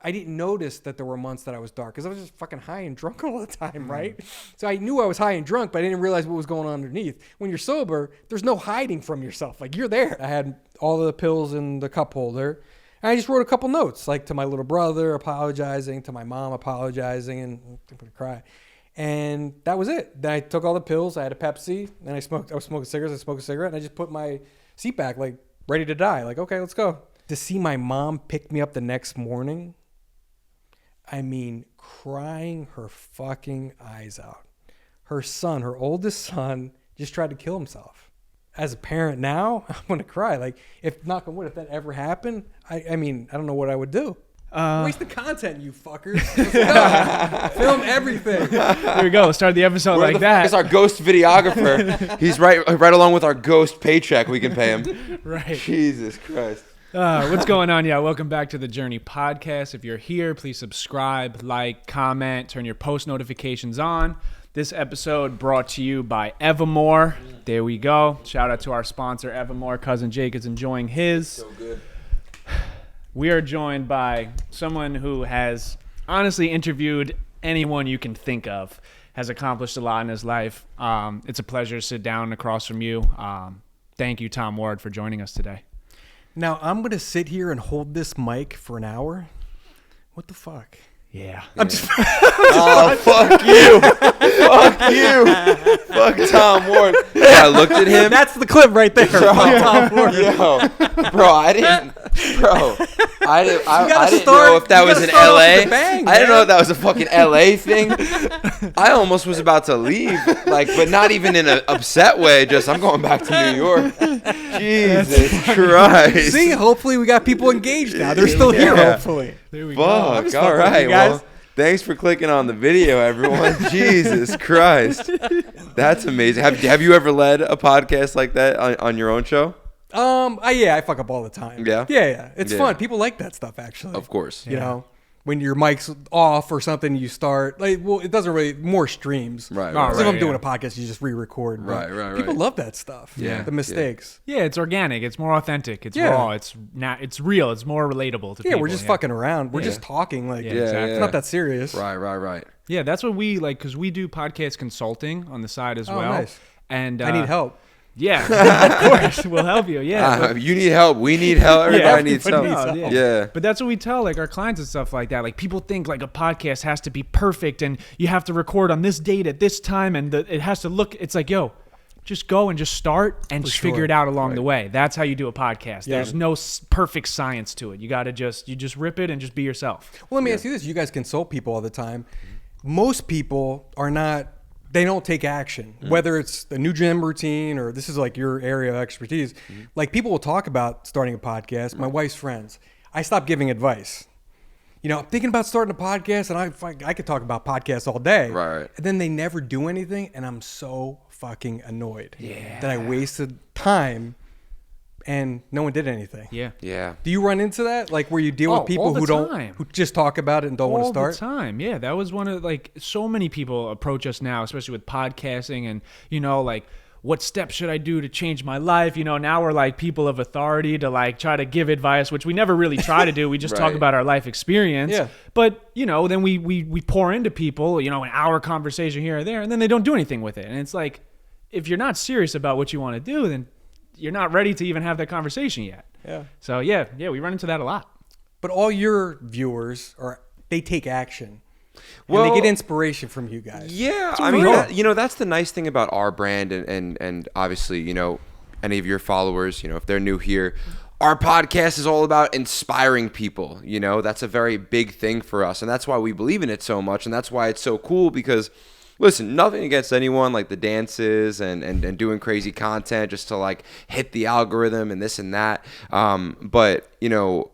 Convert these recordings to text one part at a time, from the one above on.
I didn't notice that there were months that I was dark because I was just fucking high and drunk all the time, right? So I knew I was high and drunk, but I didn't realize what was going on underneath. When you're sober, there's no hiding from yourself. Like, you're there. I had all the pills in the cup holder. And I just wrote a couple notes, like to my little brother apologizing, to my mom apologizing, and I'm going to cry. And that was it. Then I took all the pills. I had a Pepsi. Then I was smoking cigarettes. I smoked a cigarette. And I just put my seat back, like, ready to die. Like, okay, let's go. To see my mom pick me up the next morning, I mean, crying her fucking eyes out. Her son, her oldest son, just tried to kill himself. As a parent now, I'm going to cry. Like, if, knock on wood, if that ever happened, I mean, I don't know what I would do. Waste the content, you fuckers. Film everything. There we go. Let's start the episode like that. It's our ghost videographer. He's right along with our ghost paycheck we can pay him. Right. Jesus Christ. What's going on? Yeah, welcome back to the Journey Podcast. If you're here, please subscribe, like, comment, turn your post notifications on. This episode brought to you by Evermore. There we go. Shout out to our sponsor, Evermore. Cousin Jake is enjoying his. So good. We are joined by someone who has honestly interviewed anyone you can think of, has accomplished a lot in his life. It's a pleasure to sit down across from you. Thank you, Tom Ward, for joining us today. Now, I'm going to sit here and hold this mic for an hour. What the fuck? Yeah. I'm just... Oh, fuck you. Fuck you. Fuck Tom Ward. Yeah, I looked at him. That's the clip right there. Tom Ward. Yo, bro, I didn't know if that was in LA. I didn't know if that was a fucking LA thing. I almost was about to leave, like, but not even in an upset way. Just, I'm going back to New York. Jesus Christ. See, hopefully we got people engaged now. They're still here, hopefully. There we go. Fuck, all right. Well, thanks for clicking on the video, everyone. Jesus Christ. That's amazing. Have you ever led a podcast like that on your own show? I fuck up all the time. Yeah? Yeah. It's fun. People like that stuff, actually. Of course. You know, when your mic's off or something, you start, like, well, it doesn't really, more streams. Right. Because if I'm doing a podcast, you just re-record. Right. People love that stuff. Yeah. The mistakes. Yeah, it's organic. It's more authentic. It's raw. It's real. It's more relatable to people. Yeah, we're just fucking around. We're just talking. Like, exactly. It's not that serious. Right. Yeah, that's what we like, because we do podcast consulting on the side as well. Nice. And I need help. Yeah, of course, we'll help you. Yeah, you need help. We need help. Everybody needs help. Yeah. But that's what we tell like our clients and stuff like that. Like, people think like a podcast has to be perfect and you have to record on this date at this time and it has to look. It's like, yo, just go and just start and just figure it out along the way. That's how you do a podcast. Yeah. There's no perfect science to it. You got to just rip it and just be yourself. Well, let me ask you this: you guys consult people all the time. Most people are not. They don't take action, whether it's a new gym routine or this is like your area of expertise. Like, people will talk about starting a podcast. My wife's friends. I stopped giving advice. You know, I'm thinking about starting a podcast, and I could talk about podcasts all day. Right. And then they never do anything, and I'm so fucking annoyed that I wasted time and no one did anything. Yeah. Do you run into that? Like, where you deal with people who just talk about it and don't want to start? All the time. Yeah, that was one of, like, so many people approach us now, especially with podcasting and, you know, like, what steps should I do to change my life? You know, now we're like people of authority to like try to give advice, which we never really try to do. We just talk about our life experience. Yeah. But, you know, then we pour into people, you know, an hour conversation here or there, and then they don't do anything with it. And it's like, if you're not serious about what you want to do, then you're not ready to even have that conversation yet. Yeah. So yeah, we run into that a lot. But all your viewers they take action. Well, and they get inspiration from you guys. Yeah, I mean, that's the nice thing about our brand, and obviously, you know, any of your followers, you know, if they're new here, our podcast is all about inspiring people. You know, that's a very big thing for us, and that's why we believe in it so much, and that's why it's so cool because. Listen, nothing against anyone like the dances and doing crazy content just to like hit the algorithm and this and that. But, you know,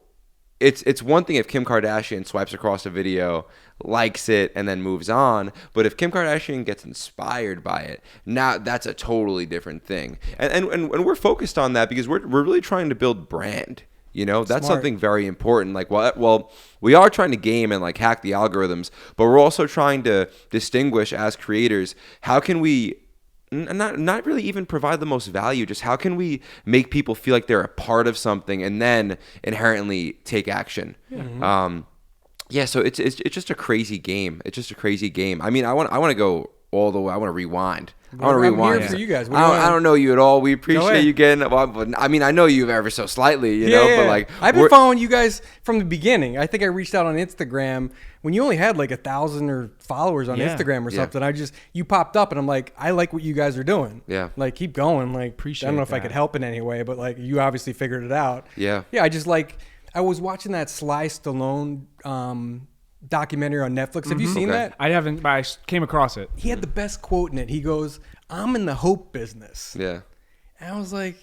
it's one thing if Kim Kardashian swipes across a video, likes it, and then moves on. But if Kim Kardashian gets inspired by it, now that's a totally different thing. And we're focused on that because we're really trying to build brand. You know, that's something very important. Like, well, we are trying to game and like hack the algorithms, but we're also trying to distinguish as creators. How can we not really even provide the most value? Just how can we make people feel like they're a part of something and then inherently take action? Yeah, so it's just a crazy game. It's just a crazy game. I mean, I want to go all the way. I want to rewind. I want to rewind. I'm here for you guys. I don't know you at all. We appreciate you getting. Well, I mean, I know you ever so slightly, you know, but like I've been following you guys from the beginning. I think I reached out on Instagram when you only had like 1,000 or followers on Instagram or something. You popped up and I'm like, I like what you guys are doing. Yeah. Like keep going. Like Appreciate I don't know if I that. could help in any way, but like you obviously figured it out. Yeah. Yeah. I was watching that Sly Stallone documentary on Netflix. Have you seen that? I haven't, but I came across it. He had the best quote in it. He goes, "I'm in the hope business." Yeah. And I was like,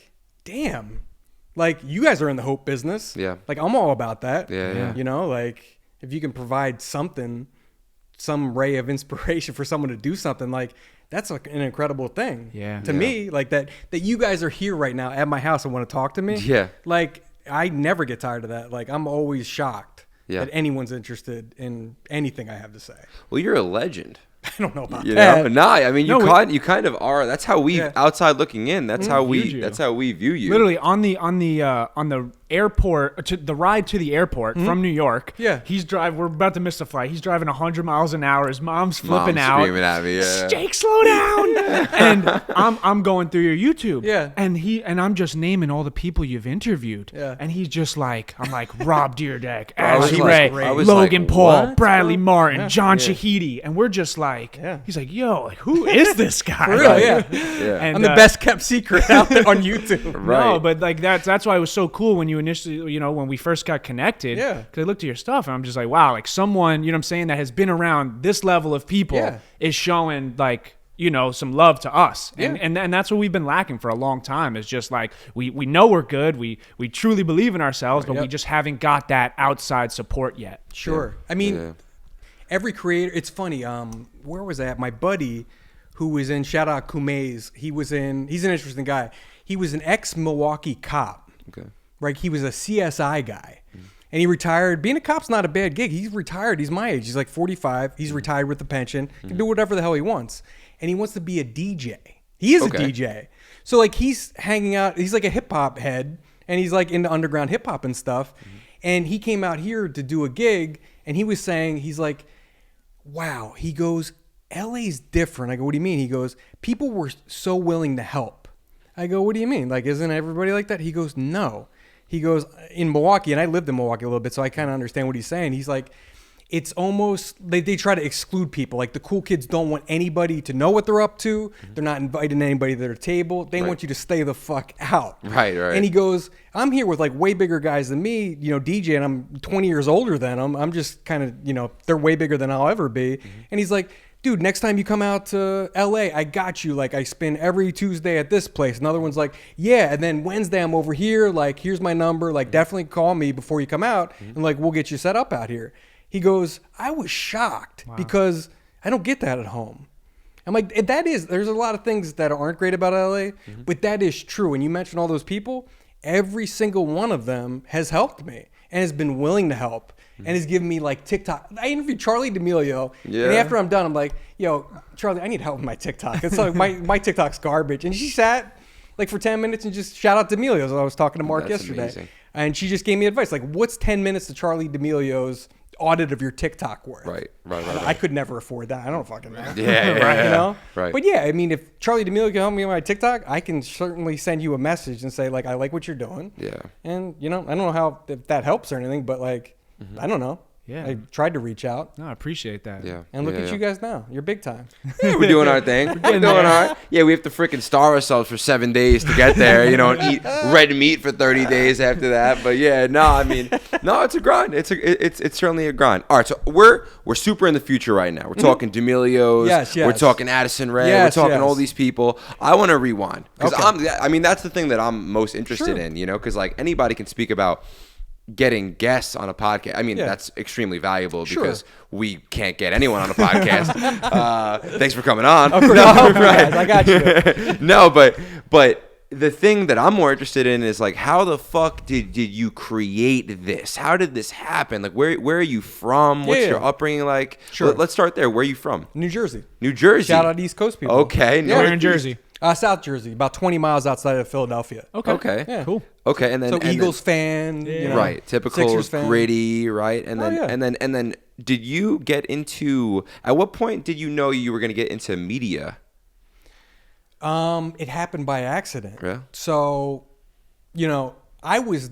damn. Like, you guys are in the hope business. Yeah. Like, I'm all about that. Yeah. You know, like, if you can provide something, some ray of inspiration for someone to do something, like, that's like an incredible thing. Yeah. To me, like, that you guys are here right now at my house and want to talk to me. Yeah. Like, I never get tired of that. Like, I'm always shocked that anyone's interested in anything I have to say. Well, you're a legend. I don't know about You that. know? No, I mean, No, you kind of are. That's how we outside looking in. That's how Viewed we. you. That's how we view you. Literally on the airport, to the ride to the airport from New York. Yeah. We're about to miss the flight. He's driving 100 miles an hour. His mom's flipping out. Screaming at me. Yeah. Jake, slow down. And I'm going through your YouTube. Yeah. And I'm just naming all the people you've interviewed. Yeah. And he's just like, I'm like, Rob Deerdeck, I was Ashley like- Ray, I was Logan like, Paul, what? Bradley Martin, Yeah. John Shahidi. And we're just like, Yeah. he's like, yo, like, who is this guy? For real, Like, yeah. Yeah. And, I'm the best kept secret out there on YouTube. Right. No, but like that's why it was so cool when you initially, you know, when we first got connected. Yeah. Because I looked at your stuff and I'm just like, wow, like someone, you know what I'm saying, that has been around this level of people Yeah. is showing like, you know, some love to us. Yeah. And that's what we've been lacking for a long time. Is just like we know we're good. We truly believe in ourselves, but we Yep. just haven't got that outside support yet. Sure. I mean, every creator, it's funny. Where was I at? My buddy who was in, shout out Kumaze, he's an interesting guy. He was an ex-Milwaukee cop. Okay. Right? He was a CSI guy. And he retired. Being a cop's not a bad gig. He's retired. He's my age. He's like 45. He's retired with a pension. Can do whatever the hell he wants. And he wants to be a DJ. He is a DJ. So like he's hanging out. He's like a hip hop head. And he's like into underground hip hop and stuff. And he came out here to do a gig. And he was saying, he's like, wow. He goes, LA's different. I go, what do you mean? He goes, people were so willing to help. I go, what do you mean? Like, isn't everybody like that? He goes, no. He goes, in Milwaukee, and I lived in Milwaukee a little bit, so I kind of understand what he's saying. He's like, it's almost, they try to exclude people. Like, the cool kids don't want anybody to know what they're up to. They're not inviting anybody to their table. They want you to stay the fuck out. Right. And he goes, I'm here with like way bigger guys than me, you know, DJ, and I'm 20 years older than them. I'm just kind of, you know, they're way bigger than I'll ever be. And he's like, dude, next time you come out to LA, I got you. Like, I spend every Tuesday at this place. Another one's like, yeah. And then Wednesday, I'm over here. Like, here's my number. Like, definitely call me before you come out. And like, we'll get you set up out here. He goes, I was shocked because I don't get that at home. I'm like, there's a lot of things that aren't great about LA, but that is true. And you mentioned all those people, every single one of them has helped me and has been willing to help. And has given me like TikTok. I interviewed Charlie D'Amelio, and after I'm done, I'm like, "Yo, Charlie, I need help with my TikTok. It's like my TikTok's garbage." And she sat like for 10 minutes and just shout out D'Amelio's. I was talking to Mark yesterday, amazing. and she just gave me advice like, "What's 10 minutes to Charlie D'Amelio's audit of your TikTok worth?" Right. I could never afford that. I don't fucking know. Yeah. You know. Right. But yeah, I mean, if Charlie D'Amelio can help me with my TikTok, I can certainly send you a message and say like, "I like what you're doing." Yeah. And you know, I don't know if that helps or anything, but like, I don't know. Yeah. I tried to reach out. No, I appreciate that. Yeah. And look Yeah, at you guys now. You're big time. Yeah, we're doing our thing. We're doing all right. Yeah, we have to freaking starve ourselves for 7 days to get there, you know, and eat red meat for 30 days after that. But yeah, no, I mean, no, it's a grind. It's certainly a grind. All right, so we're super in the future right now. We're talking D'Amelio's. Yes. We're talking Addison Rae. Yes, we're talking yes. all these people. I want to rewind because Okay. I mean, that's the thing that I'm most interested in, you know, because like anybody can speak about getting guests on a podcast. I mean, that's extremely valuable because we can't get anyone on a podcast. Thanks for coming on. Of course, I got you. No, but the thing that I'm more interested in is like, how the fuck did you create this? How did this happen? Like, where are you from? What's your upbringing like? Sure. Let's start there. Where are you from? New Jersey. New Jersey. Shout out East Coast people. Okay. Where in Jersey? South Jersey, about 20 miles outside of Philadelphia. Okay. Yeah. Cool. Okay, and then So and Eagles fan, you know, right? Typical Sixers fan. gritty, right? And then yeah. and then did you get into? At what point did you know you were going to get into media? It happened by accident. Yeah. So, you know, I was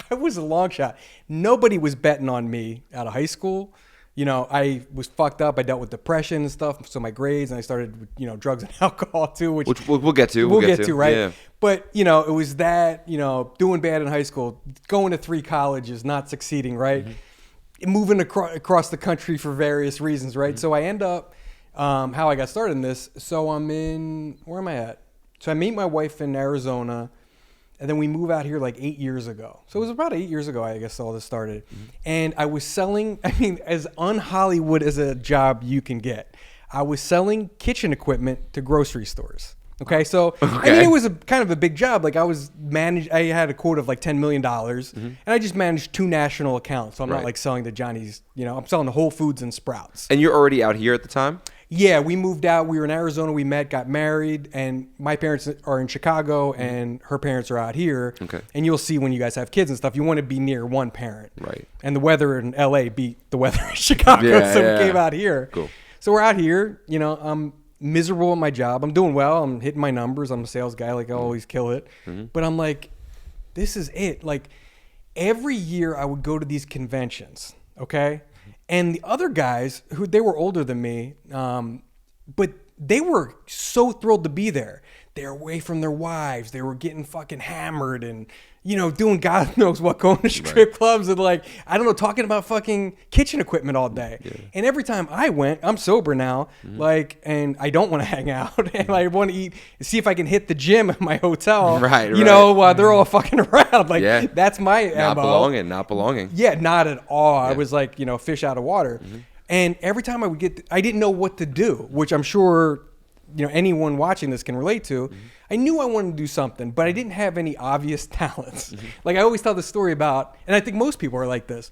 I was a long shot. Nobody was betting on me out of high school. You know, I was fucked up. I dealt with depression and stuff. So my grades, and I started with, you know, drugs and alcohol too, which we'll get to. We'll get to, right? Yeah. But, you know, it was that, you know, doing bad in high school, going to 3 colleges, not succeeding, right? Moving across the country for various reasons, right? So I end up, how I got started in this. So where am I at? So I meet my wife in Arizona, and then we move out here like 8 years ago. So it was about 8 years ago, I guess, all this started. And I was selling, I mean, as un-Hollywood as a job you can get, I was selling kitchen equipment to grocery stores. Okay, so I mean, it was a kind of a big job. Like I had a quota of like $10 million, and I just managed 2 national accounts. So I'm not like selling to Johnny's, you know, I'm selling to Whole Foods and Sprouts. And you're already out here at the time? Yeah, we moved out. We were in Arizona. We met, got married, and my parents are in Chicago, and her parents are out here. Okay. And you'll see when you guys have kids and stuff, you want to be near one parent. Right. And the weather in LA beat the weather in Chicago, so we came out here. Cool. So we're out here. You know, I'm miserable at my job. I'm doing well. I'm hitting my numbers. I'm a sales guy. Like, I always kill it. But I'm like, this is it. Like, every year I would go to these conventions, okay? And the other guys, they were older than me, but they were so thrilled to be there. They're away from their wives. They were getting fucking hammered and, you know, doing God knows what, going to strip clubs and, like, I don't know, talking about fucking kitchen equipment all day. Yeah. And every time I went, I'm sober now, like, and I don't want to hang out, and I want to eat, see if I can hit the gym at my hotel. You know, while they're all fucking around. Like, that's my not MO. Not belonging. Yeah, not at all. I was like, you know, fish out of water. And every time I would I didn't know what to do, which I'm sure, you know, anyone watching this can relate to. I knew I wanted to do something, but I didn't have any obvious talents. Like, I always tell the story about, and I think most people are like this.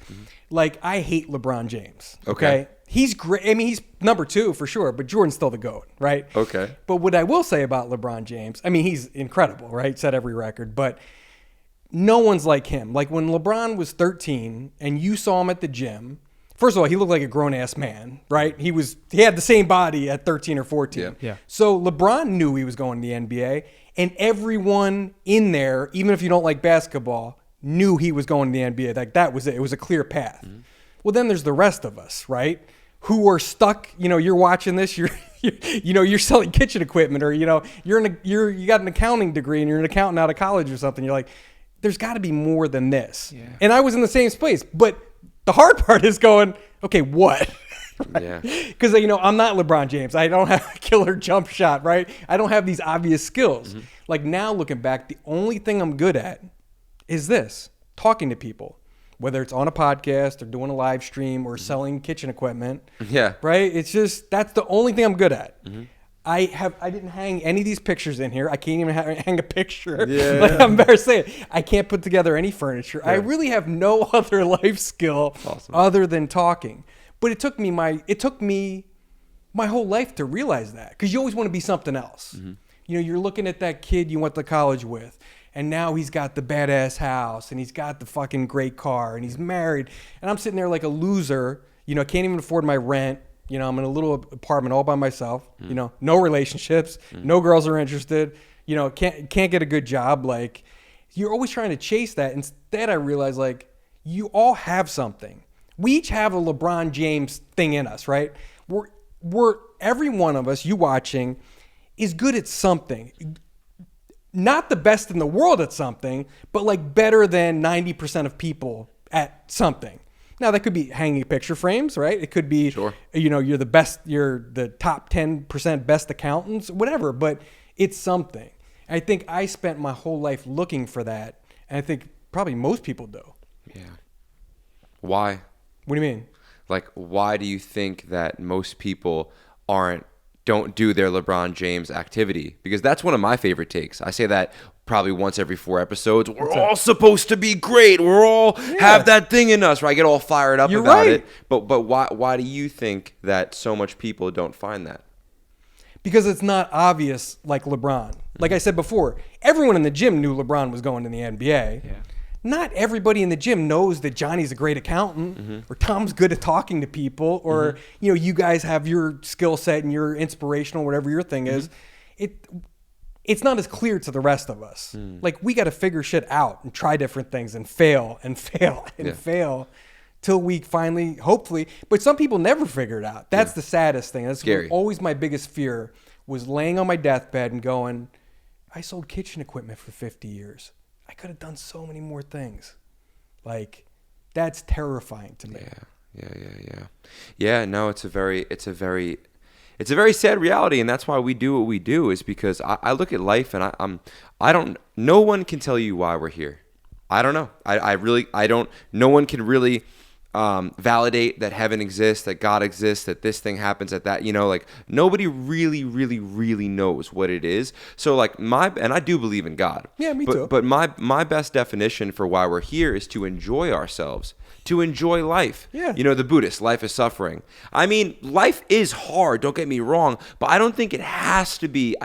Like, I hate LeBron James. Okay. He's great. I mean, he's number 2 for sure, but Jordan's still the GOAT, right? Okay. But what I will say about LeBron James, I mean, he's incredible, right? Set every record, but no one's like him. Like, when LeBron was 13 and you saw him at the gym, first of all, he looked like a grown-ass man, right? He had the same body at 13 or 14. Yeah. So LeBron knew he was going to the NBA, and everyone in there, even if you don't like basketball, knew he was going to the NBA. Like, that was it. It was a clear path. Well, then there's the rest of us, right? Who are stuck, you know, you're watching this, you're selling kitchen equipment, or, you know, you got an accounting degree and you're an accountant out of college or something. You're like, there's got to be more than this. Yeah. And I was in the same space, but the hard part is going, okay, what? Right? Yeah. Because, you know, I'm not LeBron James. I don't have a killer jump shot, right? I don't have these obvious skills. Like, now looking back, the only thing I'm good at is this, talking to people, whether it's on a podcast or doing a live stream or selling kitchen equipment. Yeah. Right? It's just, that's the only thing I'm good at. I didn't hang any of these pictures in here. I can't even hang a picture. Yeah. Like, I'm embarrassed to say it. I can't put together any furniture. Yeah. I really have no other life skill other than talking. But it took me my whole life to realize that, because you always want to be something else. You know, you're looking at that kid you went to college with, and now he's got the badass house, and he's got the fucking great car, and he's married, and I'm sitting there like a loser. You know, can't even afford my rent. You know, I'm in a little apartment all by myself. You know, no relationships, no girls are interested. You know, can't get a good job. Like, you're always trying to chase that. Instead, I realized, like, you all have something. We each have a LeBron James thing in us, right? We're every one of us, you watching, is good at something. Not the best in the world at something, but like better than 90% of people at something. Now, that could be hanging picture frames, right? It could be, you know, you're the top 10% best accountants, whatever, but it's something. I think I spent my whole life looking for that, and I think probably most people do. Yeah. Why? What do you mean? Like, why do you think that most people don't do their LeBron James activity? Because that's one of my favorite takes. I say that probably once every 4 episodes. We're all supposed to be great. We're all have that thing in us, where I get all fired up about it. But why do you think that so much people don't find that? because it's not obvious like LeBron. Like I said before, everyone in the gym knew LeBron was going to the NBA. Yeah. Not everybody in the gym knows that Johnny's a great accountant or Tom's good at talking to people or, you guys have your skill set and you're inspirational, whatever your thing is. It's not as clear to the rest of us. Like we got to figure shit out and try different things and fail and fail and fail till we finally, hopefully, but some people never figure it out. That's the saddest thing. That's always my biggest fear was laying on my deathbed and going, I sold kitchen equipment for 50 years. I could have done so many more things. Like, that's terrifying to me. Yeah, no, it's a very sad reality, and that's why we do what we do, is because I look at life and no one can tell you why we're here. I don't know. I don't, no one can really validate that heaven exists, that God exists, that this thing happens, that like nobody really knows what it is. So like and I do believe in God. Yeah, me too. But my best definition for why we're here is to enjoy ourselves, to enjoy life. Yeah. The Buddhist, life is suffering. I mean, life is hard, don't get me wrong, but I don't think it has to be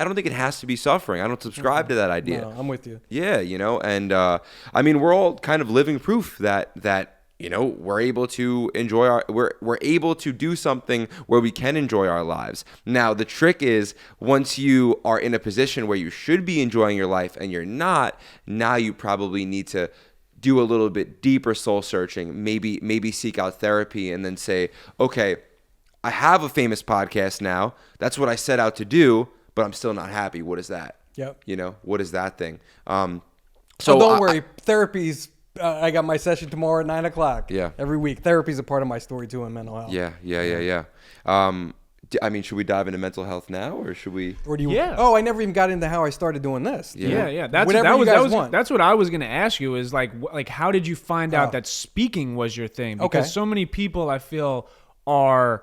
suffering. I don't subscribe to that idea. No, I'm with you. Yeah, and I mean, we're all kind of living proof that we're able to enjoy we're able to do something where we can enjoy our lives. Now, the trick is once you are in a position where you should be enjoying your life and you're not, now you probably need to do a little bit deeper soul searching, maybe seek out therapy and then say, okay, I have a famous podcast now. That's what I set out to do, but I'm still not happy. What is that? Yep. What is that thing? So don't worry. Therapy's I got my session tomorrow at 9:00. Yeah. Every week. Therapy's a part of my story too in mental health. Yeah. I mean, should we dive into mental health now, or should we? Or do you? Yeah. Oh, I never even got into how I started doing this. Yeah. That's That's what I was gonna ask you. Is like how did you find out that speaking was your thing? Because so many people I feel are,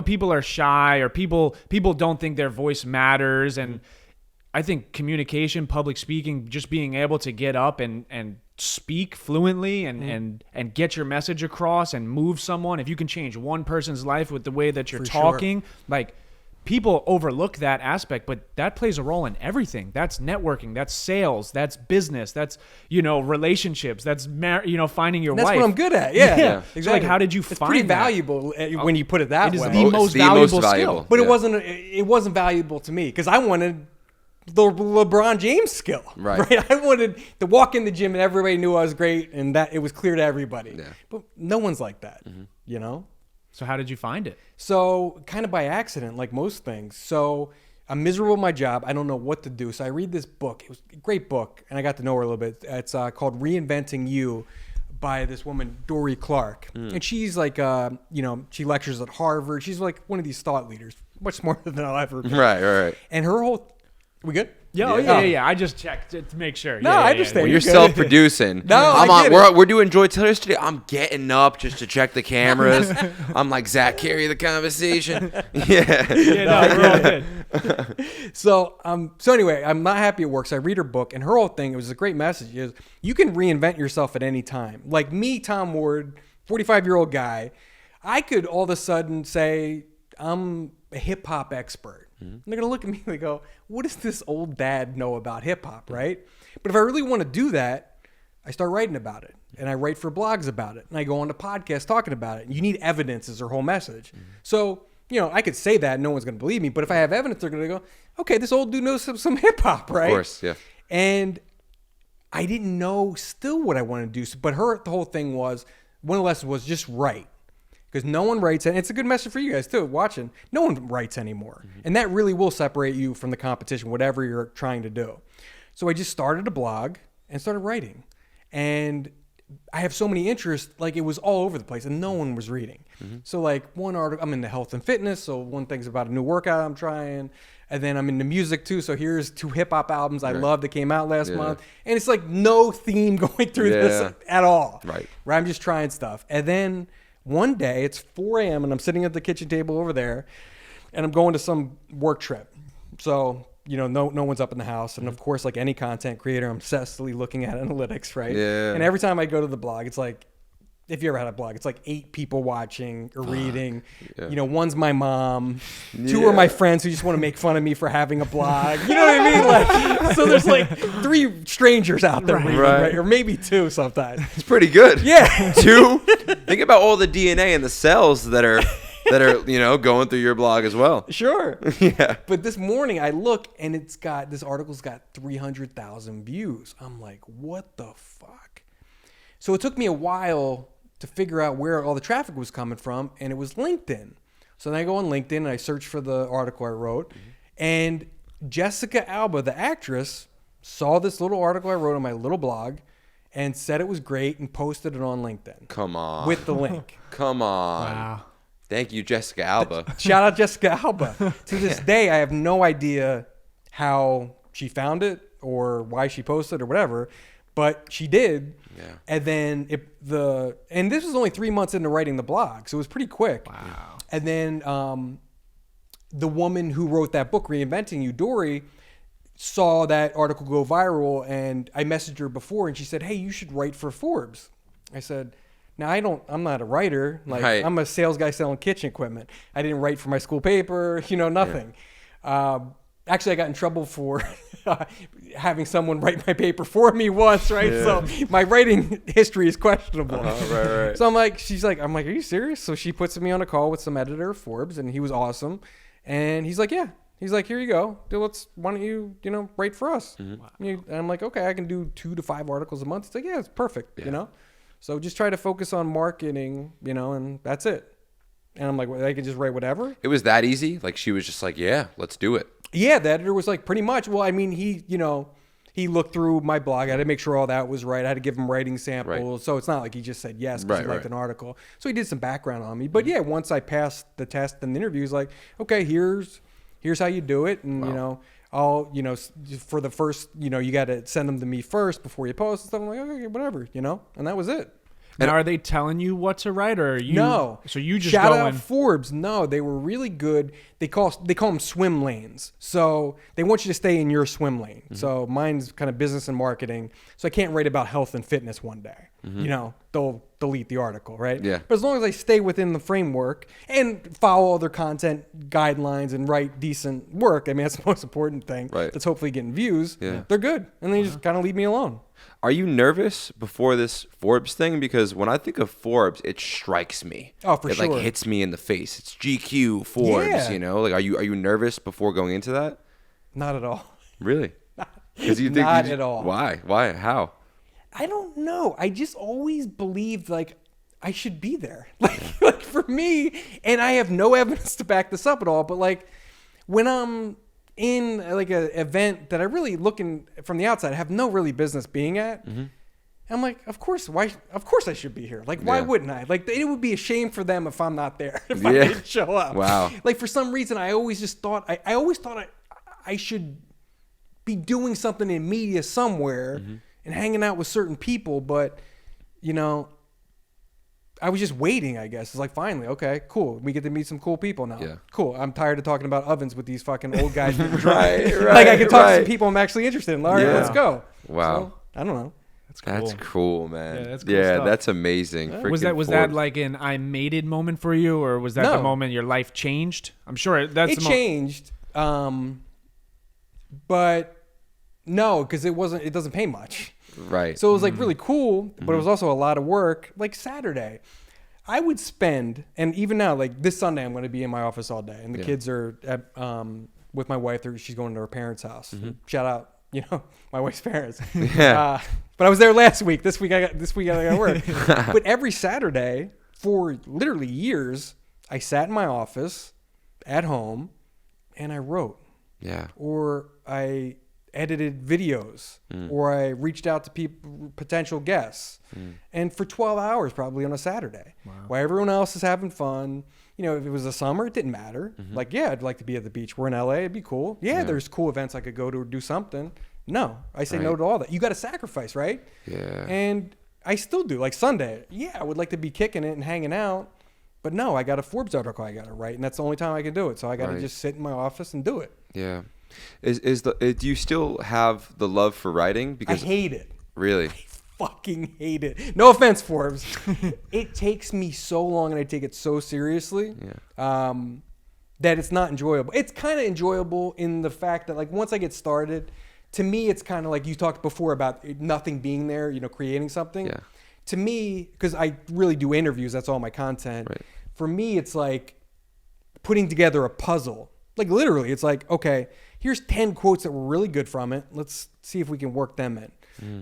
people are shy or people don't think their voice matters, and I think communication, public speaking, just being able to get up and speak fluently and get your message across and move someone. If you can change one person's life with the way that you're talking, like people overlook that aspect, but that plays a role in everything. That's networking, that's sales, that's business, that's, relationships, that's, finding your wife. That's what I'm good at. Yeah. Exactly. So like, how did you find pretty that? valuable when you put it that way. It is the most valuable skill. But it wasn't valuable to me because I wanted the LeBron James skill, right? I wanted to walk in the gym and everybody knew I was great and that it was clear to everybody. Yeah. But no one's like that, So how did you find it? So kind of by accident, like most things. So I'm miserable at my job. I don't know what to do. So I read this book. It was a great book, and I got to know her a little bit. It's called Reinventing You by this woman, Dory Clark. And she's like, she lectures at Harvard. She's like one of these thought leaders, much smarter than I'll ever be. Right. And her whole... We good? Yeah. I just checked to make sure. I understand. Well, you're self-producing. We're doing Joy Taylor's today. I'm getting up just to check the cameras. I'm like, Zach, carry the conversation. We're all good. So anyway, I'm not happy at work. So I read her book, and her whole thing, it was a great message, is you can reinvent yourself at any time. Like me, Tom Ward, 45-year-old guy, I could all of a sudden say I'm a hip-hop expert. And they're going to look at me and they go, what does this old dad know about hip hop, right? But if I really want to do that, I start writing about it. And I write for blogs about it. And I go on to podcasts talking about it. And you need evidence is her whole message. So, I could say that and no one's going to believe me. But if I have evidence, they're going to go, okay, this old dude knows some hip hop, right? Of course, yeah. And I didn't know still what I wanted to do. But the whole thing was, one of the lessons was just write. Because no one writes, and it's a good message for you guys too, watching. No one writes anymore. And that really will separate you from the competition, whatever you're trying to do. So I just started a blog and started writing. And I have so many interests, like it was all over the place and no one was reading. So like one article, I'm into health and fitness. So one thing's about a new workout I'm trying. And then I'm into music too. So here's 2 hip hop albums I love that came out last month. And it's like no theme going through this at all. Right. Where I'm just trying stuff. And then one day, it's 4 a.m. and I'm sitting at the kitchen table over there, and I'm going to some work trip. So, no one's up in the house. And of course, like any content creator, I'm obsessively looking at analytics, right? Yeah. And every time I go to the blog, it's like, if you ever had a blog, it's like 8 people watching or reading. Yeah. You know, one's my mom, 2 are my friends who just want to make fun of me for having a blog. You know what I mean? Like, so there's like 3 strangers out there reading, right? Or maybe 2 sometimes. It's pretty good. Yeah. 2. Think about all the DNA and the cells that are going through your blog as well. Sure. Yeah. But this morning I look and this article's got 300,000 views. I'm like, what the fuck? So it took me a while to figure out where all the traffic was coming from, and it was LinkedIn. So then I go on LinkedIn and I search for the article I wrote, and Jessica Alba, the actress, saw this little article I wrote on my little blog and said it was great and posted it on LinkedIn. Come on. With the link. Come on. Wow. Thank you, Jessica Alba. Shout out Jessica Alba. To this day, I have no idea how she found it or why she posted or whatever, but she did. Yeah. And then and this was only 3 months into writing the blog, so it was pretty quick. Wow. And then the woman who wrote that book, Reinventing You, Dory, saw that article go viral, and I messaged her before, and she said, "Hey, you should write for Forbes." I said, "Now I'm not a writer. Like Right. I'm a sales guy selling kitchen equipment. I didn't write for my school paper, nothing." Actually, I got in trouble for having someone write my paper for me once, right? Yeah. So my writing history is questionable. Right. So I'm like, are you serious? So she puts me on a call with some editor of Forbes, and he was awesome. And he's like, yeah. He's like, here you go. Why don't you, write for us? Mm-hmm. And I'm like, okay, I can do 2 to 5 articles a month. It's like, yeah, it's perfect, So just try to focus on marketing, and that's it. And I'm like, well, I can just write whatever. It was that easy? Like she was just like, yeah, let's do it. Yeah, the editor was like, pretty much. Well, I mean, he looked through my blog. I had to make sure all that was right. I had to give him writing samples. Right. So it's not like he just said yes because he liked an article. So he did some background on me. But yeah, once I passed the test and the interview, he's like, okay, here's how you do it. And, I'll, for the first, you got to send them to me first before you post and stuff. I'm like, okay, whatever, and that was it. And are they telling you what to write, or are you? No. So you just shout go out and Forbes. No, they were really good. They call them swim lanes. So they want you to stay in your swim lane. Mm-hmm. So mine's kind of business and marketing. So I can't write about health and fitness one day. Mm-hmm. They'll delete the article, right? Yeah. But as long as I stay within the framework and follow all their content guidelines and write decent work, I mean that's the most important thing. Right. That's hopefully getting views. Yeah. They're good, and they just kind of leave me alone. Are you nervous before this Forbes thing? Because when I think of Forbes, it strikes me. Oh, for sure. It like hits me in the face. It's GQ, Forbes, Yeah. Like, are you nervous before going into that? Not at all. Really? Because you think Not at all. Why? Why? How? I don't know. I just always believed like I should be there. Like for me, and I have no evidence to back this up at all, but like when I'm in like an event that I really looking from the outside have no really business being at, I'm like, of course I should be here. Like, why Yeah. wouldn't I? Like, it would be a shame for them if I'm not there, if I Yeah. didn't show up. Wow. Like, for some reason, I always just thought, I always thought I should be doing something in media somewhere and hanging out with certain people, but, I was just waiting, I guess. It's like, finally, okay, cool. We get to meet some cool people now. Yeah. Cool. I'm tired of talking about ovens with these fucking old guys. Right, Like, I can talk to right. some people I'm actually interested in. All right, Yeah. let's go. Wow. So, I don't know. That's cool, man. Yeah, that's cool stuff. That's amazing. was Freaking that Forbes. like an I made it moment for you, or was that No. the moment your life changed? I'm sure that's It changed, but no, because it doesn't pay much. Right. So it was like really cool, but it was also a lot of work. Like Saturday, I would spend, and even now, like this Sunday, I'm going to be in my office all day, and the kids are at, with my wife. She's going to her parents' house. Shout out, my wife's parents. Yeah. But I was there last week. This week I got to work. But every Saturday for literally years, I sat in my office at home, and I wrote. Yeah. Or I edited videos, or I reached out to potential guests, and for 12 hours probably on a Saturday. Wow. While everyone else is having fun, if it was the summer, it didn't matter. Like, yeah, I'd like to be at the beach. We're in LA, it'd be cool. Yeah, there's cool events I could go to or do something. No, I say no to all that. You got to sacrifice, right? Yeah. And I still do. Like Sunday, yeah, I would like to be kicking it and hanging out, but no, I got a Forbes article I got to write, and that's the only time I can do it. So I got to just sit in my office and do it. Yeah. Do you still have the love for writing? I Because hate it. really, fucking hate it. No offense, Forbes. It takes me so long and I take it so seriously that it's not enjoyable. It's kind of enjoyable in the fact that like once I get started, to me, it's kind of like you talked before about nothing being there, creating something. Yeah. To me, because I really do interviews, that's all my content. Right. For me, it's like putting together a puzzle. Like literally, it's like, okay, here's 10 quotes that were really good from it. Let's see if we can work them in.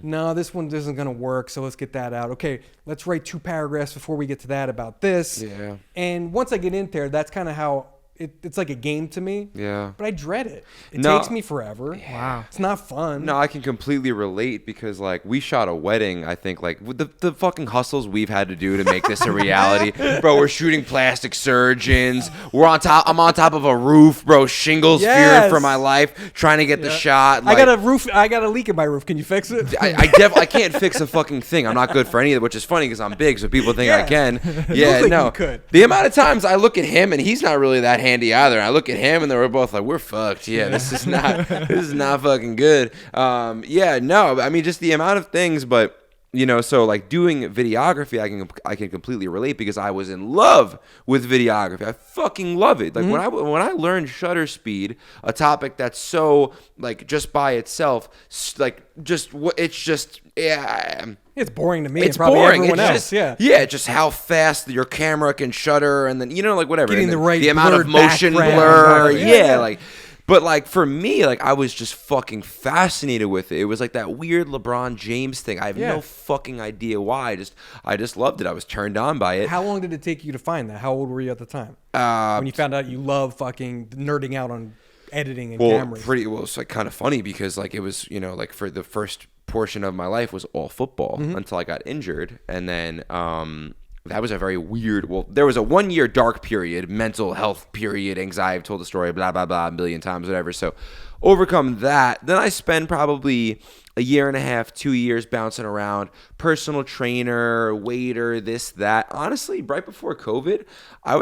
No, this one isn't going to work, so let's get that out. Okay, let's write 2 paragraphs before we get to that about this. Yeah. And once I get in there, that's kind of how it's like a game to me. Yeah. But I dread it. It No. takes me forever. Wow. It's not fun. No, I can completely relate because like we shot a wedding. I think like with the fucking hustles we've had to do to make this a reality, bro. We're shooting plastic surgeons. I'm on top of a roof, bro. Shingles feared for my life, trying to get the shot. Like, I got a leak in my roof. Can you fix it? I can't fix a fucking thing. I'm not good for any of it, which is funny because I'm big, so people think I can. Yeah, like no. you could. The amount of times I look at him and he's not really that handy either. And I look at him and then we're both like, we're fucked. Yeah, this is not fucking good. Yeah, no. I mean, just the amount of things, but. So like doing videography, I can completely relate because I was in love with videography. I fucking love it. Like when I learned shutter speed, a topic that's so like just by itself, like it's just yeah. It's boring to me. It's and probably boring. everyone It's else. just just how fast your camera can shutter, and then like whatever, Getting and the then right the amount of blurred motion background. blur. Yeah. Like. But like for me, like I was just fucking fascinated with it. It was like that weird LeBron James thing. I have no fucking idea why. I just loved it. I was turned on by it. How long did it take you to find that? How old were you at the time? When you found out you love fucking nerding out on editing and cameras. It's like kind of funny because like it was, like for the first portion of my life was all football until I got injured. And then that was a very weird, there was a 1 year dark period, mental health period, anxiety. I've told the story, blah, blah, blah, a million times, whatever. So overcome that. Then I spend probably a year and a half, 2 years bouncing around, personal trainer, waiter, this, that. Honestly, right before COVID, I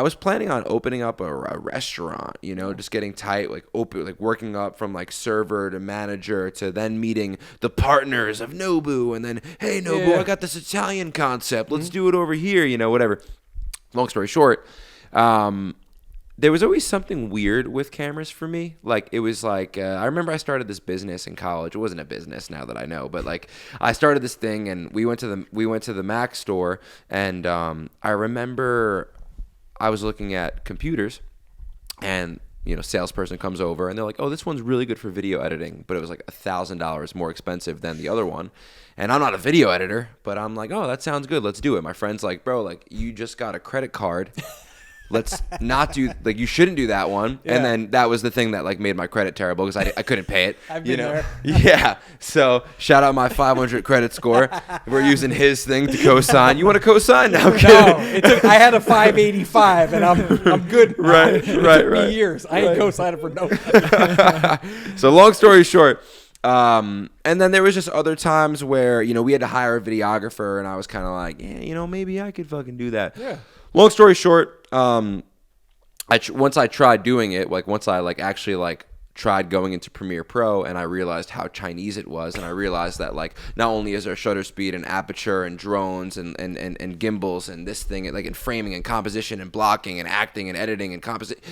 was planning on opening up a restaurant, just getting tight, like working up from like server to manager to then meeting the partners of Nobu. And then, hey, Nobu, I got this Italian concept. Let's do it over here, whatever. Long story short, there was always something weird with cameras for me. Like it was like, I remember I started this business in college. It wasn't a business now that I know, but like I started this thing and we went to the Mac store and I remember I was looking at computers and, salesperson comes over and they're like, oh, this one's really good for video editing. But it was like $1,000 more expensive than the other one. And I'm not a video editor, but I'm like, oh, that sounds good. Let's do it. My friend's like, bro, like you just got a credit card. Let's not do, like, you shouldn't do that one. Yeah. And then that was the thing that, like, made my credit terrible because I couldn't pay it. I've been there. Yeah. So, shout out my 500 credit score. We're using his thing to co-sign. You want to co-sign? No, I had a 585, and I'm good. Right. It took me years. I ain't co-signing for no. So, long story short, and then there was just other times where, we had to hire a videographer, and I was kind of like, yeah, maybe I could fucking do that. Yeah. Long story short, once I tried doing it, like once I like actually like tried going into Premiere Pro and I realized how Chinese it was, and I realized that like not only is there shutter speed and aperture and drones and gimbals and this thing like in framing and composition and blocking and acting and editing and composition,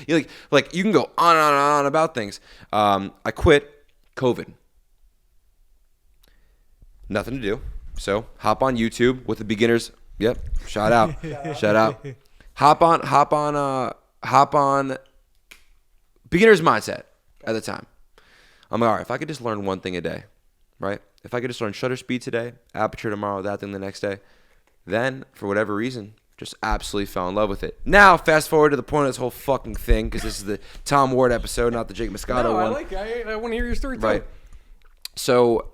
like you can go on and on about things. I quit COVID. Nothing to do. So hop on YouTube with the beginners. Yep. Shout out. Shout out. Hop on beginner's mindset at the time. I'm like, all right, if I could just learn one thing a day, right? If I could just learn shutter speed today, aperture tomorrow, that thing the next day, then for whatever reason, just absolutely fell in love with it. Now, fast forward to the point of this whole fucking thing, because this is the Tom Ward episode, not the Jake Moscato one. I want to hear your story too. Right. So,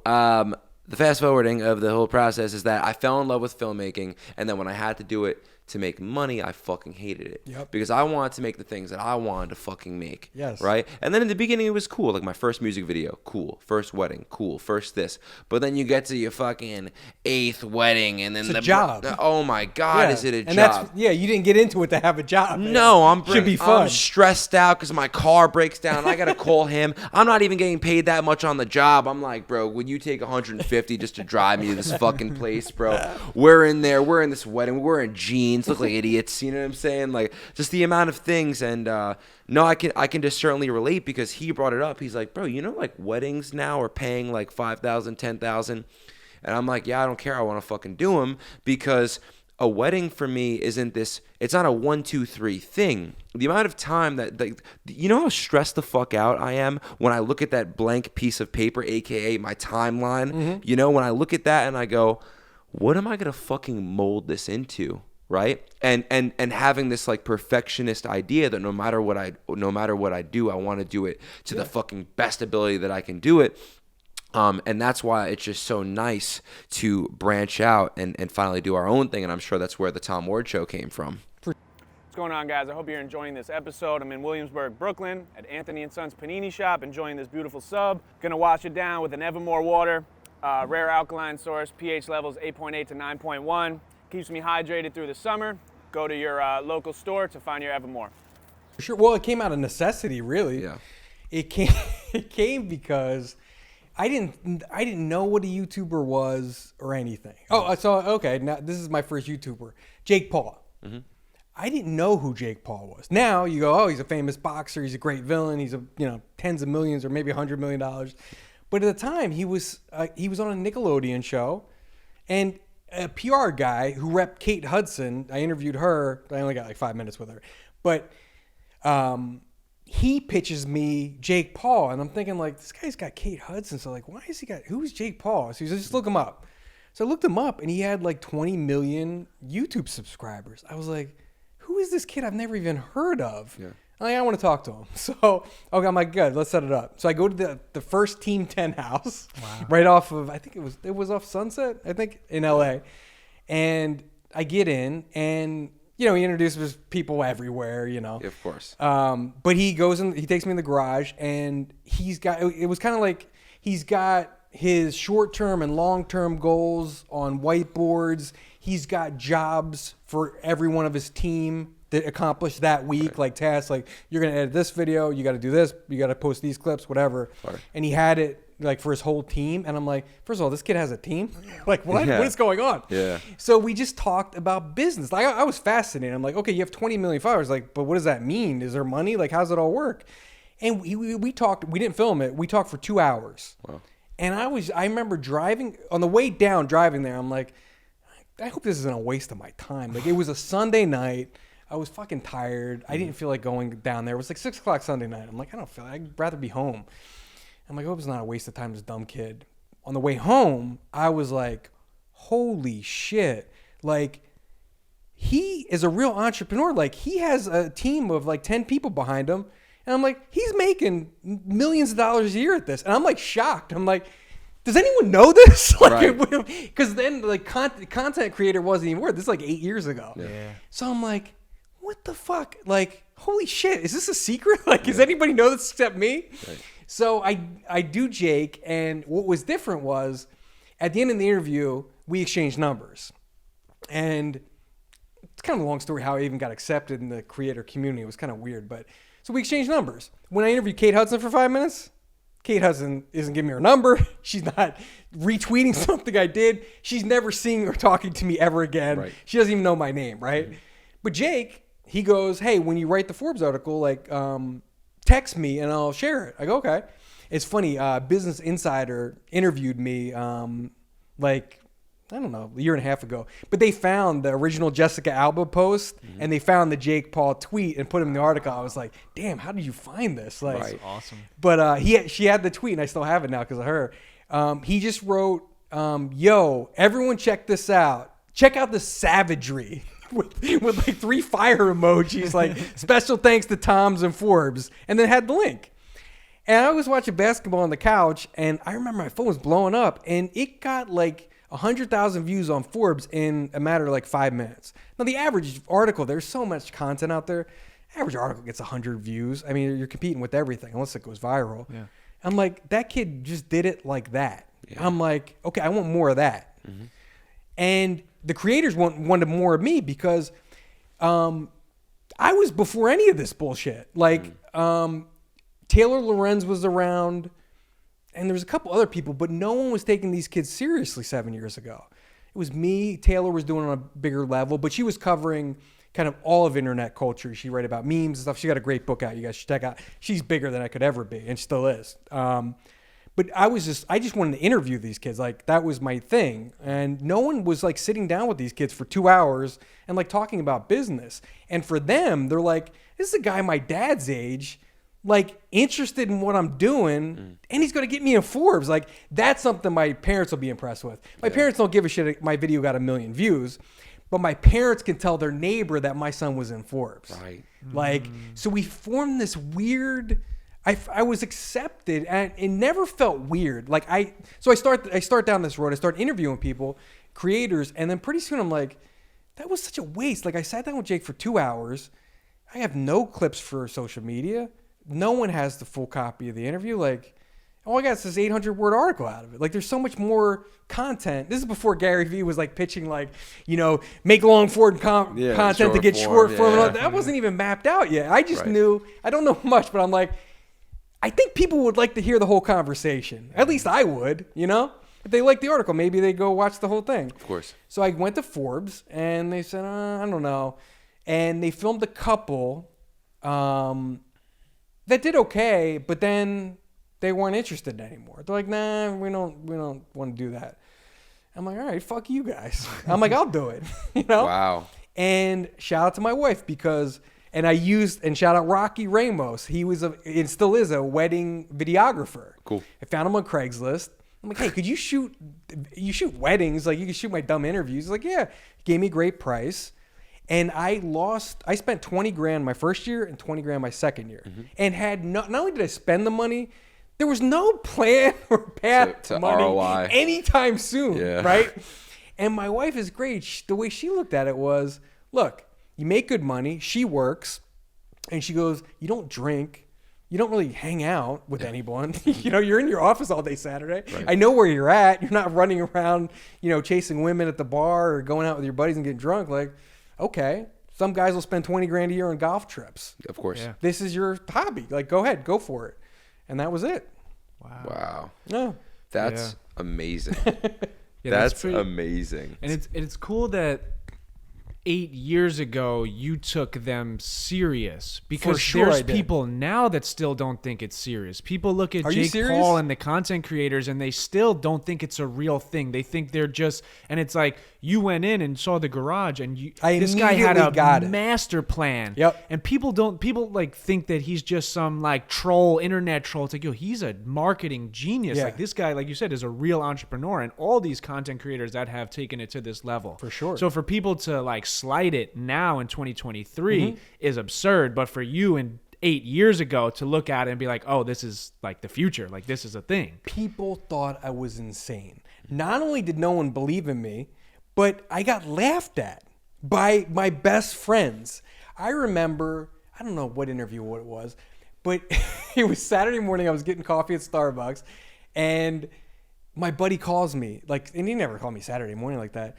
the fast forwarding of the whole process is that I fell in love with filmmaking, and then when I had to do it to make money, I fucking hated it. Yep. Because I wanted to make the things that I wanted to fucking make. Yes. Right? And then in the beginning, it was cool. Like my first music video, cool. First wedding, cool. First this. But then you get to your fucking 8th wedding, and then It's a job. Oh my God, is it a and job? You didn't get into it to have a job. Man. No, Should be fun. I'm stressed out because my car breaks down. I gotta call him. I'm not even getting paid that much on the job. I'm like, bro, would you take 150 just to drive me to this fucking place, bro? We're in there. We're in this wedding. We're in jeans, look like idiots. You know what I'm saying? Like, just the amount of things. And no, I can just certainly relate because he brought it up. He's like, bro, you know, like weddings now are paying like $5,000, $10,000, and I'm like, yeah, I don't care. I want to fucking do them because a wedding for me isn't this. It's not a 1, 2, 3 thing. The amount of time that, like, you know how stressed the fuck out I am when I look at that blank piece of paper, aka my timeline. Mm-hmm. You know, when I look at that and I go, what am I gonna fucking mold this into, right? And having this like perfectionist idea that no matter what I do, I want to do it to the fucking best ability that I can do it. And that's why it's just so nice to branch out and finally do our own thing. And I'm sure that's where the Tom Ward Show came from. What's going on, guys? I hope you're enjoying this episode. I'm in Williamsburg, Brooklyn at Anthony & Sons Panini Shop, enjoying this beautiful sub. Gonna wash it down with an Evermore water, rare alkaline source, pH levels 8.8 to 9.1. Keeps me hydrated through the summer. Go to your local store to find your Evermore. Sure. Well, it came out of necessity, really. Yeah. It came because I didn't know what a YouTuber was or anything. Oh, I saw. Okay, now this is my first YouTuber, Jake Paul. Mm-hmm. I didn't know who Jake Paul was. Now you go, oh, he's a famous boxer. He's a great villain. He's tens of millions or maybe $100 million. But at the time, he was on a Nickelodeon show, and a PR guy who repped Kate Hudson. I interviewed her. I only got like 5 minutes with her, but he pitches me Jake Paul, and I'm thinking like, this guy's got Kate Hudson. So like, who's Jake Paul? So he's just look him up. So I looked him up, and he had like 20 million YouTube subscribers. I was like, who is this kid I've never even heard of? Yeah. I want to talk to him. So, okay, I'm like, good, let's set it up. So I go to the first Team 10 house, right off of, I think it was off Sunset, I think, in LA. And I get in, and, he introduces people everywhere, Of course. But he goes in, he takes me in the garage, and it was kind of like he's got his short-term and long-term goals on whiteboards. He's got jobs for every one of his team to accomplish that week, right. Like tasks, like you're going to edit this video, you got to do this, you got to post these clips, whatever. Right. And he had it like for his whole team. And I'm like, first of all, this kid has a team? Like, what? Yeah. What is going on? Yeah. So we just talked about business. Like, I was fascinated. I'm like, okay, you have 20 million followers. Like, but what does that mean? Is there money? Like, how's it all work? And we talked, we didn't film it. We talked for 2 hours. Wow. And I remember driving, on the way down, driving there, I'm like, I hope this isn't a waste of my time. Like, it was a Sunday night. I was fucking tired. I didn't feel like going down there. It was like 6 o'clock Sunday night. I'm like, I'd rather be home. I'm like, I hope it's not a waste of time, this dumb kid. On the way home, I was like, holy shit. Like, he is a real entrepreneur. Like, he has a team of like 10 people behind him. And I'm like, he's making millions of dollars a year at this. And I'm like shocked. I'm like, does anyone know this? Like, because then like content creator wasn't even worth. This is like 8 years ago. Yeah. So I'm like, what the fuck? Like, holy shit, is this a secret? Like, does anybody know this except me? Right. So I do Jake, and what was different was, at the end of the interview, we exchanged numbers. And it's kind of a long story how I even got accepted in the creator community. It was kind of weird, but so we exchanged numbers. When I interviewed Kate Hudson for 5 minutes, Kate Hudson isn't giving me her number. She's not retweeting something I did. She's never seeing or talking to me ever again. Right. She doesn't even know my name, right? Mm-hmm. But Jake, he goes, hey, when you write the Forbes article, like, text me and I'll share it. I go, okay. It's funny. Business Insider interviewed me, like, I don't know, a year and a half ago. But they found the original Jessica Alba post, and they found the Jake Paul tweet and put him in the article. I was like, damn, how did you find this? Like, That's awesome. But she had the tweet, and I still have it now because of her. He just wrote, yo, everyone check this out. Check out the savagery. with like 3 fire emojis, like special thanks to Toms and Forbes, and then had the link. And I was watching basketball on the couch, and I remember my phone was blowing up, and it got like 100,000 views on Forbes in a matter of like 5 minutes. Now, the average article, there's so much content out there. Average article gets 100 views. I mean, you're competing with everything unless it goes viral. Yeah. I'm like, that kid just did it like that. Yeah. I'm like, okay, I want more of that. Mm-hmm. And the creators wanted more of me because I was before any of this bullshit. Like, Taylor Lorenz was around, and there was a couple other people, but no one was taking these kids seriously 7 years ago. It was me. Taylor was doing it on a bigger level, but she was covering kind of all of internet culture. She wrote about memes and stuff. She got a great book out. You guys should check out. She's bigger than I could ever be, and still is. But I just wanted to interview these kids. Like, that was my thing. And no one was like sitting down with these kids for 2 hours and like talking about business. And for them, they're like, this is a guy my dad's age, like interested in what I'm doing, and he's going to get me in Forbes. Like, that's something my parents will be impressed with. My parents don't give a shit if my video got 1 million views, but my parents can tell their neighbor that my son was in Forbes. Right. Like, so we formed this weird... I was accepted, and it never felt weird. Like, I start down this road. I start interviewing people, creators, and then pretty soon I'm like, that was such a waste. Like, I sat down with Jake for 2 hours. I have no clips for social media. No one has the full copy of the interview. Like, all I got is this 800-word article out of it. Like, there's so much more content. This is before Gary Vee was like pitching, like, you know, make long form content to get short form. Yeah. That wasn't even mapped out yet. I just knew. I don't know much, but I'm like, I think people would like to hear the whole conversation. At least I would, you know? If they like the article, maybe they go watch the whole thing. Of course. So I went to Forbes, and they said, I don't know. And they filmed a couple that did okay, but then they weren't interested anymore. They're like, nah, we don't want to do that. I'm like, all right, fuck you guys. I'm like, I'll do it, you know? Wow. And shout out to my wife because... And shout out Rocky Ramos. He was and still is a wedding videographer. Cool. I found him on Craigslist. I'm like, hey, could you shoot weddings? Like, you can shoot my dumb interviews. He's like, yeah. He gave me a great price. And I spent 20 grand my first year and 20 grand my second year. Mm-hmm. And had not only did I spend the money, there was no plan or path to money ROI anytime soon, right? And my wife is great. The way she looked at it was, look, you make good money. She works, and she goes, you don't drink. You don't really hang out with anyone. You know, you're in your office all day Saturday. Right. I know where you're at. You're not running around, you know, chasing women at the bar or going out with your buddies and getting drunk. Like, okay, some guys will spend 20 grand a year on golf trips. Of course. Yeah. This is your hobby. Like, go ahead, go for it. And that was it. Wow. Yeah. That's amazing. That's amazing. And it's cool that 8 years ago you took them serious, because there's people now that still don't think it's serious. People look at Jake Paul and the content creators and they still don't think it's a real thing. They think they're just, and it's like, you went in and saw the garage and this guy had a master plan. Yep. And people like think that he's just some like troll, internet troll. It's like, yo, he's a marketing genius. Yeah. Like, this guy, like you said, is a real entrepreneur, and all these content creators that have taken it to this level. For sure. So for people to like slight it now in 2023 is absurd, but for you in 8 years ago to look at it and be like, oh, this is like the future, like this is a thing. People thought I was insane. Not only did no one believe in me, but I got laughed at by my best friends. I remember, I don't know what interview it was, but it was Saturday morning. I was getting coffee at Starbucks, and my buddy calls me, like, and he never called me Saturday morning like that.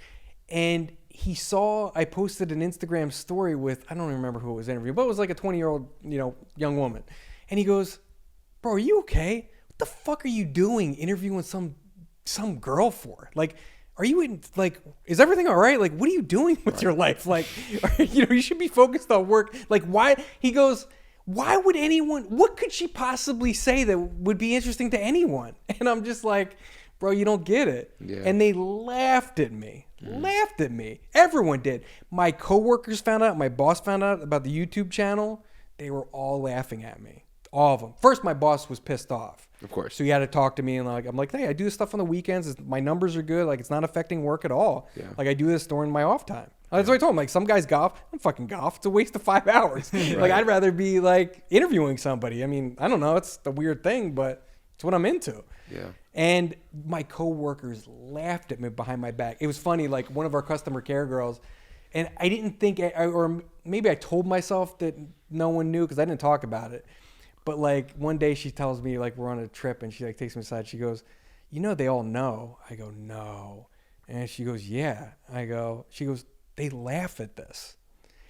And he saw I posted an Instagram story with, I don't even remember who it was interviewing, but it was like a 20-year-old, you know, young woman. And he goes, bro, are you okay? What the fuck are you doing interviewing some girl for? Like, are you in, like, is everything all right? Like, what are you doing with your life? Like, you know, you should be focused on work. Like, why? He goes, why would anyone, what could she possibly say that would be interesting to anyone? And I'm just like, bro, you don't get it. Yeah. And they laughed at me. Laughed at me. Everyone did. My coworkers found out. My boss found out about the YouTube channel. They were all laughing at me. All of them. First, my boss was pissed off. Of course. So he had to talk to me, and like, I'm like, hey, I do this stuff on the weekends. My numbers are good. Like, it's not affecting work at all. Yeah. Like, I do this during my off time. That's what I told him. Like, some guys golf. I don't fucking golf. It's a waste of 5 hours. Right. Like, I'd rather be like interviewing somebody. I mean, I don't know. It's a weird thing, but it's what I'm into. Yeah. And my coworkers laughed at me behind my back. It was funny, like one of our customer care girls, and I didn't think, or maybe I told myself that no one knew because I didn't talk about it. But like one day she tells me, like, we're on a trip, and she like takes me aside. She goes, "You know, they all know." I go, "No." And she goes, "Yeah." She goes, "They laugh at this."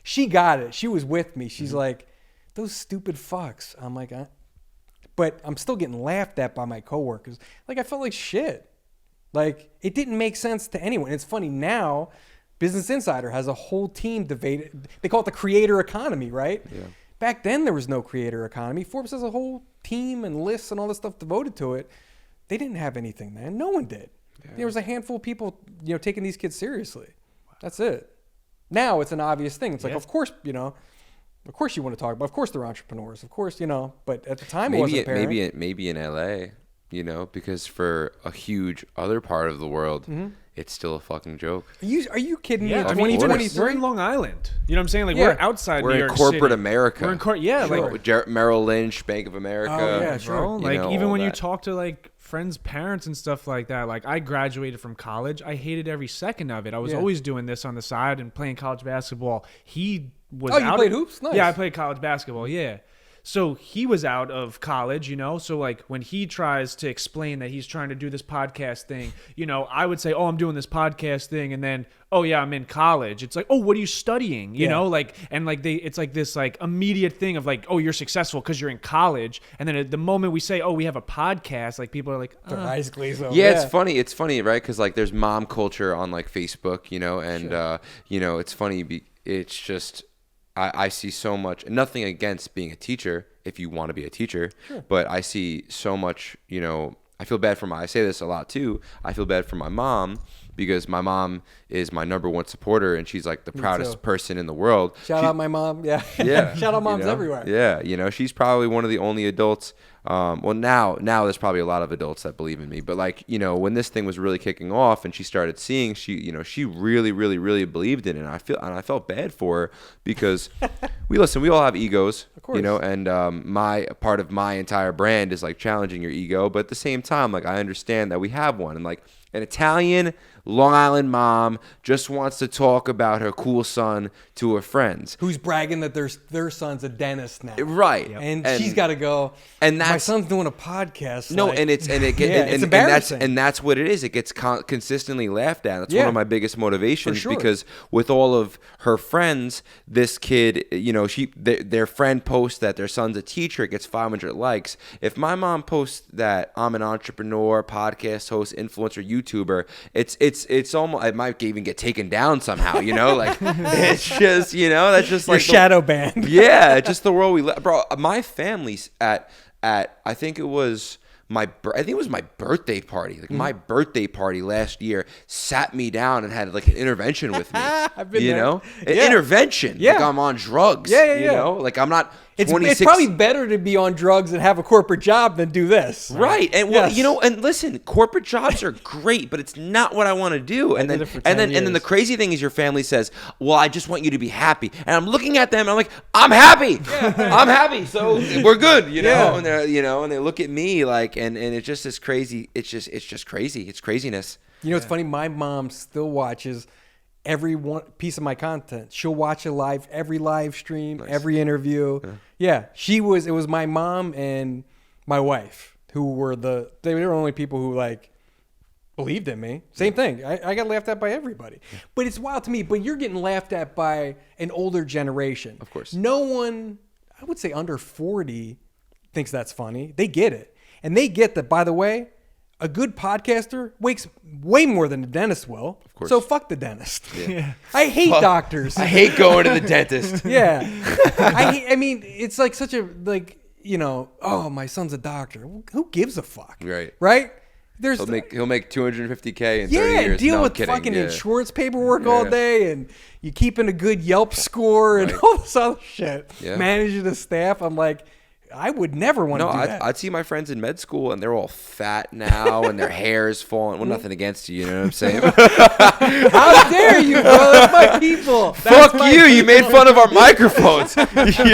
She got it. She was with me. She's like, "Those stupid fucks." I'm like, but I'm still getting laughed at by my coworkers. Like, I felt like shit. Like, it didn't make sense to anyone. It's funny now, Business Insider has a whole team debated. They call it the creator economy, right? Yeah. Back then, there was no creator economy. Forbes has a whole team and lists and all this stuff devoted to it. They didn't have anything then. No one did. Yeah. There was a handful of people, taking these kids seriously. Wow. That's it. Now it's an obvious thing. It's like, of course, of course you want to talk about. Of course they're entrepreneurs. Of course, but at the time it wasn't apparent. Maybe in LA, because for a huge other part of the world, it's still a fucking joke. Are you kidding me? Yeah, 2023. We're in Long Island. You know what I'm saying? Like we're outside New York City. We're in corporate America. We're in like Merrill Lynch, Bank of America. Oh yeah, sure. Bro. Like even when you talk to like friends' parents and stuff like that. Like I graduated from college. I hated every second of it. I was always doing this on the side and playing college basketball. He was you played hoops? Nice. Yeah, I played college basketball. Yeah. So he was out of college, So like when he tries to explain that he's trying to do this podcast thing, I would say, "Oh, I'm doing this podcast thing," and then, "Oh yeah, I'm in college." It's like, "Oh, what are you studying?" You know, it's like this like immediate thing of like, "Oh, you're successful because you're in college," and then at the moment we say, "Oh, we have a podcast," like people are like, their eyes glaze over. Yeah, it's funny, right? Because like there's mom culture on like Facebook, and it's funny. It's just. I see so much, nothing against being a teacher if you want to be a teacher, but I see so much, I feel bad for I say this a lot too. I feel bad for my mom because my mom is my number one supporter and she's like the proudest person in the world. Shout out my mom. Yeah. Shout out moms everywhere. Yeah. She's probably one of the only adults. Well, now there's probably a lot of adults that believe in me, but like, when this thing was really kicking off and she started seeing, she really, really, really believed in it. And I felt bad for her because we all have egos, of course. And my part of my entire brand is like challenging your ego. But at the same time, like I understand that we have one and like an Italian Long Island mom just wants to talk about her cool son to her friends. Who's bragging that their son's a dentist now. Right. Yep. And she's got to go, and my son's doing a podcast. No, like, it's embarrassing. And that's what it is. It gets consistently laughed at. That's one of my biggest motivations because with all of her friends, this kid, their friend posts that their son's a teacher, it gets 500 likes. If my mom posts that I'm an entrepreneur, podcast host, influencer, YouTuber, it's almost, it might even get taken down somehow, like it's just, that's just like shadow banned. Yeah, just the world we live. Bro, my family's at I think it was my birthday party. Like my birthday party last year sat me down and had like an intervention with me. I've been there. An intervention. Yeah. Like I'm on drugs. Yeah. Like I'm not. It's probably better to be on drugs and have a corporate job than do this. Right. And and listen, corporate jobs are great, but it's not what I want to do. And then the crazy thing is your family says, "Well, I just want you to be happy." And I'm looking at them and I'm like, "I'm happy. I'm happy. So we're good." And they're and they look at me like and it's just this crazy. It's just crazy. It's craziness. It's funny, my mom still watches every one piece of my content. She'll watch every live stream, every interview. Yeah. It was my mom and my wife who were they were the only people who like believed in me. Same thing. I got laughed at by everybody. But it's wild to me. But you're getting laughed at by an older generation. Of course. No one, I would say under 40, thinks that's funny. They get it. And they get that, by the way, a good podcaster wakes way more than a dentist will. Of course. So fuck the dentist. Yeah. I hate doctors. I hate going to the dentist. Yeah. I mean, it's like such a, like, oh, my son's a doctor. Who gives a fuck? Right? He'll make $250K in 30 years. Yeah, deal with fucking insurance paperwork all day, and you keeping a good Yelp score and all this other shit. Yeah. Managing the staff. I'm like, I would never want to No, do that. I'd see my friends in med school, and they're all fat now, and their hair is falling. Well, nothing against you, you know what I'm saying? How dare you, bro? That's my people. Fuck you! You made fun of our microphones. You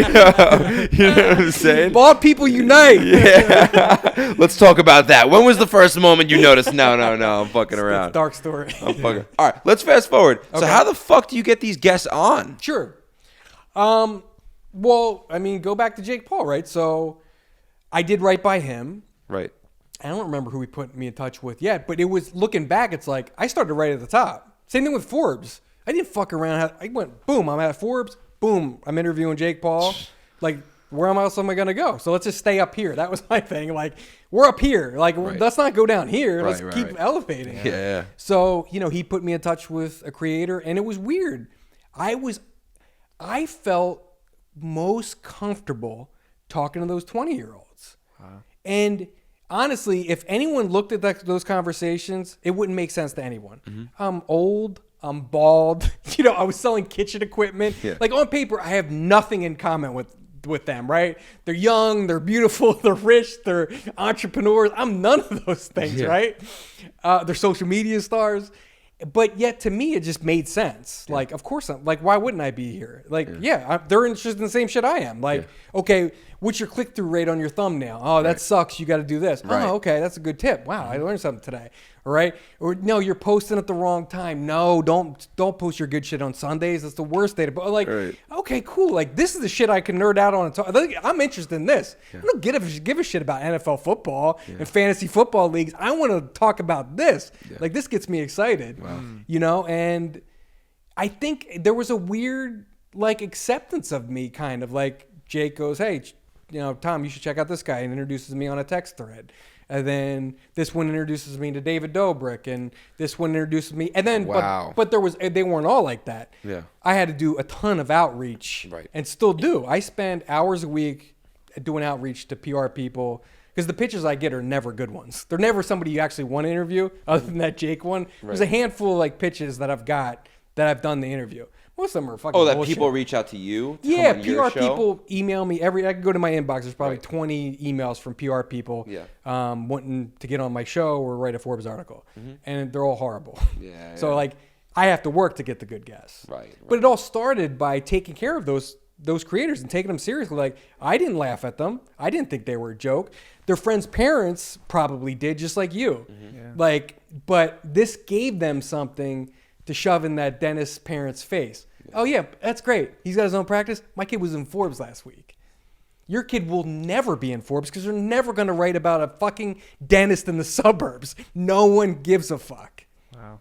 know what I'm saying? Bald people unite. Yeah. Let's talk about that. When was the first moment you noticed? No, I'm fucking around. Dark story. I'm fucking. All right, let's fast forward. So Okay. how the fuck do you get these guests on? Sure. Well, I mean, go back to Jake Paul, right? So I did right by him. Right. I don't remember who he put me in touch with yet, but it was looking back. It's like I started right at the top. Same thing with Forbes. I didn't fuck around. I went boom. I'm at Forbes. Boom. I'm interviewing Jake Paul. Like, where else am I gonna go? So let's just stay up here. That was my thing. Like, we're up here. Like, let's not go down here. Let's keep elevating. Yeah. So he put me in touch with a creator, and it was weird. I felt most comfortable talking to those 20-year-olds. And honestly, if anyone looked at those conversations, it wouldn't make sense to anyone. Mm-hmm. I'm old. I'm bald. I was selling kitchen equipment. Yeah. Like, on paper, I have nothing in common with them, right? They're young, they're beautiful, they're rich, they're entrepreneurs. I'm none of those things, right? They're social media stars. But yet, to me, it just made sense. Yeah. Like, of course, why wouldn't I be here? Like, they're interested in the same shit I am. Like, okay, what's your click-through rate on your thumbnail? Oh, that sucks. You got to do this. Right. Oh, okay, that's a good tip. Wow, I learned something today. All right? Or, no, you're posting at the wrong time. No, don't post your good shit on Sundays. That's the worst day to post. Like, okay, cool. Like, this is the shit I can nerd out on and talk. I'm interested in this. Yeah. I don't give a shit about NFL football and fantasy football leagues. I want to talk about this. Yeah. Like, this gets me excited. Wow. And I think there was a weird, acceptance of me, kind of. Like, Jake goes, hey, Tom, you should check out this guy, and introduces me on a text thread. And then this one introduces me to David Dobrik, and this one introduces me. And then, but they weren't all like that. Yeah. I had to do a ton of outreach, and still do. I spend hours a week doing outreach to PR people, because the pitches I get are never good ones. They're never somebody you actually want to interview, other than that Jake one. There's a handful of pitches that I've got that I've done the interview. Most of them are fucking bullshit. That people reach out to you? Yeah, PR people email me I can go to my inbox. There's probably 20 emails from PR people wanting to get on my show or write a Forbes article. Mm-hmm. And they're all horrible. Yeah. So, I have to work to get the good guests. Right. But it all started by taking care of those creators and taking them seriously. Like, I didn't laugh at them. I didn't think they were a joke. Their friends' parents probably did, just like you. Mm-hmm. Yeah. But this gave them something to shove in that dentist's parent's face. Yeah. Oh, yeah, that's great. He's got his own practice. My kid was in Forbes last week. Your kid will never be in Forbes because they're never going to write about a fucking dentist in the suburbs. No one gives a fuck. Wow.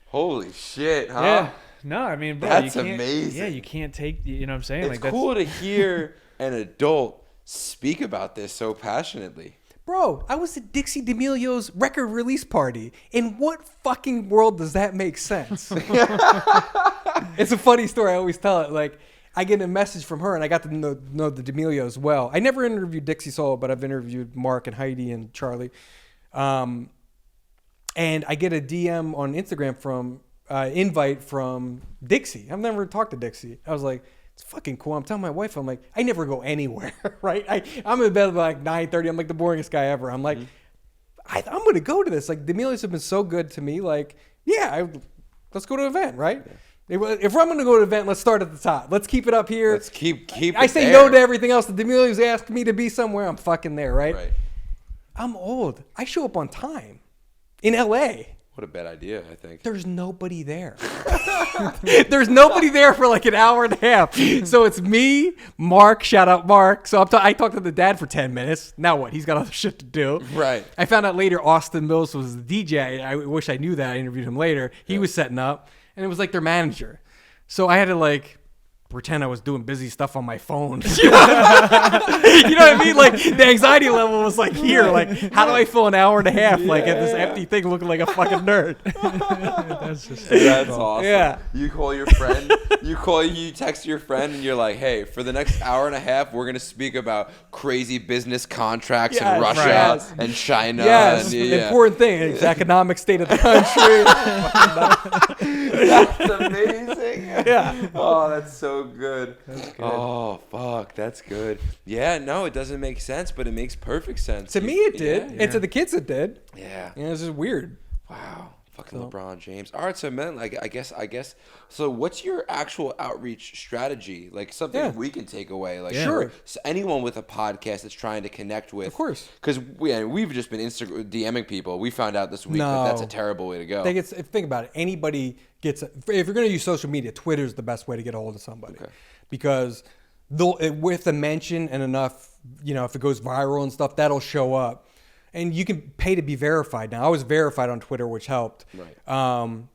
Holy shit, huh? Yeah. No, I mean, bro, that's amazing. Yeah, you can't take, you know what I'm saying? It's cool to hear an adult speak about this so passionately. Bro, I was at Dixie D'Amelio's record release party. In what fucking world does that make sense? It's a funny story. I always tell it. I get a message from her, and I got to know the D'Amelios well. I never interviewed Dixie solo, but I've interviewed Mark and Heidi and Charlie. And I get a DM on Instagram from invite from Dixie. I've never talked to Dixie. I was like, it's fucking cool. I'm telling my wife, I'm like, I never go anywhere, right? I'm in bed by 9:30. I'm like the boringest guy ever. I'm like, I'm going to go to this. Like, the D'Amelios have been so good to me. Like, let's go to an event, right? Yeah. If I'm going to go to an event, let's start at the top. Let's keep it up here. Let's keep it I say there. no to everything else. The D'Amelios ask me to be somewhere. I'm fucking there, right? I'm old. I show up on time in LA. What a bad idea, I think. There's nobody there. There's nobody there for an hour and a half. So it's me, Mark, shout out Mark. So I talked to the dad for 10 minutes. Now what? He's got other shit to do. Right. I found out later Austin Mills was the DJ. I wish I knew that. I interviewed him later. He was setting up, and it was their manager. So I had to pretend I was doing busy stuff on my phone. You know what I mean? The anxiety level was here. How do I fill an hour and a half at this empty thing looking like a fucking nerd? That's awesome. Yeah. You call your friend. You text your friend, and you're like, hey, for the next hour and a half, we're going to speak about crazy business contracts in Russia and China. Yes, important thing. It's economic state of the country. That's amazing. Yeah. Oh, that's so good. Oh, fuck. That's good. Yeah, no, it doesn't make sense, but it makes perfect sense. To me, it did. Yeah. And to the kids, it did. Yeah. You know, it's just weird. Wow. Fucking LeBron James. All right, so man, like I guess. So, what's your actual outreach strategy? Like something we can take away. Like, Sure. So anyone with a podcast that's trying to connect with, Of course. because we've just been DMing people. We found out this week that that's a terrible way to go. Think about it. Anybody gets. If you're going to use social media, Twitter's the best way to get a hold of somebody, because with a mention and enough, if it goes viral and stuff, that'll show up. And you can pay to be verified now. I was verified on Twitter, which helped. Right.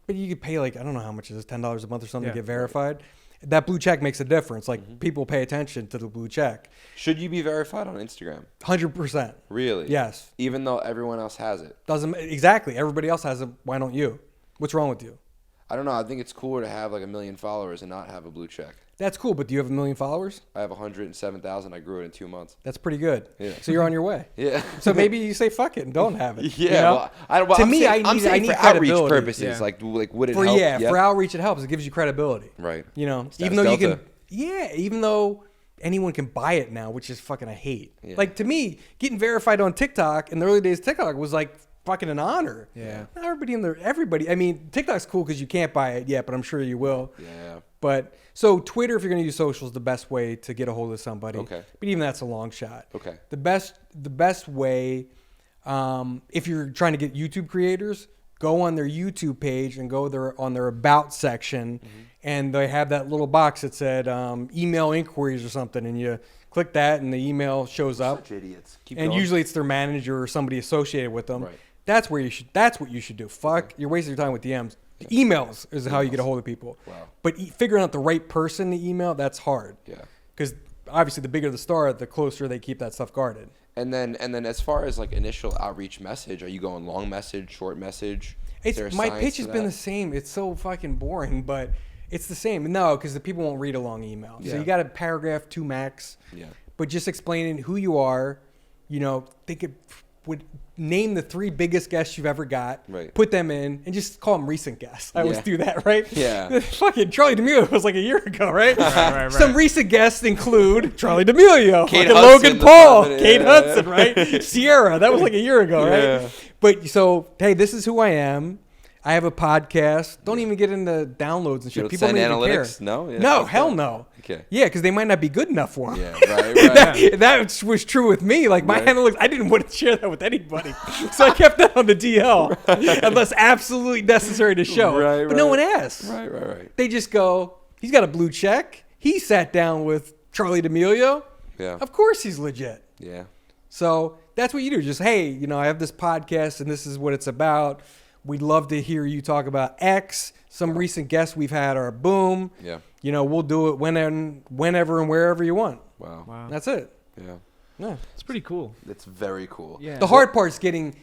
But you could pay I don't know how much it is, $10 a month or something to get verified. Right. That blue check makes a difference. People pay attention to the blue check. Should you be verified on Instagram? 100%. Really? Yes. Even though everyone else has it? Exactly. Everybody else has it. Why don't you? What's wrong with you? I don't know. I think it's cooler to have 1 million followers and not have a blue check. That's cool, but do you have 1 million followers? I have 107,000. I grew it in 2 months. That's pretty good. Yeah. So you're on your way. Yeah. So maybe you say fuck it and don't have it. Yeah. I'm saying for outreach credibility. purposes. Yeah. Like would it help? For outreach, it helps. It gives you credibility. Right. Even Status though Delta. even though anyone can buy it now, which is fucking I hate. Yeah. Like to me, getting verified on TikTok in the early days, TikTok was fucking an honor. Yeah. Not everybody. I mean, TikTok's cool because you can't buy it yet, but I'm sure you will. Yeah. But so Twitter, if you're going to use social, is the best way to get a hold of somebody. Okay. But even that's a long shot. Okay. The best way, if you're trying to get YouTube creators, go on their YouTube page and go on their about section, and they have that little box that said email inquiries or something, and you click that, and the email shows up. Such idiots. Keep And going. usually it's their manager or somebody associated with them. Right. That's what you should do. You're wasting your time with DMs. Emails is how you get a hold of people. Wow. But figuring out the right person to email, that's hard. Yeah. Because obviously the bigger the star, the closer they keep that stuff guarded. And then as far as initial outreach message, are you going long message, short message? Is there a My science pitch to has been that? the same. It's so fucking boring, but it's the same. No, because the people won't read a long email. So Yeah. you got a paragraph, 2 max. Yeah. But just explaining who you are, think it would name the 3 biggest guests you've ever got, Right. put them in, and just call them recent guests. I always Yeah. do that, right? Yeah. Fucking Charlie D'Amelio was a year ago, right? right. Some recent guests include Charlie D'Amelio, Kate fucking Hudson, Logan Paul, the- Kate yeah. Hudson, right? Sierra, that was a year ago, Yeah. right? But so, hey, this is who I am. I have a podcast. Don't even get into downloads and You shit. don't People send don't even care. analytics? No? Yeah, No, that's hell that. no. Okay. Yeah, because they might not be good enough for them. Yeah, right. That was true with me. Like my Right. analytics, I didn't want to share that with anybody, so I kept that on the DL unless absolutely necessary to show. Right, but no right. one asks. Right. They just go, he's got a blue check. He sat down with Charlie D'Amelio. Yeah. Of course he's legit. Yeah. So that's what you do. Just, hey, I have this podcast and this is what it's about. We'd love to hear you talk about X. Some recent guests we've had are boom. Yeah. We'll do it whenever and wherever you want. Wow. That's it. Yeah. Yeah. It's pretty cool. That's very cool. Yeah. The hard part is getting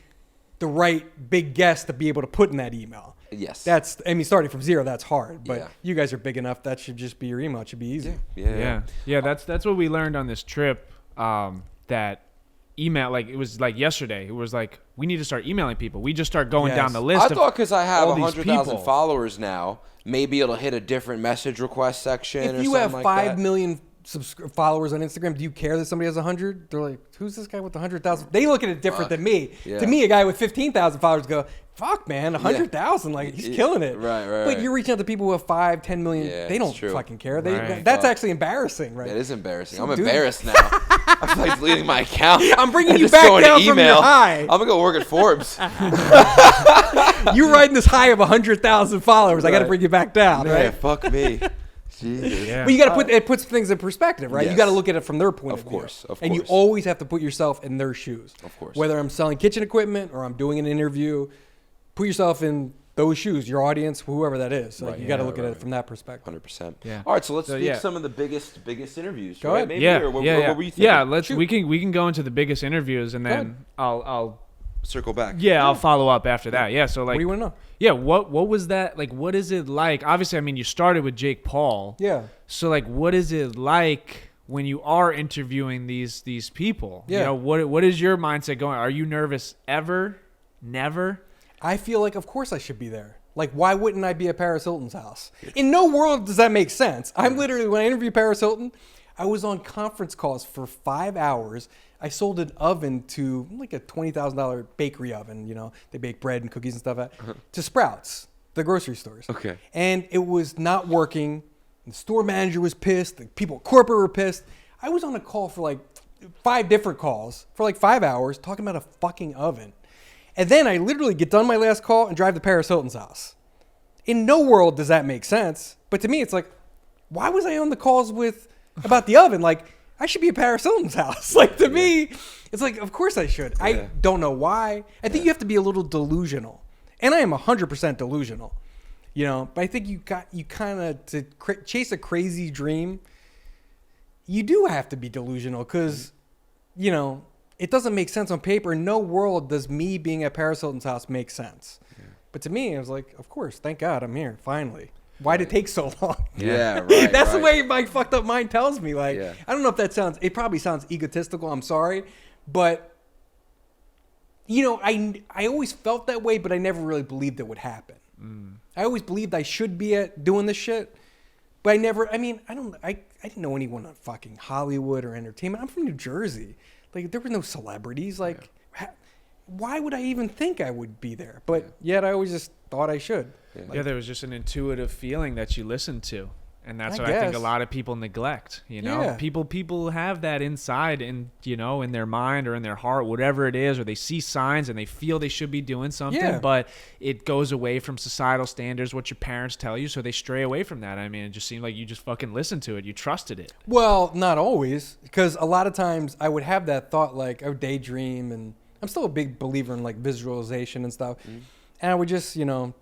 the right big guest to be able to put in that email. Yes. Starting from zero, that's hard. But Yeah. you guys are big enough. That should just be your email. It should be easy. Yeah. That's what we learned on this trip. That email, it was yesterday. It was we need to start emailing people. We just start going Yes. down the list. I thought because I have all these 100,000 people. followers now, maybe it'll hit a different message request section If or you something have like 5 that. million followers on Instagram, do you care that somebody has 100? They're like, who's this guy with 100,000? They look at it different than me. Yeah. To me, a guy with 15,000 followers go, fuck, man, 100,000. He's killing it. Right. But you're reaching out to people who have 5, 10 million. Yeah, they don't it's true. fucking care. Right. That's Fuck. actually embarrassing, right? That is embarrassing. So, I'm dude- embarrassed now. I feel like deleting my account. I'm bringing and you just back going to down from your email. high. I'm gonna go work at Forbes. You're riding this high of 100,000 followers. I got to Right. bring you back down, Yeah, right? fuck me. Jesus. Yeah. But you got to it puts things in perspective, right? You Yes. got to look at it from their point of Of view. course, of And you course. always have to put yourself in their shoes. Of course. Whether I'm selling kitchen equipment or I'm doing an interview, put yourself in those shoes, your audience, whoever that is. So Right, you got to yeah, look at right. it from that perspective. 100%. Yeah. All right, so let's So, speak yeah. some of the biggest interviews. Go right? ahead. Maybe, Yeah, or what yeah. were you thinking? Yeah, let's Shoot. we can go into the biggest interviews and ahead. then I'll Circle back. I'll follow up after that. Yeah, so What do you want to know? yeah, what was that like? What is it like? Obviously, I mean, you started with Jake Paul. Yeah. So what is it like when you are interviewing these people? Yeah. What is your mindset going? Are you nervous ever? Never? I feel like, of course, I should be there. Like, why wouldn't I be at Paris Hilton's house? In no world does that make sense. I'm literally, when I interviewed Paris Hilton, I was on conference calls for 5 hours. I sold an oven to like a $20,000 bakery oven. You know, they bake bread and cookies and stuff to Sprouts, the grocery stores. Okay. And it was not working. The store manager was pissed. The people at corporate were pissed. I was on a call for like 5 different calls for like 5 hours talking about a fucking oven. And then I literally get done my last call and drive to Paris Hilton's house. In no world does that make sense. But to me, it's like, why was I on the calls about the oven? Like, I should be at Paris Hilton's house. Like, to me, it's like, of course I should. I don't know why. I think you have to be a little delusional. And I am 100% delusional. You know, but I think you kind of, to chase a crazy dream, you do have to be delusional because, you know, it doesn't make sense on paper. In no world does me being at Paris Hilton's house make sense. Yeah. But to me, I was like, of course, thank God I'm here, finally. Why'd it take so long? Yeah, right. That's the way my fucked up mind tells me. Like, Yeah. I don't know if it probably sounds egotistical, I'm sorry. But, you know, I always felt that way, but I never really believed it would happen. I always believed I should be doing this shit. But I didn't know anyone on fucking Hollywood or entertainment. I'm from New Jersey. Like, there were no celebrities. Like, why would I even think I would be there? But yet I always just thought I should. Yeah, there was just an intuitive feeling that you listened to. And that's what I think a guess. lot of people neglect, you know? Yeah. People have that inside in their mind or in their heart, whatever it is, or they see signs and they feel they should be doing something, but it goes away from societal standards, what your parents tell you, so they stray away from that. I mean, it just seemed like you just fucking listened to it. You trusted it. Well, not always, because a lot of times I would have that thought, like, I would daydream, and I'm still a big believer in, like, visualization and stuff. And I would just,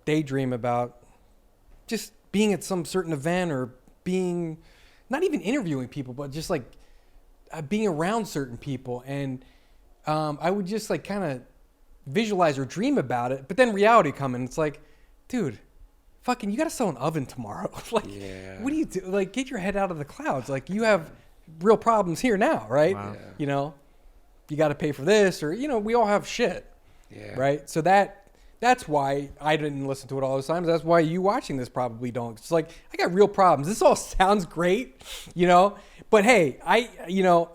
daydream about just being at some certain event or being, not even interviewing people, but just like being around certain people. And I would just like kind of visualize or dream about it. But then reality come in. It's like, dude, fucking, you got to sell an oven tomorrow. Like, what do you do? Like, get your head out of the clouds. Like, you have real problems here now, right? Wow. You know, you got to pay for this, or, we all have shit. Right? So that's why I didn't listen to it all those times. That's why you watching this probably don't. It's like, I got real problems. This all sounds great, but hey, I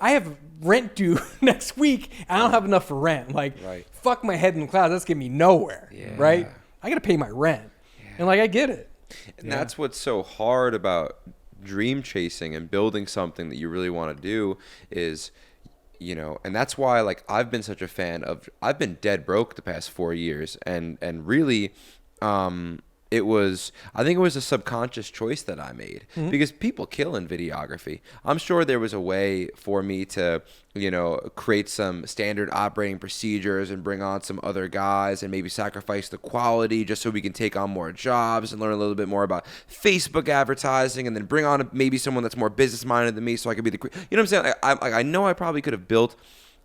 have rent due next week. And I don't have enough for rent. Like, fuck my head in the clouds. That's getting me nowhere, right? I got to pay my rent. And like, I get it. And that's what's so hard about dream chasing and building something that you really want to do is, and that's why, like, I've been such a fan of, I've been dead broke the past 4 years, and really, I think it was a subconscious choice that I made because people kill in videography. I'm sure there was a way for me to, create some standard operating procedures and bring on some other guys and maybe sacrifice the quality just so we can take on more jobs and learn a little bit more about Facebook advertising and then bring on maybe someone that's more business minded than me so I could be what I'm saying? I know I probably could have built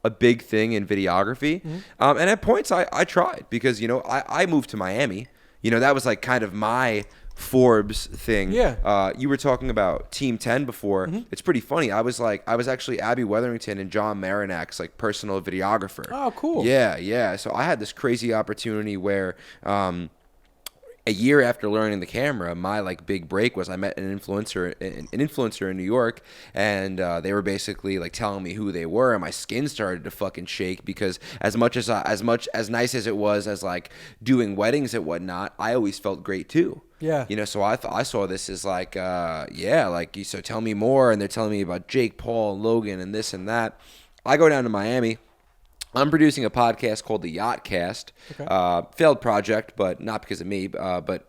a big thing in videography. And at points I tried because, I moved to Miami. That was like kind of my Forbes thing. Yeah. You were talking about Team 10 before. It's pretty funny. I was actually Abby Weatherington and John Marinak's like personal videographer. Oh, cool. Yeah. So I had this crazy opportunity where a year after learning the camera, my like big break was I met an influencer in New York, and they were basically like telling me who they were, and my skin started to fucking shake because as much as nice as it was as like doing weddings and whatnot, I always felt great too. Yeah. So I saw this as like, so tell me more, and they're telling me about Jake Paul and Logan and this and that. I go down to Miami. I'm producing a podcast called The Yacht Cast. Okay. Failed project, but not because of me. But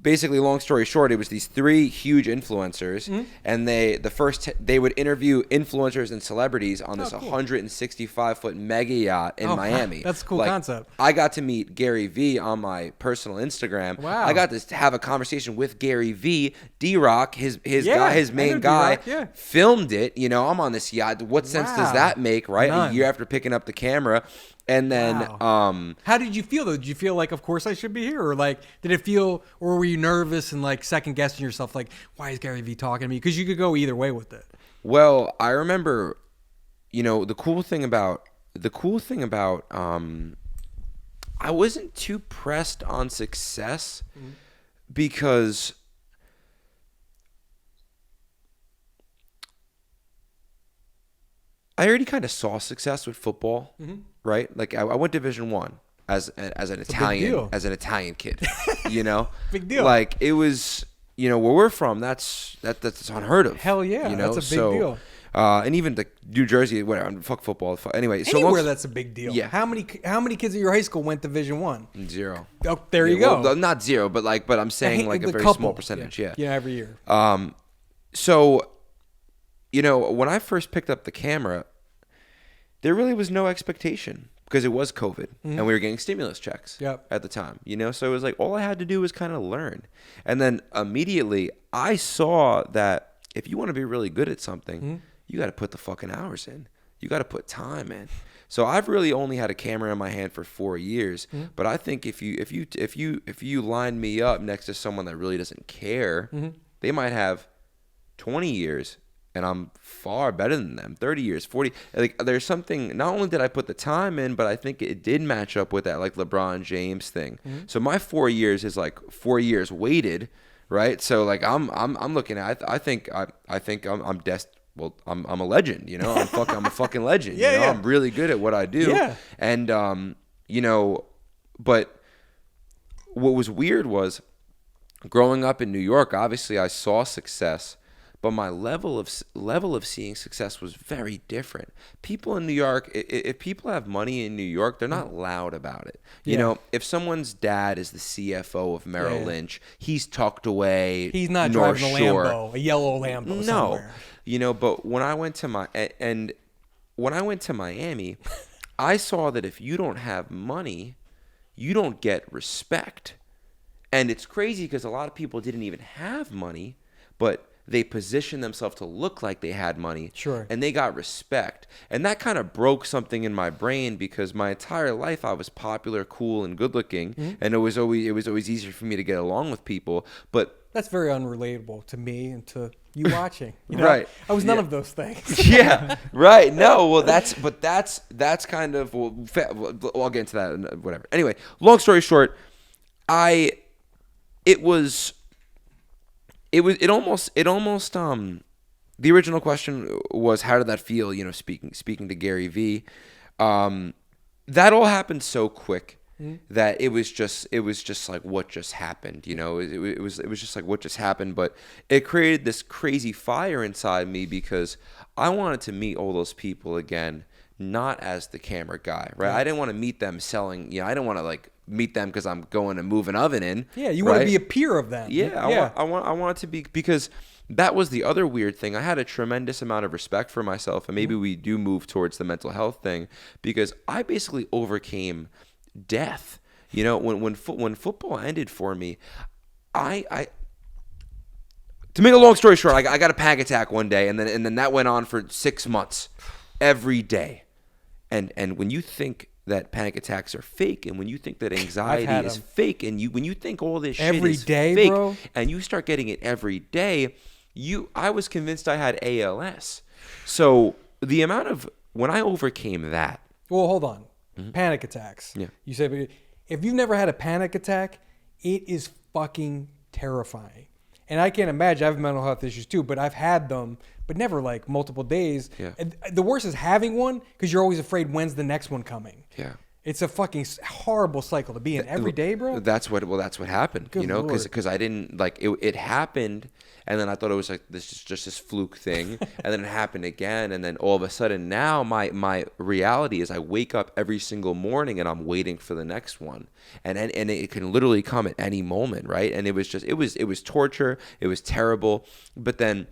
basically, long story short, it was these 3 huge influencers, and they would interview influencers and celebrities on this 165-foot mega yacht in Miami. That's a cool concept. I got to meet Gary Vee on my personal Instagram. Wow. I got to have a conversation with Gary Vee. D-Rock, his main guy, filmed it. I'm on this yacht. What sense does that make, right? None. A year after picking up the camera. And then, how did you feel though? Did you feel like, of course I should be here, or like, or were you nervous and like second guessing yourself, like, why is Gary Vee talking to me? Because you could go either way with it. Well, I remember, the cool thing about I wasn't too pressed on success because I already kind of saw success with football, right? Like I went Division I as an Italian kid, you know? Big deal. Like it was, you know, where we're from, that's unheard of. Hell yeah, you know? that's a big deal. And even the New Jersey, whatever, fuck football. Anyway, Anywhere that's a big deal. Yeah. How many kids at your high school went Division I? 0. Oh, there you go. Well, not 0, but I'm saying like a very small percentage. Yeah. Yeah, every year. So, you know, when I first picked up the camera, there really was no expectation because it was COVID and we were getting stimulus checks at the time, you know? So it was like all I had to do was kind of learn. And then immediately I saw that if you want to be really good at something, you got to put the fucking hours in. You got to put time in. So I've really only had a camera in my hand for 4 years, but I think if you line me up next to someone that really doesn't care, they might have 20 years and I'm far better than them. 30 years, 40. Like there's something, not only did I put the time in, but I think it did match up with that like LeBron James thing. So my 4 years is like 4 years weighted, right? So like I'm looking at I think I'm destined. Well, I'm a legend, you know. I'm a fucking legend. Yeah, you know? yeah. I'm really good at what I do. Yeah. And you know, but what was weird was growing up in New York. Obviously, I saw success, but my level of seeing success was very different. People in New York, if people have money in New York, they're not loud about it. You know, if someone's dad is the CFO of Merrill Lynch, he's tucked away. He's not North driving a Shore. Lambo, a yellow Lambo somewhere. You know, but when I went to Miami, I saw that if you don't have money, you don't get respect. And it's crazy because a lot of people didn't even have money, but they positioned themselves to look like they had money. Sure. And they got respect. And that kind of broke something in my brain because my entire life I was popular, cool, and good looking. And it was always easier for me to get along with people. But that's very unrelatable to me and to you watching. You know? Right. I was none of those things. Yeah, right. No, well, that's kind of. Well, I'll get into that. Whatever. Anyway, long story short, it almost. The original question was, how did that feel? You know, speaking to Gary V. That all happened so quick that it was just like what just happened. You know, it was just like what just happened. But it created this crazy fire inside me because I wanted to meet all those people again, not as the camera guy, right? I didn't want to meet them selling. You know, I didn't want to like meet them because I'm going to move an oven in. Yeah, you want to be a peer of them. Yeah, I want it to be, because that was the other weird thing. I had a tremendous amount of respect for myself, and maybe we do move towards the mental health thing, because I basically overcame death. You know, when football ended for me, I to make a long story short, I got a panic attack one day, and then that went on for 6 months, every day. And when you think that panic attacks are fake, and when you think that anxiety is fake, and when you think all this shit is fake, bro, and you start getting it every day, I was convinced I had ALS. So the amount of, when I overcame that. Well, hold on. Panic attacks. Yeah. You say, if you've never had a panic attack, it is fucking terrifying. And I can't imagine, I have mental health issues too, but I've had them, but never like multiple days. Yeah. And the worst is having one, because you're always afraid when's the next one coming. Yeah. It's a fucking horrible cycle to be in every day, bro. That's what happened. Good you know, Lord. because I didn't like it. It happened, and then I thought it was like just this fluke thing, and then it happened again, and then all of a sudden now my reality is I wake up every single morning and I'm waiting for the next one, and it can literally come at any moment, right? And it was torture. It was terrible, but then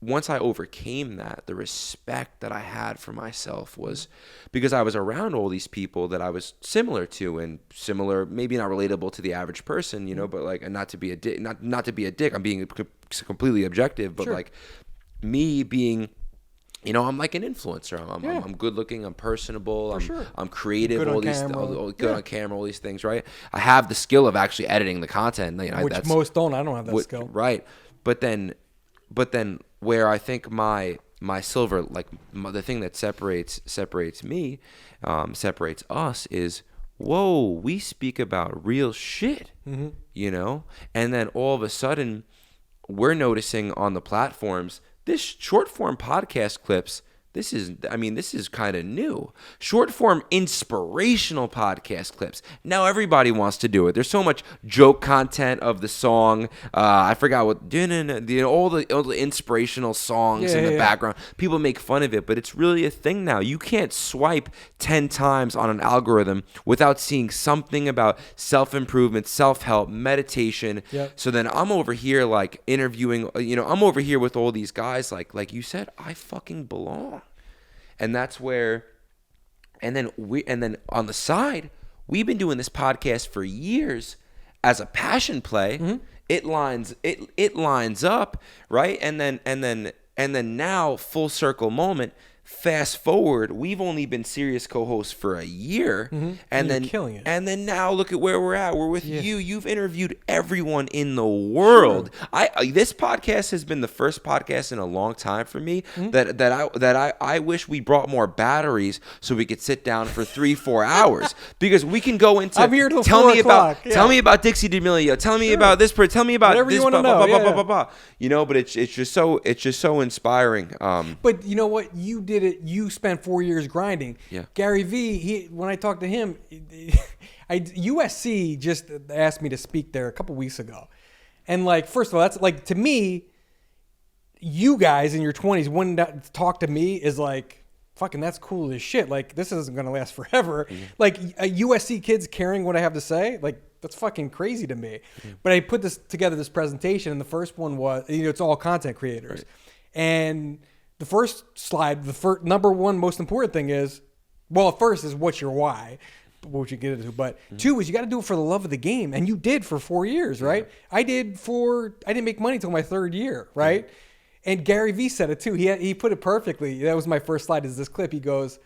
once I overcame that, the respect that I had for myself was because I was around all these people that I was similar to, and similar, maybe not relatable to the average person, you know, but like, and not to be a dick, not to be a dick. I'm being completely objective, but like me being, you know, I'm like an influencer. I'm good looking. I'm personable. I'm creative. Good all on these camera. good on camera. All these things, right? I have the skill of actually editing the content. You know, Which most don't. I don't have that skill. Right. But then where I think my silver, like the thing that separates me, separates us, is whoa, we speak about real shit, you know? And then all of a sudden, we're noticing on the platforms, this short form podcast clips, this is kind of new. Short form inspirational podcast clips. Now everybody wants to do it. There's so much joke content of the song. I forgot what, all the inspirational songs in the background. People make fun of it, but it's really a thing now. You can't swipe 10 times on an algorithm without seeing something about self-improvement, self-help, meditation. Yep. So then I'm over here like interviewing, I'm over here with all these guys like you said, I fucking belong. And that's where, and then on the side, we've been doing this podcast for years as a passion play. It lines up, right? And then now, full circle moment. Fast forward, we've only been serious co-hosts for a year, and then killing it. And then now look at where we're at. We're with you. You've interviewed everyone in the world. This podcast has been the first podcast in a long time for me that I wish we brought more batteries so we could sit down for 3-4 hours, because we can go into. I'm here till 4 o'clock. Tell me about Dixie D'Amelio. Tell me about this. Tell me about whatever this. You want to know. But it's just so inspiring. But you know what? You did it. You spent 4 years grinding. Yeah. Gary V, when I talked to him, USC just asked me to speak there a couple weeks ago. And like, first of all, that's like, to me, you guys in your 20s, when that talk to me is like, fucking, that's cool as shit. Like, this isn't going to last forever. Like, USC kids caring what I have to say, like, that's fucking crazy to me. But I put this presentation, and the first one was, it's all content creators. Right. And the first slide, the number one most important thing is, well, first is what's your why, what you get into, but two is you got to do it for the love of the game, and you did for 4 years, right? I didn't make money until my third year, right? And Gary V said it too. He put it perfectly. That was my first slide. Is this clip? He goes,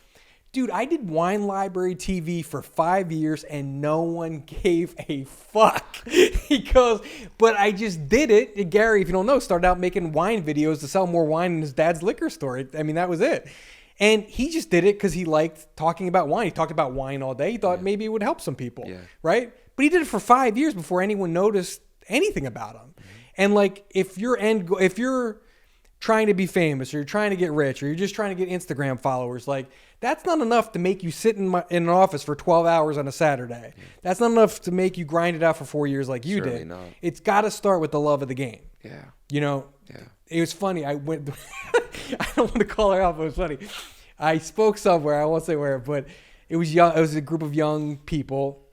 dude, I did Wine Library TV for 5 years and no one gave a fuck. He goes, but I just did it. And Gary, if you don't know, started out making wine videos to sell more wine in his dad's liquor store. I mean, that was it. And he just did it because he liked talking about wine. He talked about wine all day. He thought maybe it would help some people, right? But he did it for 5 years before anyone noticed anything about him. And like, if you're trying to be famous, or you're trying to get rich, or you're just trying to get Instagram followers, like, that's not enough to make you sit in an office for 12 hours on a Saturday. That's not enough to make you grind it out for 4 years like you Certainly did. Not. It's got to start with the love of the game. Yeah. It was funny. I went, I don't want to call her out, but it was funny. I spoke somewhere, I won't say where, but it was young. It was a group of young people,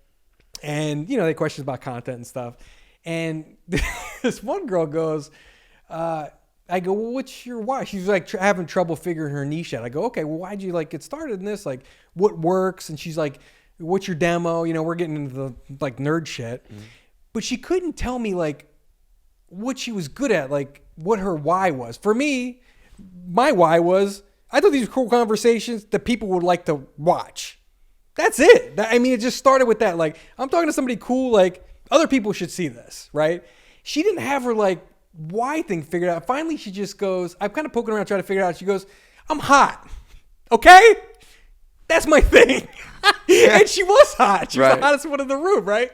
and, they had questions about content and stuff. And this one girl goes, I go, well, what's your why? She's like having trouble figuring her niche out. I go, okay, well, why'd you like get started in this? Like, what works? And she's like, what's your demo? We're getting into the like nerd shit. But she couldn't tell me like what she was good at, like what her why was. For me, my why was, I thought these were cool conversations that people would like to watch. That's it. I mean, it just started with that. Like, I'm talking to somebody cool, like other people should see this, right? She didn't have her like why thing figured out. Finally, she just goes, I'm kind of poking around trying to figure it out. She goes, I'm hot. Okay? That's my thing. And she was hot. She was the hottest one in the room, right?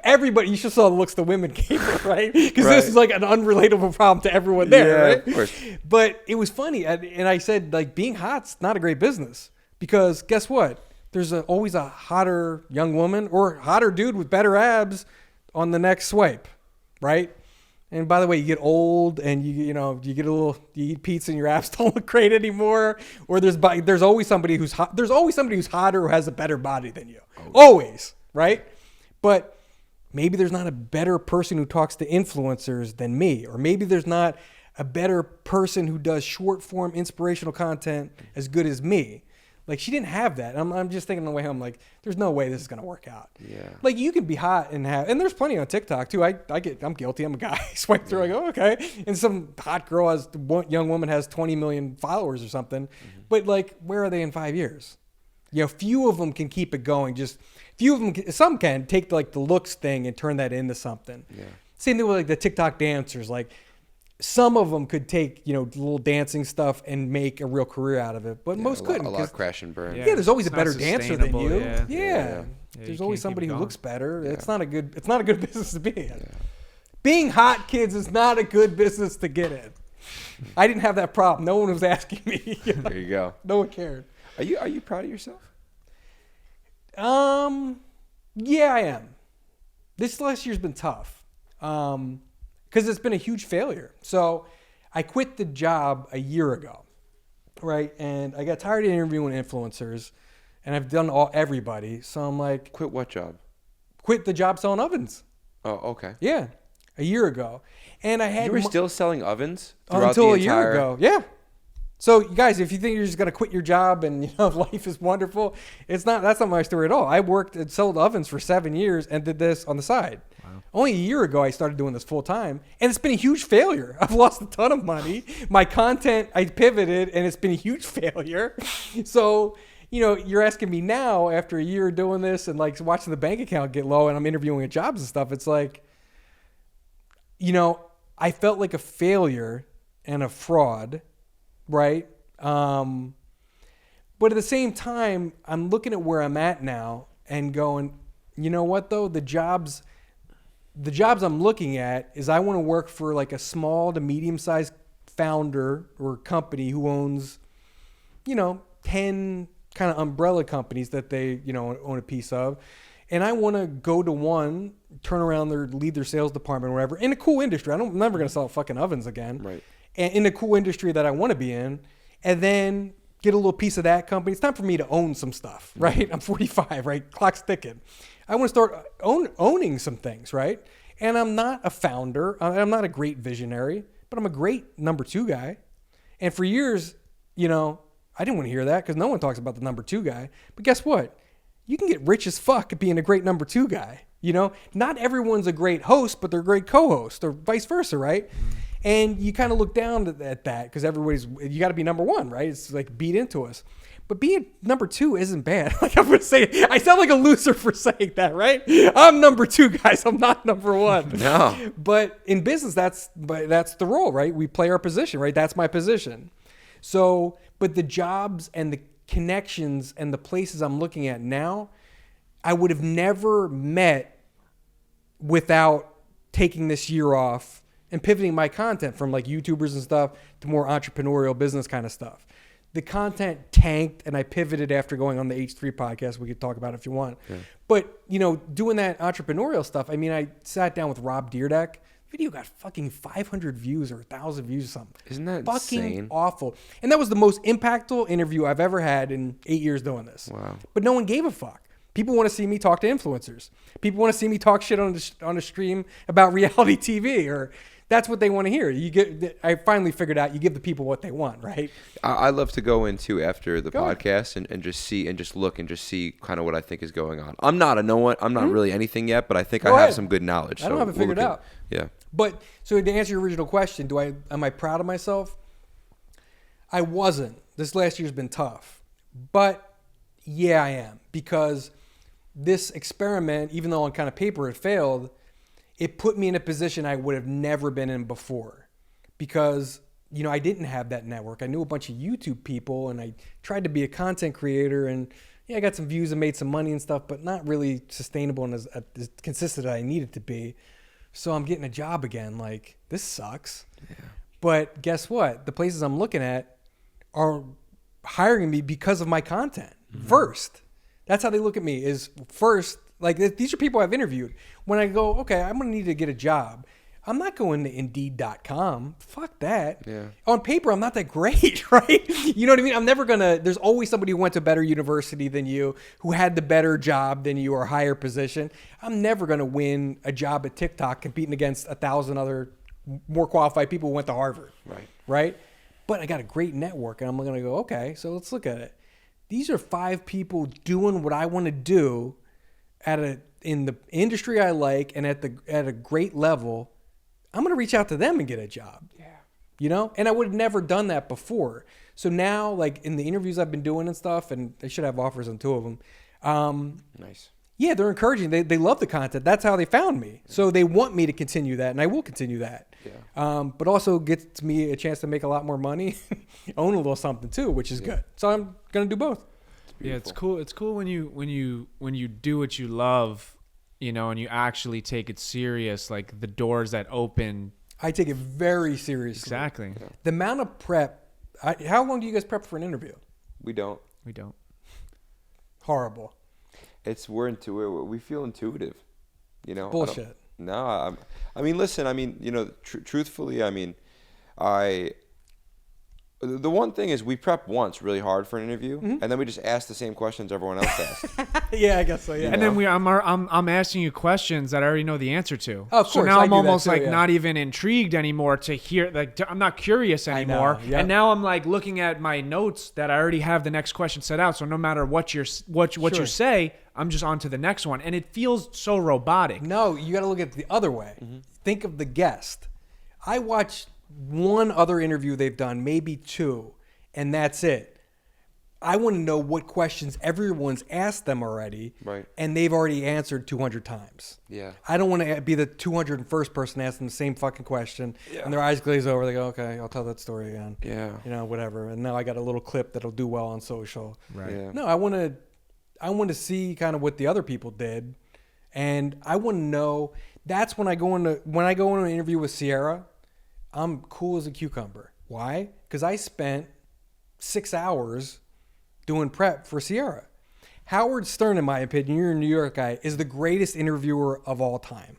Everybody, you should saw the looks the women gave her, right? Because this is like an unrelatable problem to everyone there, right? Of course. But it was funny. And I said, like, being hot's not a great business. Because guess what? There's always a hotter young woman or hotter dude with better abs on the next swipe, right? And by the way, you get old, and you get a little, you eat pizza, and your abs don't look great anymore. Or there's always somebody who's hot. There's always somebody who's hotter who has a better body than you. Always, right? But maybe there's not a better person who talks to influencers than me, or maybe there's not a better person who does short form inspirational content as good as me. Like, she didn't have that. I'm just thinking on the way home, like, there's no way this is gonna work out. Yeah. Like, you can be hot and there's plenty on TikTok too. I'm guilty. I'm a guy. I swipe through. I go, okay. And some hot girl young woman has 20 million followers or something. But like, where are they in 5 years? Few of them can keep it going. Just few of them. Some can take the looks thing and turn that into something. Yeah. Same thing with like the TikTok dancers. Like, some of them could take, little dancing stuff and make a real career out of it, but most couldn't. A lot crash and burn. Yeah, there's always a It's better not dancer than you. sustainable, Yeah. you There's always can't somebody keep who going. looks better. It's not a good business to be in. Being hot, kids, is not a good business to get in. I didn't have that problem. No one was asking me. There you go. No one cared. Are you proud of yourself? Yeah, I am. This last year's been tough. Because it's been a huge failure. So I quit the job a year ago, right? And I got tired of interviewing influencers, and I've done everybody. So I'm like, Quit what job? quit the job selling ovens. Oh, okay. Yeah, a year ago. And I had You were still selling ovens throughout until the a year entire... ago. Yeah. So you guys, if you think you're just gonna quit your job and life is wonderful, it's not. That's not my story at all. I worked and sold ovens for 7 years and did this on the side. Wow. Only a year ago, I started doing this full time, and it's been a huge failure. I've lost a ton of money. My content, I pivoted, and it's been a huge failure. So you're asking me now after a year doing this and like watching the bank account get low, and I'm interviewing at jobs and stuff. It's like, I felt like a failure and a fraud. Right. But at the same time, I'm looking at where I'm at now and going, you know what, though? The jobs I'm looking at is I want to work for like a small to medium sized founder or company who owns, 10 kind of umbrella companies that they, own a piece of. And I want to go to one, turn around lead their sales department or whatever in a cool industry. I'm never going to sell fucking ovens again. Right. And in a cool industry that I want to be in, and then get a little piece of that company. It's time for me to own some stuff, right? I'm 45, right? Clock's ticking. I want to start owning some things, right? And I'm not a founder. I'm not a great visionary, but I'm a great number 2 guy. And for years, I didn't want to hear that because no one talks about the number 2 guy. But guess what? You can get rich as fuck at being a great number 2 guy. Not everyone's a great host, but they're a great co-host or vice versa, right? And you kind of look down at that because you got to be number 1, right? It's like beat into us. But being number 2 isn't bad. Like I'm going to say, I sound like a loser for saying that, right? I'm number 2, guys. I'm not number 1. No. But in business, that's the role, right? We play our position, right? That's my position. So, but the jobs and the connections and the places I'm looking at now, I would have never met without taking this year off and pivoting my content from like YouTubers and stuff to more entrepreneurial business kind of stuff. The content tanked and I pivoted after going on the H3 podcast. We could talk about it if you want. Yeah. But, doing that entrepreneurial stuff, I sat down with Rob Dyrdek. Video got fucking 500 views or 1,000 views or something. Isn't that fucking insane? Awful? And that was the most impactful interview I've ever had in 8 years doing this. Wow. But no one gave a fuck. People want to see me talk to influencers. People want to see me talk shit on a stream about reality TV, or that's what they want to hear. I finally figured out you give the people what they want, right? I love to go into after the podcast and just see and just look and just see kind of what I think is going on. I'm not really anything yet, but I think I have some good knowledge. I don't have it figured out. Yeah. But so to answer your original question, am I proud of myself? I wasn't. This last year's been tough. But yeah, I am, because this experiment, even though on kind of paper it failed, it put me in a position I would have never been in before, because, I didn't have that network. I knew a bunch of YouTube people and I tried to be a content creator, and I got some views and made some money and stuff, but not really sustainable and as consistent as I needed to be. So I'm getting a job again. Like, this sucks. Yeah. But guess what? The places I'm looking at are hiring me because of my content first. That's how they look at me, is first. Like, these are people I've interviewed. When I go, okay, I'm going to need to get a job, I'm not going to Indeed.com. Fuck that. Yeah. On paper, I'm not that great, right? You know what I mean? I'm never going to, there's always somebody who went to a better university than you, who had the better job than you or higher position. I'm never going to win a job at TikTok competing against 1,000 other more qualified people who went to Harvard. Right? But I got a great network, and I'm going to go, okay, so let's look at it. These are 5 people doing what I want to do in the industry I like and at a great level. I'm going to reach out to them and get a job. Yeah. And I would have never done that before. So now, like, in the interviews I've been doing and stuff, and I should have offers on 2 of them. Nice. Yeah, they're encouraging. They love the content. That's how they found me. So they want me to continue that, and I will continue that. But also gets me a chance to make a lot more money, own a little something too, which is good. So I'm gonna do both. Yeah, it's cool. It's cool when you do what you love, you know, and you actually take it serious. Like the doors that open. I take it very seriously. Exactly. Yeah. The amount of prep. How long do you guys prep for an interview? We don't. Horrible. We're intuitive. We feel intuitive. You know. Bullshit. No, I mean, listen. I mean, you know, truthfully, I mean, the one thing is we prep once really hard for an interview, and then we just ask the same questions everyone else asks. Yeah, I guess so. Yeah. And then I'm asking you questions that I already know the answer to. Oh, of so course, now I I'm do that almost too, like yeah. not even intrigued anymore to hear. Like I'm not curious anymore. Yep. And now I'm like looking at my notes that I already have the next question set out. So no matter what you say, I'm just on to the next one, and it feels so robotic. No, you got to look at it the other way. Think of the guest. I watched one other interview they've done, maybe two, and that's it. I want to know what questions everyone's asked them already, Right. and they've already answered 200 times. Yeah. I don't want to be the 201st person asking the same fucking question, and their eyes glaze over. They go, okay, I'll tell that story again. Yeah. You know, whatever. And now I got a little clip that'll do well on social. Right. Yeah. No, I want to see kind of what the other people did, and I want to know. That's when I go into an interview with Sierra, I'm cool as a cucumber. Why? Because I spent 6 hours doing prep for Sierra. Howard Stern, in my opinion, you're a New York guy, is the greatest interviewer of all time,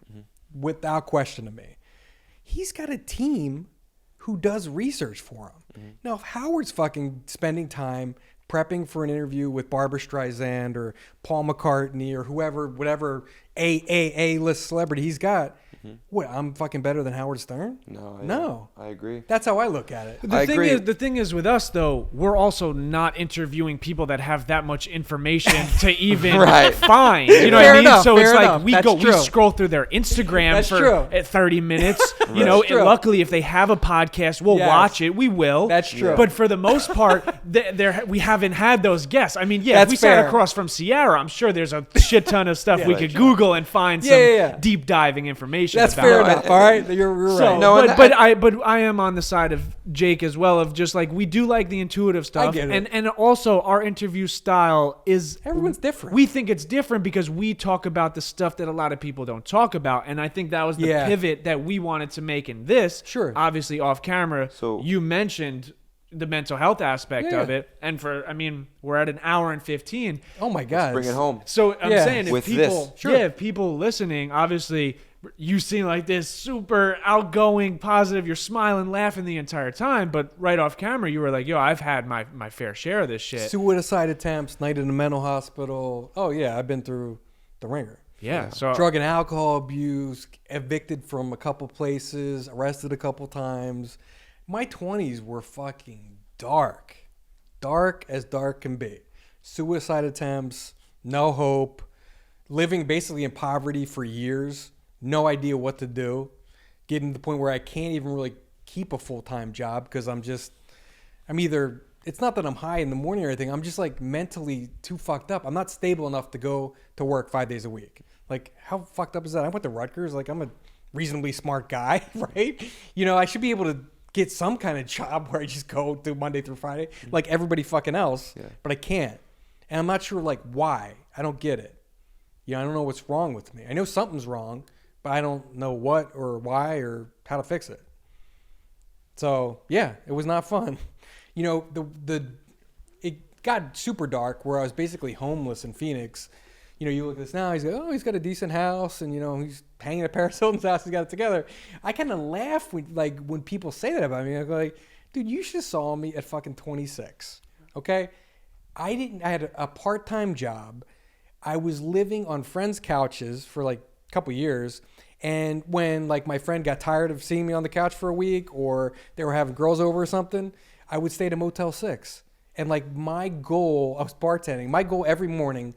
without question to me. He's got a team who does research for him. Now, if Howard's fucking spending time prepping for an interview with Barbra Streisand or Paul McCartney or whoever, whatever A-list celebrity he's got, what, I'm fucking better than Howard Stern? No. I agree. That's how I look at it. The thing is with us though, we're also not interviewing people that have that much information to even find. You know what I mean? Enough, So it's fair like enough. we That's go, true. we scroll through their Instagram That's for true. 30 minutes. You know, true. and luckily if they have a podcast, we'll Yes. watch it. We will. That's true. But for the most part, we haven't had those guests. I mean, yeah, That's if we fair. sat across from Sierra, I'm sure there's a shit ton of stuff we like, could Google and find some Yeah. deep diving information. That's about fair it. enough. All right, you're right. So, No, but I am on the side of Jake as well, of just like we do like the intuitive stuff, get it. and also our interview style is Everyone's different. We think it's different because we talk about the stuff that a lot of people don't talk about, and I think that was the Yeah. pivot that we wanted to make in this. Sure. Obviously off camera. So- you mentioned the mental health aspect Yeah. of it, and we're at an hour and 15. Oh my God. Bring it home. So I'm Yeah. saying if With people, this. Sure. if people listening, obviously you seem like this super outgoing, positive, you're smiling, laughing the entire time, but right off camera you were like, yo, I've had my fair share of this shit. Suicide attempts, night in a mental hospital. Oh yeah, I've been through the ringer. Yeah. So Drug and alcohol abuse, evicted from a couple places, arrested a couple times. My 20s were fucking dark. Dark as dark can be. Suicide attempts, no hope, living basically in poverty for years, no idea what to do, getting to the point where I can't even really keep a full-time job because I'm either, it's not that I'm high in the morning or anything, I'm just like mentally too fucked up. I'm not stable enough to go to work 5 days a week. Like, how fucked up is that? I went to Rutgers, like I'm a reasonably smart guy, right? You know, I should be able to get some kind of job where I just go to Monday through Friday, like everybody fucking else, but I can't. And I'm not sure like why. I don't get it. You know, I don't know what's wrong with me. I know something's wrong, but I don't know what or why or how to fix it. So yeah, it was not fun. You know, it got super dark where I was basically homeless in Phoenix. You know, you look at this now, he's like, oh, he's got a decent house, and you know, he's hanging at Paris Hilton's house, he's got it together. I kind of laugh when people say that about me. I go like, dude, you should have saw me at fucking 26. Okay? I had a part-time job. I was living on friends' couches for like a couple years. And when like my friend got tired of seeing me on the couch for a week, or they were having girls over or something, I would stay at a Motel 6. And like my goal, I was bartending. My goal every morning,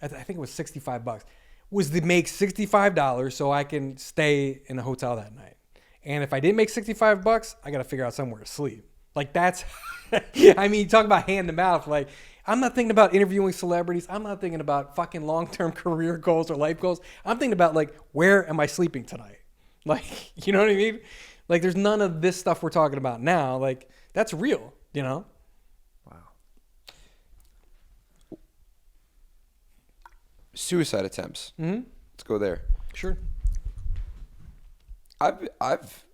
I think it was $65, was to make $65 so I can stay in a hotel that night. And if I didn't make $65, I got to figure out somewhere to sleep. Like that's, I mean, talk about hand to mouth. Like I'm not thinking about interviewing celebrities. I'm not thinking about fucking long-term career goals or life goals. I'm thinking about like, where am I sleeping tonight? Like, you know what I mean? Like, there's none of this stuff we're talking about now. Like, that's real, you know? Wow. Suicide attempts. Mm-hmm. Let's go there. Sure. I've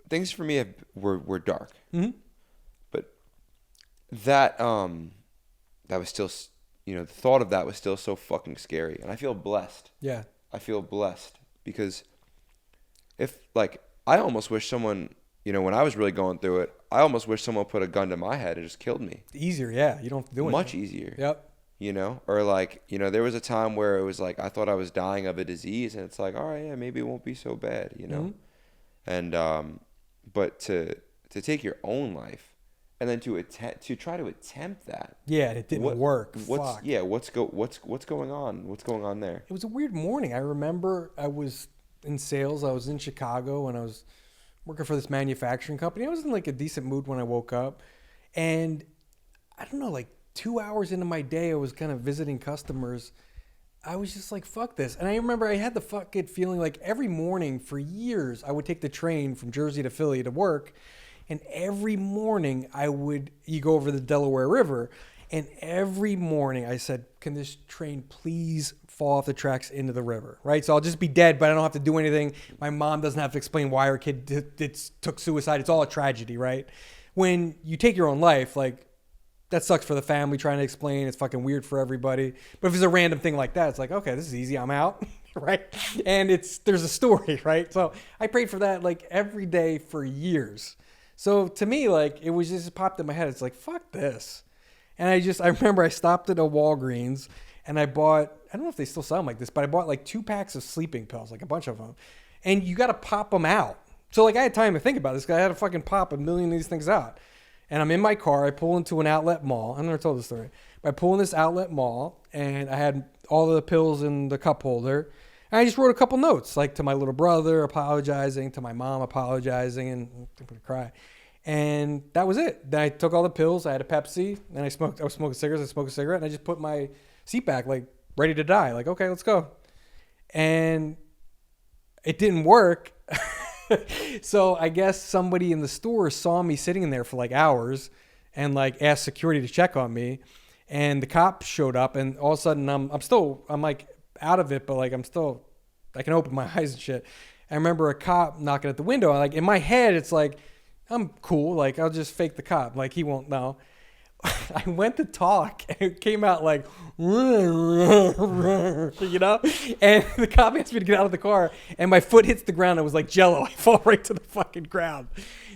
things for me were dark, Mm-hmm. but that was still, the thought of that was still so fucking scary, and I feel blessed. Yeah. I feel blessed because I almost wish someone, when I was really going through it, I almost wish someone put a gun to my head and just killed me. Easier, yeah. You don't have to do anything. Much easier. Yep. Or there was a time where it was like I thought I was dying of a disease, and it's like, all right, yeah, maybe it won't be so bad, Mm-hmm. And but to take your own life, and then to try to attempt that. Yeah, it didn't work. What's Fuck. what's going on? What's going on there? It was a weird morning. I remember I was in sales. I was in Chicago, and I was working for this manufacturing company. I was in like a decent mood when I woke up, and I don't know, like 2 hours into my day, I was kind of visiting customers. I was just like, fuck this. And I remember I had the fucking feeling like every morning for years, I would take the train from Jersey to Philly to work. And every morning you go over the Delaware River. And every morning I said, can this train please fall off the tracks into the river, right? So I'll just be dead, but I don't have to do anything. My mom doesn't have to explain why her kid took suicide. It's all a tragedy, right? When you take your own life, like, that sucks for the family trying to explain. It's fucking weird for everybody. But if it's a random thing like that, it's like, okay, this is easy. I'm out, right? And there's a story, right? So I prayed for that like every day for years. So to me, like, it was just popped in my head. It's like, fuck this. And I remember I stopped at a Walgreens and I bought, I don't know if they still sell them like this, but I bought like 2 packs of sleeping pills, like a bunch of them. And you got to pop them out. So like I had time to think about this because I had to fucking pop a million of these things out. And I'm in my car. I pull into an outlet mall. I've never told this story. But I pull in this outlet mall, and I had all the pills in the cup holder. And I just wrote a couple notes, like to my little brother apologizing, to my mom apologizing, and I'm going to cry. And that was it. Then I took all the pills. I had a Pepsi, and I was smoking cigarettes. I smoked a cigarette, and I just put my seat back, like ready to die. Like, okay, let's go. And it didn't work. So I guess somebody in the store saw me sitting in there for like hours and like asked security to check on me, and the cops showed up, and all of a sudden I'm like out of it, but like I can open my eyes and shit. I remember a cop knocking at the window. Like in my head, it's like, I'm cool. Like I'll just fake the cop. Like he won't know. I went to talk, and it came out like, and the cop asked me to get out of the car, and my foot hits the ground. It was like Jello. I fall right to the fucking ground.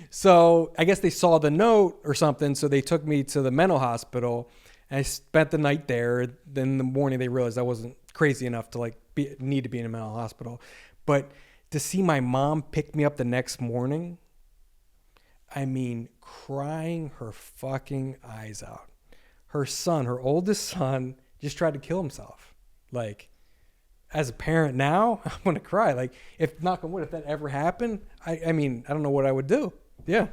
So I guess they saw the note or something, so they took me to the mental hospital, and I spent the night there. Then in the morning, they realized I wasn't crazy enough to like need to be in a mental hospital. But to see my mom pick me up the next morning, I mean, crying her fucking eyes out. Her son, her oldest son, just tried to kill himself. Like, as a parent now, I'm going to cry. Like, if, knock on wood, if that ever happened, I mean, I don't know what I would do. Yeah.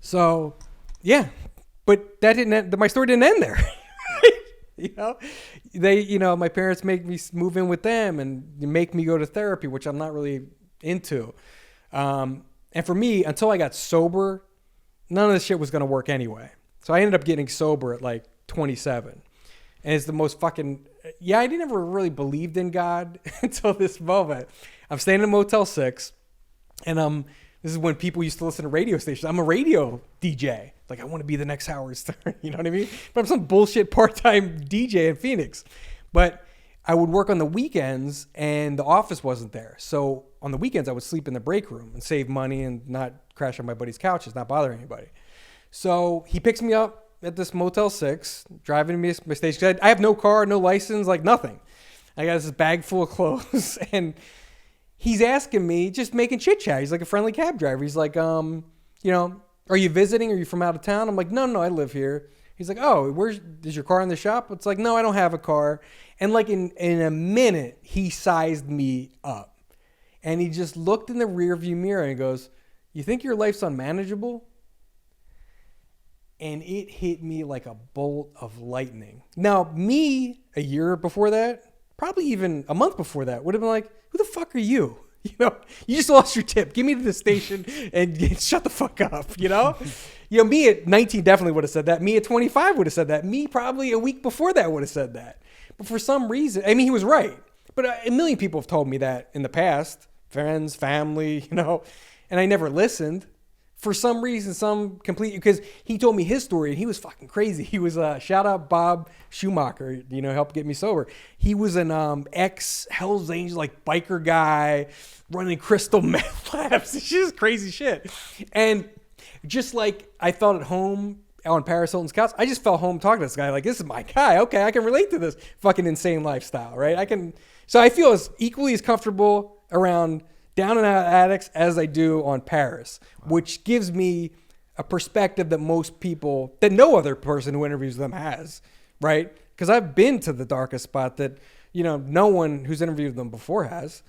So, yeah. But that didn't end, my story didn't end there. My parents make me move in with them and make me go to therapy, which I'm not really into. And for me, until I got sober, none of this shit was going to work anyway. So I ended up getting sober at like 27. And it's the most fucking... Yeah, I never really believed in God until this moment. I'm staying in a Motel 6. And this is when people used to listen to radio stations. I'm a radio DJ. Like, I want to be the next Howard Stern. You know what I mean? But I'm some bullshit part-time DJ in Phoenix. But I would work on the weekends, and the office wasn't there. So on the weekends, I would sleep in the break room and save money and not crash on my buddy's couches, not bother anybody. So he picks me up at this Motel 6, driving me to my station. I have no car, no license, like nothing. I got this bag full of clothes, and he's asking me, just making chit chat. He's like a friendly cab driver. He's like, are you visiting? Are you from out of town? I'm like, no, I live here. He's like, oh, is your car in the shop? It's like, no, I don't have a car. And like in a minute, he sized me up. And he just looked in the rearview mirror and goes, you think your life's unmanageable? And it hit me like a bolt of lightning. Now, me, a year before that, probably even a month before that, would have been like, who the fuck are you? You know, you just lost your tip. Give me the station and shut the fuck up, you know? You know, me at 19 definitely would have said that. Me at 25 would have said that. Me probably a week before that would have said that. But for some reason, I mean, he was right. But a million people have told me that in the past. Friends, family, you know, and I never listened. For some reason, because he told me his story and he was fucking crazy. He was, shout out Bob Schumacher, you know, helped get me sober. He was an ex Hell's Angels, like biker guy running crystal meth labs. It's just crazy shit. And just like I felt at home on Paris Hilton's couch, I just felt home talking to this guy. Like, this is my guy. Okay, I can relate to this fucking insane lifestyle, right? So I feel as equally as comfortable around down and out addicts as I do on Paris, which gives me a perspective that that no other person who interviews them has, right? Because I've been to the darkest spot that, you know, no one who's interviewed them before has.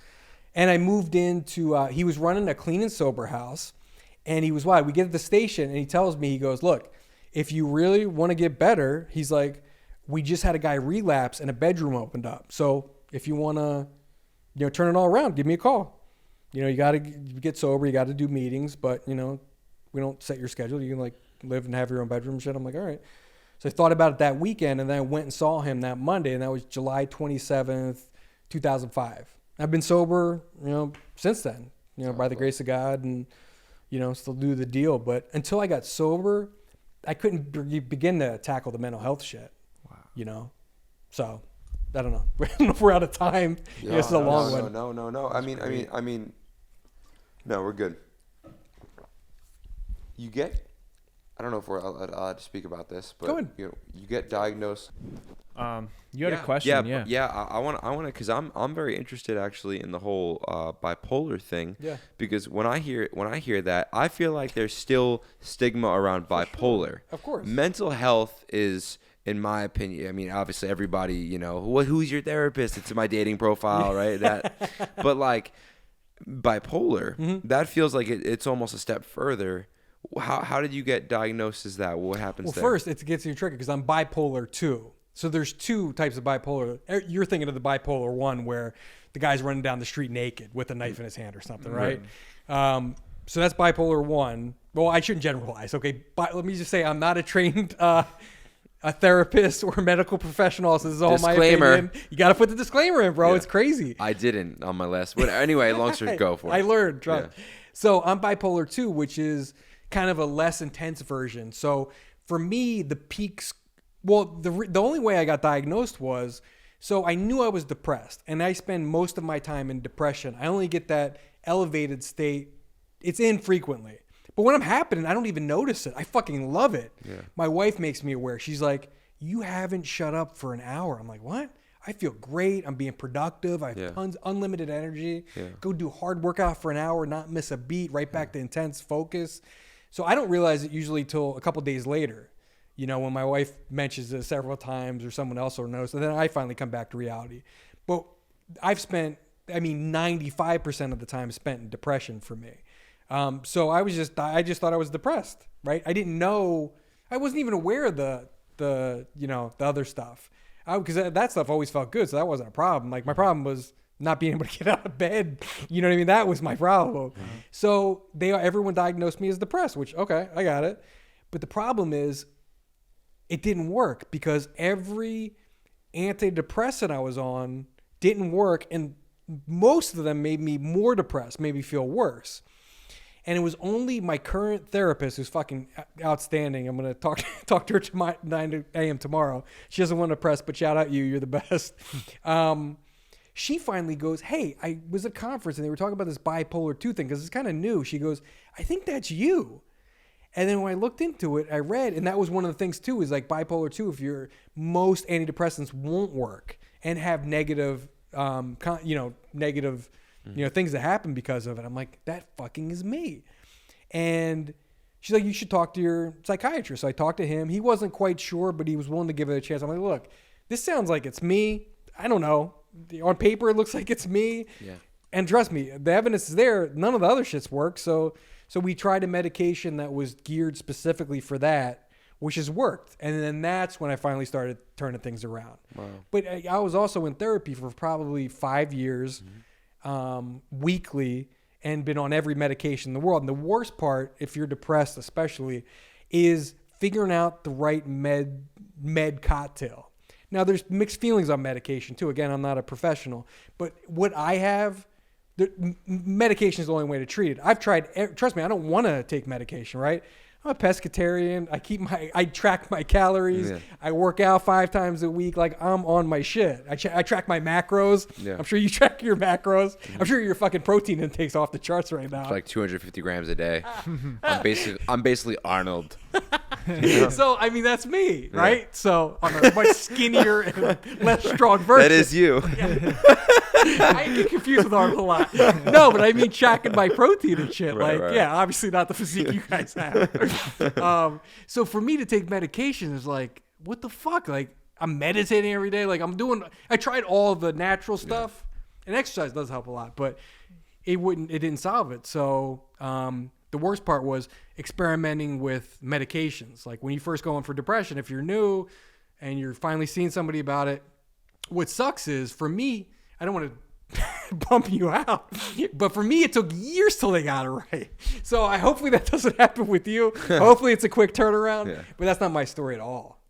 And I moved into, he was running a clean and sober house, and he was wild. We get to the station, and he tells me, he goes, look, if you really want to get better, he's like, we just had a guy relapse and a bedroom opened up. So if you want to, you know, turn it all around, give me a call. You know, you got to get sober. You got to do meetings, but, you know, we don't set your schedule. You can, like, live and have your own bedroom and shit. I'm like, all right. So I thought about it that weekend, and then I went and saw him that Monday, and that was July 27th, 2005. I've been sober, you know, since then, you know, by the grace of God, and, you know, still do the deal. But until I got sober, I couldn't begin to tackle the mental health shit, you know? So, I don't know. I don't know if we're out of time. Yeah, this is a long one. No. I mean, no, we're good. I don't know if we're allowed to speak about this, but Go ahead. you get diagnosed. You had a question, yeah. I want to, because I'm very interested actually in the whole bipolar thing. Yeah. Because when I hear that, I feel like there's still stigma around bipolar. Sure. Of course. Mental health is, in my opinion, I mean, obviously everybody, you know, who's your therapist? It's in my dating profile, right? But like bipolar, that feels like it's almost a step further. How did you get diagnosed as that? What happens there? Well, first, it gets you tricky because I'm bipolar 2. So there's 2 types of bipolar. You're thinking of the bipolar 1 where the guy's running down the street naked with a knife in his hand or something, right? So that's bipolar 1. Well, I shouldn't generalize, okay? But let me just say I'm not a trained a therapist or medical professional. So this is all Disclaimer. my opinion. You got to put the disclaimer in, bro. Yeah. It's crazy. I didn't on my last. But anyway, long story, go for it. I learned. Trust. Yeah. So I'm bipolar 2, which is kind of a less intense version. So for me, the peaks, well, the only way I got diagnosed was, so I knew I was depressed, and I spend most of my time in depression. I only get that elevated state. It's infrequently. But when I'm happening, I don't even notice it. I fucking love it. Yeah. My wife makes me aware. She's like, you haven't shut up for an hour. I'm like, what? I feel great. I'm being productive. I have tons, unlimited energy. Yeah. Go do hard workout for an hour, not miss a beat, right back to intense focus. So I don't realize it usually till a couple days later, you know, when my wife mentions it several times or someone else will notice, and then I finally come back to reality. But I've spent, 95% of the time spent in depression for me. So I just thought I was depressed, right? I didn't know, I wasn't even aware of the other stuff. Because that stuff always felt good, so that wasn't a problem. Like, my problem was not being able to get out of bed. You know what I mean? That was my problem. Mm-hmm. So everyone diagnosed me as depressed, which, okay, I got it. But the problem is it didn't work because every antidepressant I was on didn't work, and most of them made me more depressed, made me feel worse. And it was only my current therapist, who's fucking outstanding. I'm going to talk to her 9 a.m. tomorrow. She doesn't want to press, but shout out you. You're the best. She finally goes, hey, I was at a conference and they were talking about this bipolar 2 thing because it's kind of new. She goes, I think that's you. And then when I looked into it, I read, and that was one of the things too, is like bipolar 2, if most antidepressants won't work and have negative, things that happen because of it. I'm like, that fucking is me. And she's like, you should talk to your psychiatrist. So I talked to him. He wasn't quite sure, but he was willing to give it a chance. I'm like, look, this sounds like it's me. I don't know. On paper, it looks like it's me. Yeah. And trust me, the evidence is there. None of the other shits work. So we tried a medication that was geared specifically for that, which has worked. And then that's when I finally started turning things around. Wow. But I was also in therapy for probably 5 years. Mm-hmm. weekly and been on every medication in the world. And the worst part, if you're depressed especially, is figuring out the right med cocktail. Now, there's mixed feelings on medication too. Again, I'm not a professional, but what I have, medication is the only way to treat it. I've tried, trust me, I don't want to take medication, right? I'm a pescatarian. I track my calories. Yeah. I work out 5 times a week. Like, I'm on my shit. I track my macros. Yeah. I'm sure you track your macros. Mm-hmm. I'm sure your fucking protein intake's off the charts right now. It's like 250 grams a day. I'm basically Arnold. So, I mean, that's me, right? Yeah. So, I'm a much skinnier and less strong version. That is you. Yeah. I get confused with Arnold a lot. No, but I mean tracking my protein and shit. Right. Yeah, obviously not the physique you guys have. So for me to take medication is like, what the fuck? Like, I'm meditating every day. Like, I tried all the natural stuff, and exercise does help a lot, but it didn't solve it. So the worst part was experimenting with medications. Like, when you first go in for depression, if you're new and you're finally seeing somebody about it, what sucks is, for me, I don't want to bump you out, but for me, it took years till they got it right. So hopefully that doesn't happen with you. Hopefully it's a quick turnaround, but that's not my story at all.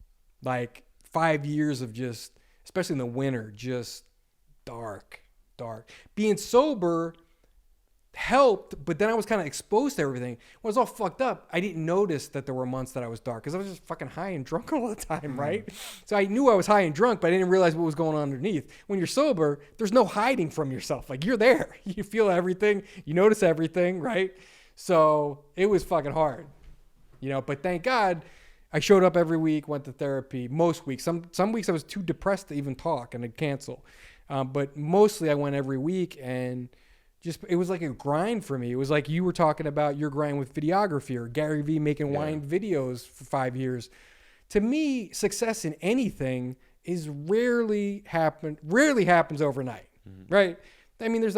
Like, 5 years of just, especially in the winter, just dark. Being sober helped, but then I was kind of exposed to everything. When I was all fucked up, I didn't notice that there were months that I was dark because I was just fucking high and drunk all the time, right? So I knew I was high and drunk, but I didn't realize what was going on underneath. When you're sober, there's no hiding from yourself. Like, you're there. You feel everything. You notice everything, right? So it was fucking hard, but thank God I showed up every week, went to therapy most weeks. Some weeks I was too depressed to even talk and I'd cancel. But mostly I went every week, and it was like a grind for me. It was like you were talking about your grind with videography, or Gary Vee making wine videos for 5 years. To me, success in anything is rarely happens overnight, right? I mean, there's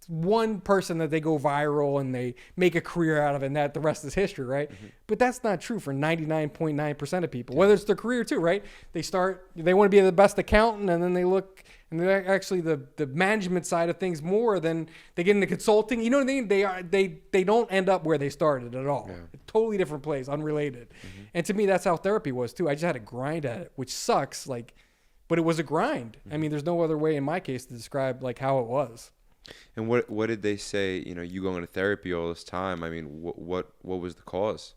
one person that they go viral and they make a career out of it, and that the rest is history, right? But that's not true for 99.9% of people, whether it's their career too, right? They want to be the best accountant, and then they look, and they're actually the management side of things more than they get into consulting. You know what I mean? They don't end up where they started at all. Yeah. Totally different place, unrelated. And to me, that's how therapy was too. I just had to grind at it, which sucks. But it was a grind. I mean, there's no other way in my case to describe how it was. And what did they say? You going to therapy all this time. I mean, what was the cause?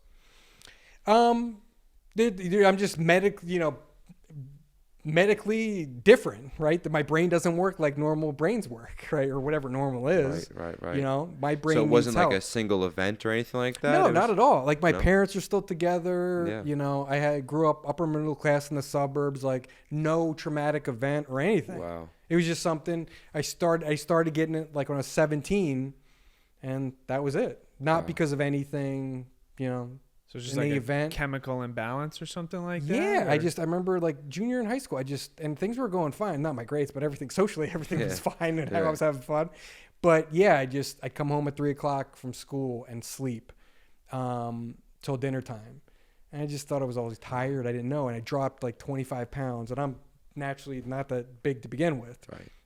I'm just medically different, right? That my brain doesn't work like normal brains work, right? Or whatever normal is. Right. My brain. So it wasn't needs like help. a single event or anything like that? No, not at all. Like, my parents are still together. Yeah. I grew up upper middle class in the suburbs. Like, no traumatic event or anything. Wow. It was just something I started getting it like when I was 17, and that was it. Not because of anything, So it's just like an event, chemical imbalance or something like that? Yeah, I remember like junior in high school, and things were going fine. Not my grades, but everything was fine, and I was having fun. But yeah, I'd come home at 3:00 from school and sleep till dinner time. And I just thought I was always tired. I didn't know. And I dropped like 25 pounds, and I'm naturally not that big to begin with.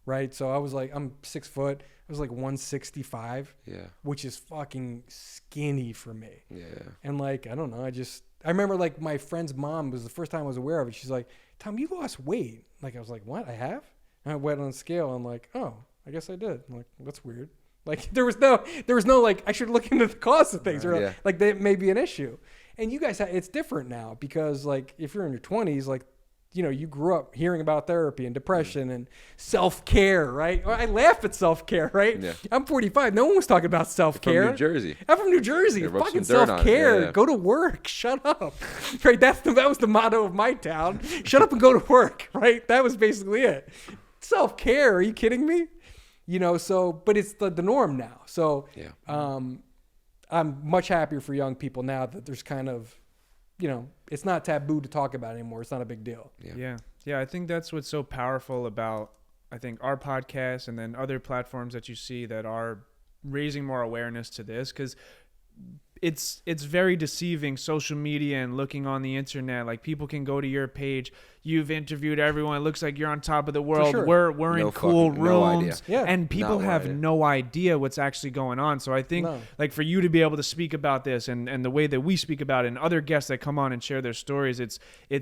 Right. So I was like, I'm 6 foot. I was like 165. Yeah. Which is fucking skinny for me. Yeah. And like, I don't know. I remember like my friend's mom, was the first time I was aware of it. She's like, Tom, you lost weight. Like, I was like, what? I have? And I went on the scale. I'm like, oh, I guess I did. I'm like, that's weird. Like, there was no like, I should look into the cause of things, or like that may be an issue. And you guys, it's different now, because like, if you're in your 20s, like, you grew up hearing about therapy and depression and self-care, right? I laugh at self-care, right? Yeah. I'm 45. No one was talking about self-care. From New Jersey. I'm from New Jersey. Fucking self-care. Yeah. Go to work. Shut up. Right? That was the motto of my town. Shut up and go to work, right? That was basically it. Self-care. Are you kidding me? But it's the norm now. So I'm much happier for young people now that there's kind of, it's not taboo to talk about anymore. It's not a big deal. Yeah. I think that's what's so powerful about, I think, our podcast and then other platforms that you see that are raising more awareness to this, because it's very deceiving, social media and looking on the internet. Like, people can go to your page. you've interviewed everyone. It looks like you're on top of the world. sure. We're in cool rooms, Yeah. and people have no idea what's actually going on. So I think like for you to be able to speak about this and the way that we speak about it, and other guests that come on and share their stories, it's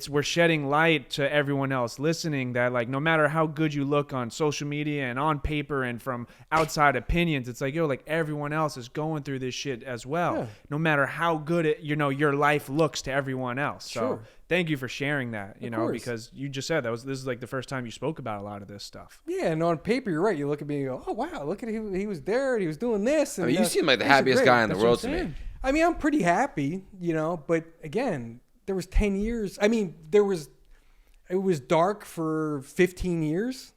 we're shedding light to everyone else listening that like no matter how good you look on social media and on paper and from outside opinions, it's like, yo, like everyone else is going through this shit as well. Yeah. No matter how good it, your life looks to everyone else. So Sure. thank you for sharing that, Of course. because you just said this is like the first time you spoke about a lot of this stuff. Yeah, and on paper, you're right. You look at me and go, oh, wow, look at him. He was there and he was doing this. And, I mean, you seem like the things are happiest great. guy in the That's what world I'm to me. saying. I mean, I'm pretty happy, but again, there was 10 years. I mean, it was dark for 15 years,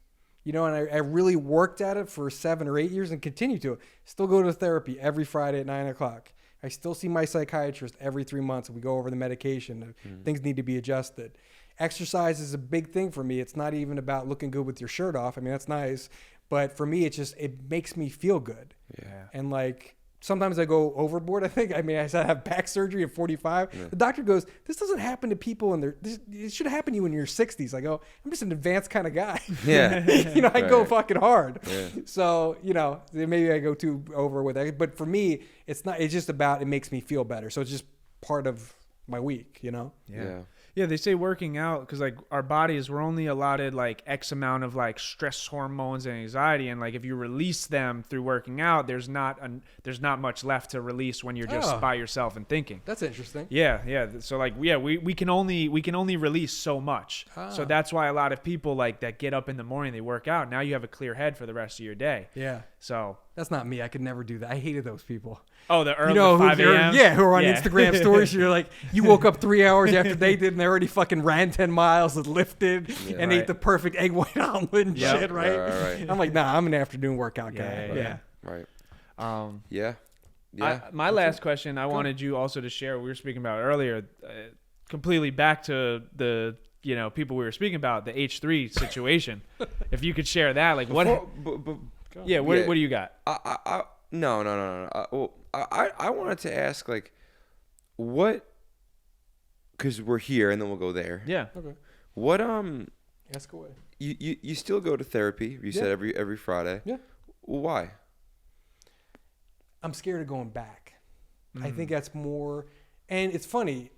and I really worked at it for 7 or 8 years and continue to. Still go to therapy every Friday at 9:00. I still see my psychiatrist every 3 months, and we go over the medication. Things need to be adjusted. Exercise is a big thing for me. It's not even about looking good with your shirt off. I mean, that's nice. But for me, it makes me feel good. Yeah. And like, sometimes I go overboard, I think. I mean, I said I have back surgery at 45. Yeah. The doctor goes, this doesn't happen to people it should happen to you in your 60s. I go, I'm just an advanced kind of guy. Yeah. I go fucking hard. Yeah. So, maybe I go too over with it. But for me, it's just about, it makes me feel better. So it's just part of my week, Yeah. Yeah, they say working out, because like our bodies, we're only allotted like X amount of like stress hormones and anxiety, and like if you release them through working out, there's not much left to release when you're just by yourself and thinking. That's interesting. Yeah. So like, yeah, we can only release so much. So that's why a lot of people like that get up in the morning, they work out. Now you have a clear head for the rest of your day. Yeah. So that's not me. I could never do that. I hated those people. Oh, the early 5 a.m. Who are on Instagram stories. You're like, you woke up 3 hours after they did, and they already fucking ran 10 miles and lifted and ate the perfect egg white omelet and shit, right? Right. I'm like, nah, I'm an afternoon workout guy. Yeah. Right. Yeah. My last question, I wanted you also to share. We were speaking about earlier, completely back to the people we were speaking about, the H3 situation. If you could share that, like what? What do you got? No. I wanted to ask, like, what? Because we're here, and then we'll go there. Yeah. Okay. What? Ask away. You still go to therapy? You said every Friday. Yeah. Why? I'm scared of going back. I think that's more, and it's funny.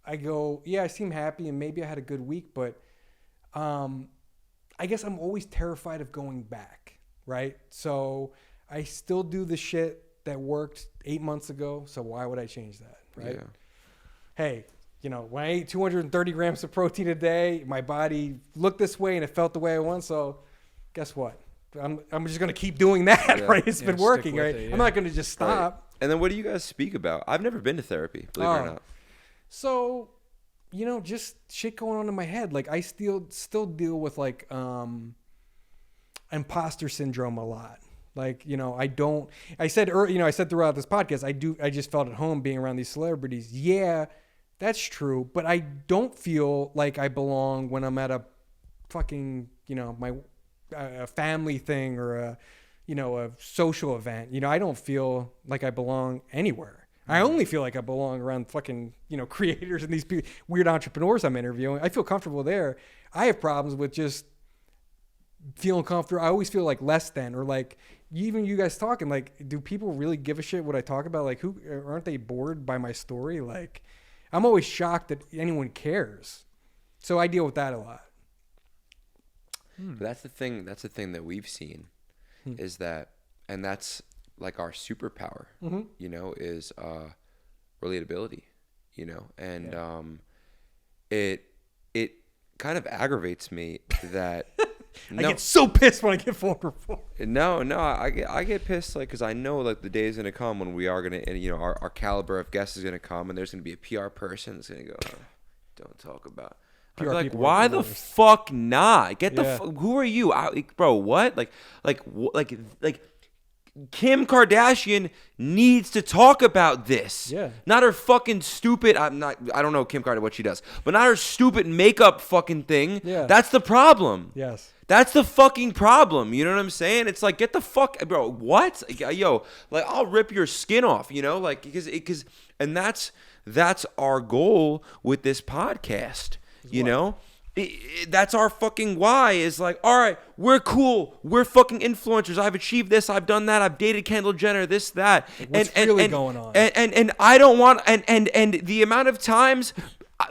I go, I seem happy, and maybe I had a good week, but I guess I'm always terrified of going back, right? So I still do the shit that worked 8 months ago, so why would I change that, right? Yeah. Hey, when I ate 230 grams of protein a day, my body looked this way and it felt the way I want, so guess what? I'm just going to keep doing that, right? It's been working, right? I'm not going to just stop. Right. And then what do you guys speak about? I've never been to therapy, believe it or not. So, just shit going on in my head. Like I still deal with like imposter syndrome a lot. Like, I said throughout this podcast, I just felt at home being around these celebrities. Yeah, that's true. But I don't feel like I belong when I'm at a fucking, a family thing or a social event. I don't feel like I belong anywhere. I only feel like I belong around fucking, creators and these weird entrepreneurs I'm interviewing. I feel comfortable there. I have problems with just feeling comfortable. I always feel like less than, or like even you guys talking, like, do people really give a shit what I talk about? Like, aren't they bored by my story? Like, I'm always shocked that anyone cares. So I deal with that a lot. But that's the thing that we've seen is that, and that's like our superpower, is relatability, and it kind of aggravates me that I get so pissed when I get vulnerable. No, I get pissed, like, because I know like the day is gonna come when we are gonna, and our caliber of guests is gonna come, and there's gonna be a PR person that's gonna go, don't talk about. I'm like, why the fuck not? Get the who are you, bro? What? Like Kim Kardashian needs to talk about this. Yeah. Not her fucking stupid. I don't know Kim Kardashian what she does, but not her stupid makeup fucking thing. Yeah. That's the problem. Yes. That's the fucking problem. You know what I'm saying? It's like, get the fuck, bro. What? Yo, like, I'll rip your skin off. Like, because, and that's our goal with this podcast. You know, That's our fucking why, is like, all right, we're cool, we're fucking influencers, I've achieved this, I've done that, I've dated Kendall Jenner, this, that. What's really going on? And I don't want, and the amount of times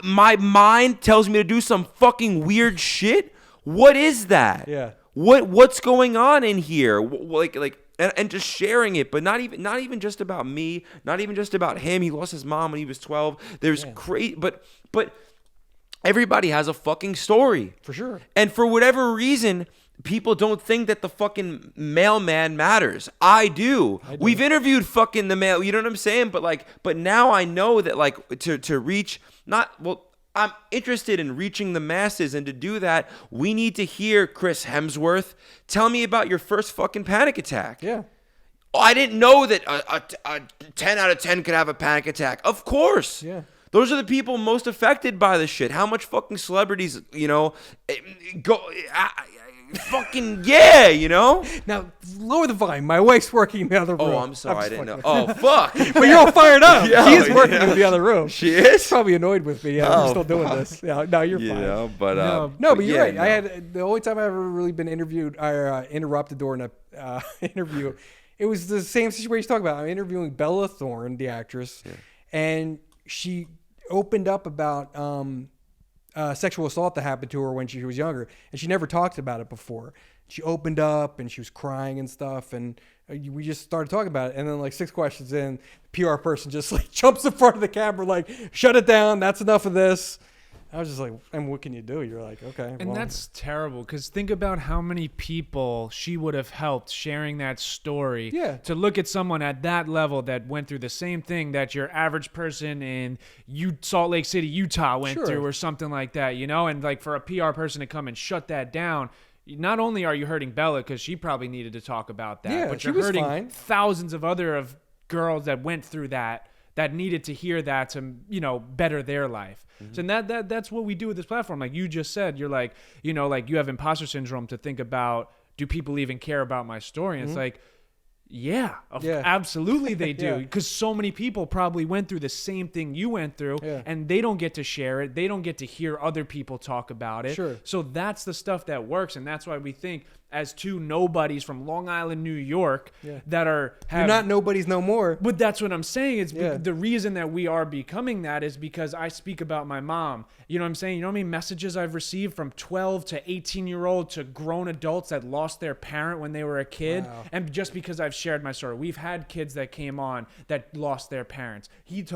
my mind tells me to do some fucking weird shit. What is that? Yeah. What's going on in here? And just sharing it, but not even just about me, not even just about him. He lost his mom when he was 12. There's crazy, but everybody has a fucking story. For sure. And for whatever reason, people don't think that the fucking mailman matters. I do. We've interviewed fucking the mail, you know what I'm saying? But now I know that, like, to reach, I'm interested in reaching the masses, and to do that, we need to hear Chris Hemsworth. Tell me about your first fucking panic attack. Yeah. Oh, I didn't know that a 10 out of 10 could have a panic attack. Of course. Yeah. Those are the people most affected by this shit. How much fucking celebrities, fucking yeah, Now, lower the volume. My wife's working in the other room. Oh, I'm sorry, I didn't know. Oh, fuck. But you're all fired up. Yo, She's working in the other room. She is? She's probably annoyed with me. Yeah, we're Oh, still doing fuck. this. Yeah, no, you're fine. No, but But you're right. no. I had the only time I've ever really been interviewed, I interrupted during a interview. It was the same situation you're talking about. I'm interviewing Bella Thorne, the actress, and she opened up about sexual assault that happened to her when she was younger, and she never talked about it before. She opened up and she was crying and stuff, and we just started talking about it. And then, like, 6 questions in, the PR person just like jumps in front of the camera, like, shut it down. That's enough of this. I was just like, and what can you do? You're like, okay. And well. that's terrible, because think about how many people she would have helped sharing that story. Yeah. To look at someone at that level that went through the same thing that your average person in Salt Lake City, Utah went through, or something like that, and like for a PR person to come and shut that down. Not only are you hurting Bella, because she probably needed to talk about that, but you're hurting thousands of other girls that went through that needed to hear that to, better their life. So that's what we do with this platform. Like you just said, you're like, like you have imposter syndrome to think about, do people even care about my story? And it's like, yeah, absolutely they do. Because so many people probably went through the same thing you went through, and they don't get to share it. They don't get to hear other people talk about it. Sure. So that's the stuff that works. And that's why we think, as two nobodies from Long Island, New York, that are... You're not nobodies no more. But that's what I'm saying. It's the reason that we are becoming that is because I speak about my mom. You know what I'm saying? You know how many messages I've received from 12 to 18-year-old to grown adults that lost their parent when they were a kid? Wow. And just because I've shared my story. We've had kids that came on that lost their parents. Isn't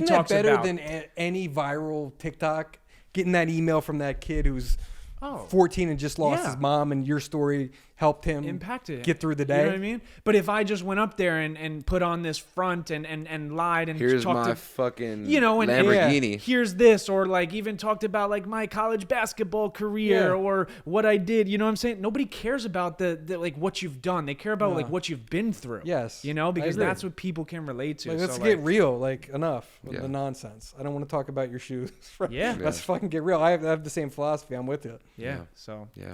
that better than any viral TikTok? Getting that email from that kid who's 14 and just lost his mom, and your story helped him get through the day. You know what I mean? But if I just went up there and put on this front and lied and here's talked my and fucking Lamborghini. Here's this, or like even talked about like my college basketball career or what I did. You know what I'm saying? Nobody cares about the like what you've done. They care about like what you've been through. Yes, because that's what people can relate to. Like, let's get real. Like, enough with the nonsense. I don't want to talk about your shoes. Let's fucking get real. I have the same philosophy. I'm with you. Yeah. So you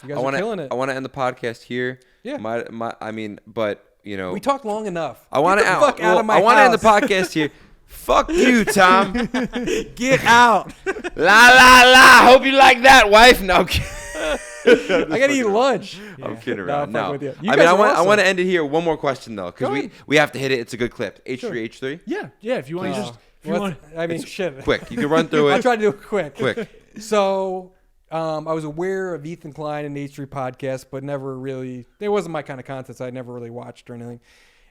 guys are killing it. I want to end the podcast here. Yeah. But we talked long enough. I want to out of my house. I want to end the podcast here. Fuck you, Tom. Get out. La la la. Hope you like that, wife. No. I gotta eat lunch. I'm kidding around. No, No. I want to end it here. One more question though, because we have to hit it. It's a good clip. H3 H3. Yeah. If you want to just. Shit. Quick. You can run through it. I'll try to do it quick. Quick. So. I was aware of Ethan Klein and H3 podcast, but never really, it wasn't my kind of content, so I never really watched or anything.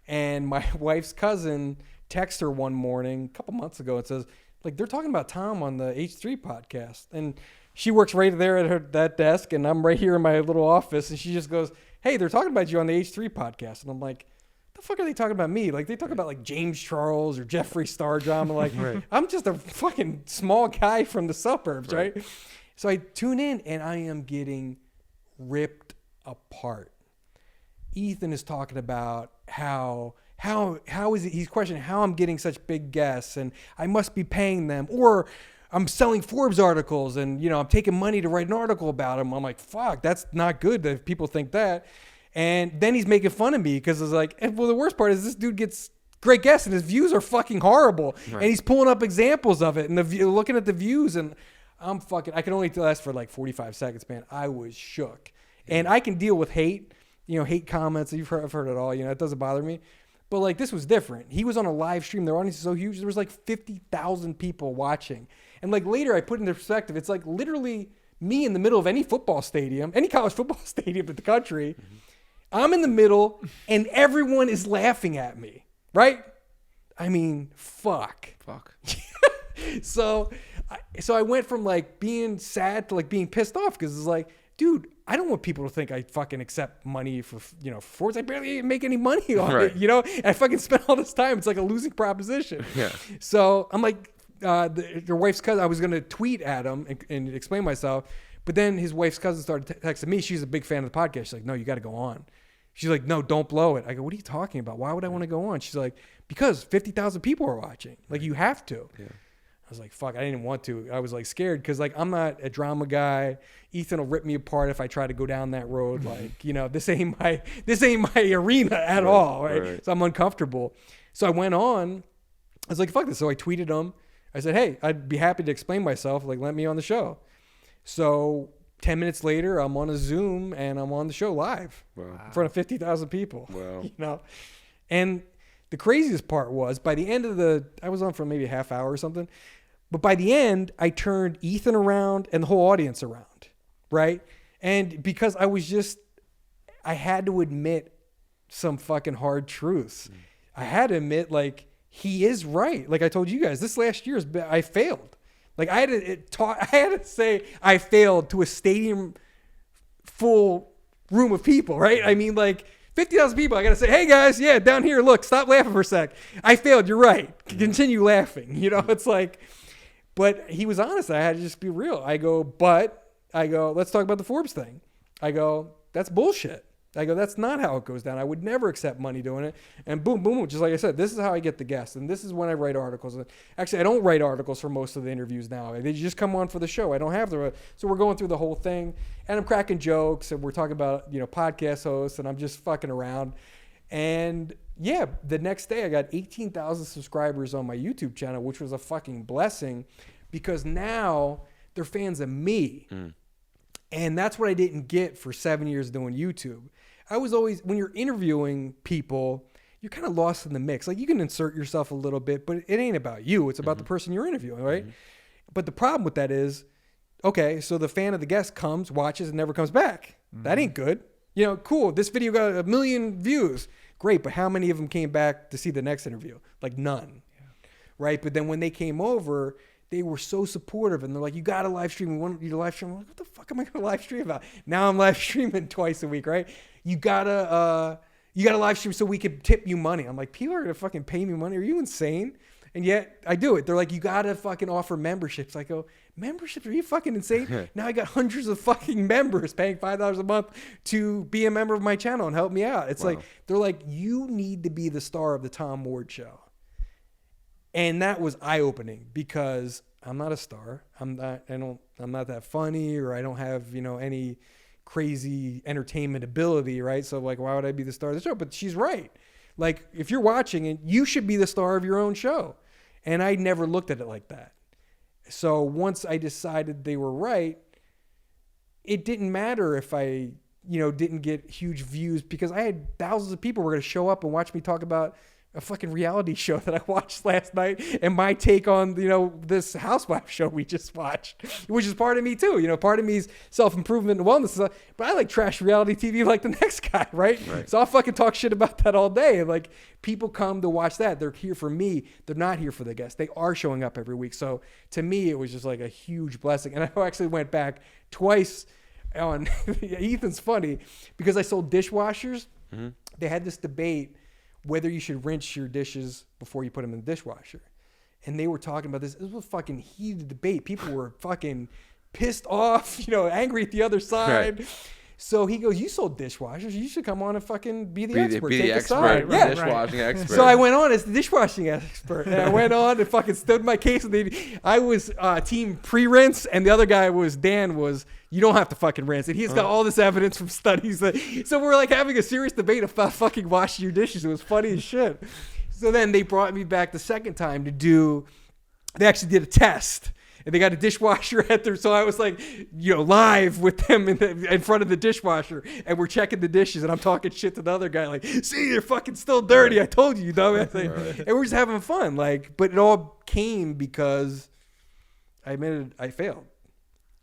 And my wife's cousin texted her one morning, a couple months ago, and says, like, they're talking about Tom on the H3 podcast. And she works right there at that desk, and I'm right here in my little office, and she just goes, hey, they're talking about you on the H3 podcast. And I'm like, the fuck are they talking about me? Like, they talk about like James Charles or Jeffree Star drama. Like, I'm just a fucking small guy from the suburbs, right? So I tune in, and I am getting ripped apart. Ethan is talking about how is it? He's questioning how I'm getting such big guests, and I must be paying them, or I'm selling Forbes articles, and I'm taking money to write an article about them. I'm like, fuck, that's not good that people think that. And then he's making fun of me because it's like, well, the worst part is this dude gets great guests, and his views are fucking horrible, and he's pulling up examples of it, and looking at the views, and I can only last for like 45 seconds, man. I was shook. And I can deal with hate, hate comments. I've heard it all. It doesn't bother me. But like this was different. He was on a live stream. Their audience is so huge. There was like 50,000 people watching. And like later I put into perspective, it's like literally me in the middle of any football stadium, any college football stadium in the country. Mm-hmm. I'm in the middle and everyone is laughing at me, right? I mean, fuck. So I went from like being sad to like being pissed off because it's like, dude, I don't want people to think I fucking accept money for, sports. I barely even make any money on it, And I fucking spent all this time. It's like a losing proposition. Yeah. So I'm like, your wife's cousin, I was going to tweet at him and explain myself. But then his wife's cousin started texting me. She's a big fan of the podcast. She's like, no, you got to go on. She's like, no, don't blow it. I go, what are you talking about? Why would I want to go on? She's like, because 50,000 people are watching. Like, you have to. Yeah. I was like, fuck, I didn't want to. I was like scared because like I'm not a drama guy. Ethan will rip me apart if I try to go down that road. Like, this ain't my arena at all, right? So I'm uncomfortable. So I went on. I was like, fuck this. So I tweeted him. I said, hey, I'd be happy to explain myself. Like, let me on the show. So 10 minutes later, I'm on a Zoom and I'm on the show live in front of 50,000 people. Wow. And the craziest part was by the end of I was on for maybe a half hour or something. But by the end, I turned Ethan around and the whole audience around, right? And because I had to admit some fucking hard truths. I had to admit, like, he is right. Like I told you guys, this last year I failed. Like I had to say I failed to a stadium full room of people, right? I mean, like 50,000 people. I got to say, hey guys, yeah, down here, look, stop laughing for a sec. I failed. You're right. Continue laughing. It's like. But he was honest. I had to just be real. I go, let's talk about the Forbes thing. I go, that's bullshit. I go, that's not how it goes down. I would never accept money doing it. And boom, boom, just like I said, this is how I get the guests. And this is when I write articles. Actually, I don't write articles for most of the interviews now. They just come on for the show. I don't have so we're going through the whole thing. And I'm cracking jokes. And we're talking about, podcast hosts. And I'm just fucking around. And yeah, the next day I got 18,000 subscribers on my YouTube channel, which was a fucking blessing because now they're fans of me. And that's what I didn't get for 7 years doing YouTube. I was always, when you're interviewing people, you're kind of lost in the mix. Like you can insert yourself a little bit, but it ain't about you. It's about the person you're interviewing, right? But the problem with that is, okay, so the fan of the guest comes, watches, and never comes back. That ain't good. Cool. This video got 1 million views. Great, but how many of them came back to see the next interview? Like none, right? But then when they came over, they were so supportive, and they're like, you got to live stream. We want you to live stream. I'm like, what the fuck am I going to live stream about? Now I'm live streaming twice a week, right? You gotta live stream so we could tip you money. I'm like, people are going to fucking pay me money. Are you insane? And yet I do it. They're like, you got to fucking offer memberships. I go, memberships? Are you fucking insane? Now I got hundreds of fucking members paying $5 a month to be a member of my channel and help me out. It's like, they're like, you need to be the star of the Tom Ward show. And that was eye-opening because I'm not a star. I'm not that funny, or I don't have, any crazy entertainment ability, right? So like, why would I be the star of the show? But she's right. Like, if you're watching it, you should be the star of your own show. And I never looked at it like that. So once I decided they were right, it didn't matter if I, didn't get huge views because I had thousands of people who were going to show up and watch me talk about a fucking reality show that I watched last night and my take on, this housewife show we just watched, which is part of me too. Part of me is self-improvement and wellness. But I like trash reality TV like the next guy, right? So I'll fucking talk shit about that all day. And like people come to watch that. They're here for me. They're not here for the guests. They are showing up every week. So to me, it was just like a huge blessing. And I actually went back twice on Ethan's funny because I sold dishwashers. They had this debate whether you should rinse your dishes before you put them in the dishwasher. And they were talking about this. It was a fucking heated debate. People were fucking pissed off, angry at the other side. Right. So he goes, you sold dishwashers. You should come on and fucking be the expert. Be the expert. Yeah. Dishwashing expert. So I went on as the dishwashing expert. And I went on and fucking stood my case. And I was team pre-rinse. And the other guy Dan was, you don't have to fucking rinse it. He's got all this evidence from studies. So we're like having a serious debate about fucking washing your dishes. It was funny as shit. So then they brought me back the second time they actually did a test. And they got a dishwasher at their, so I was like, live with them in front of the dishwasher, and we're checking the dishes, and I'm talking shit to the other guy, like, see, they're fucking still dirty. I told you, dumbass. And we're just having fun, like, but it all came because I admitted I failed.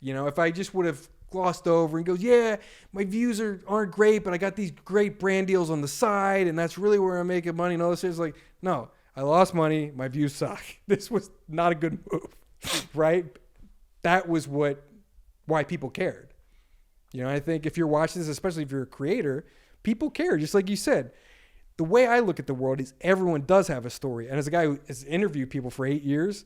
If I just would have glossed over and goes, yeah, my views aren't great, but I got these great brand deals on the side, and that's really where I'm making money and all this. It's like, no, I lost money. My views suck. This was not a good move, right? That was why people cared. I think if you're watching this, especially if you're a creator, people care. Just like you said, the way I look at the world is everyone does have a story. And as a guy who has interviewed people for 8 years,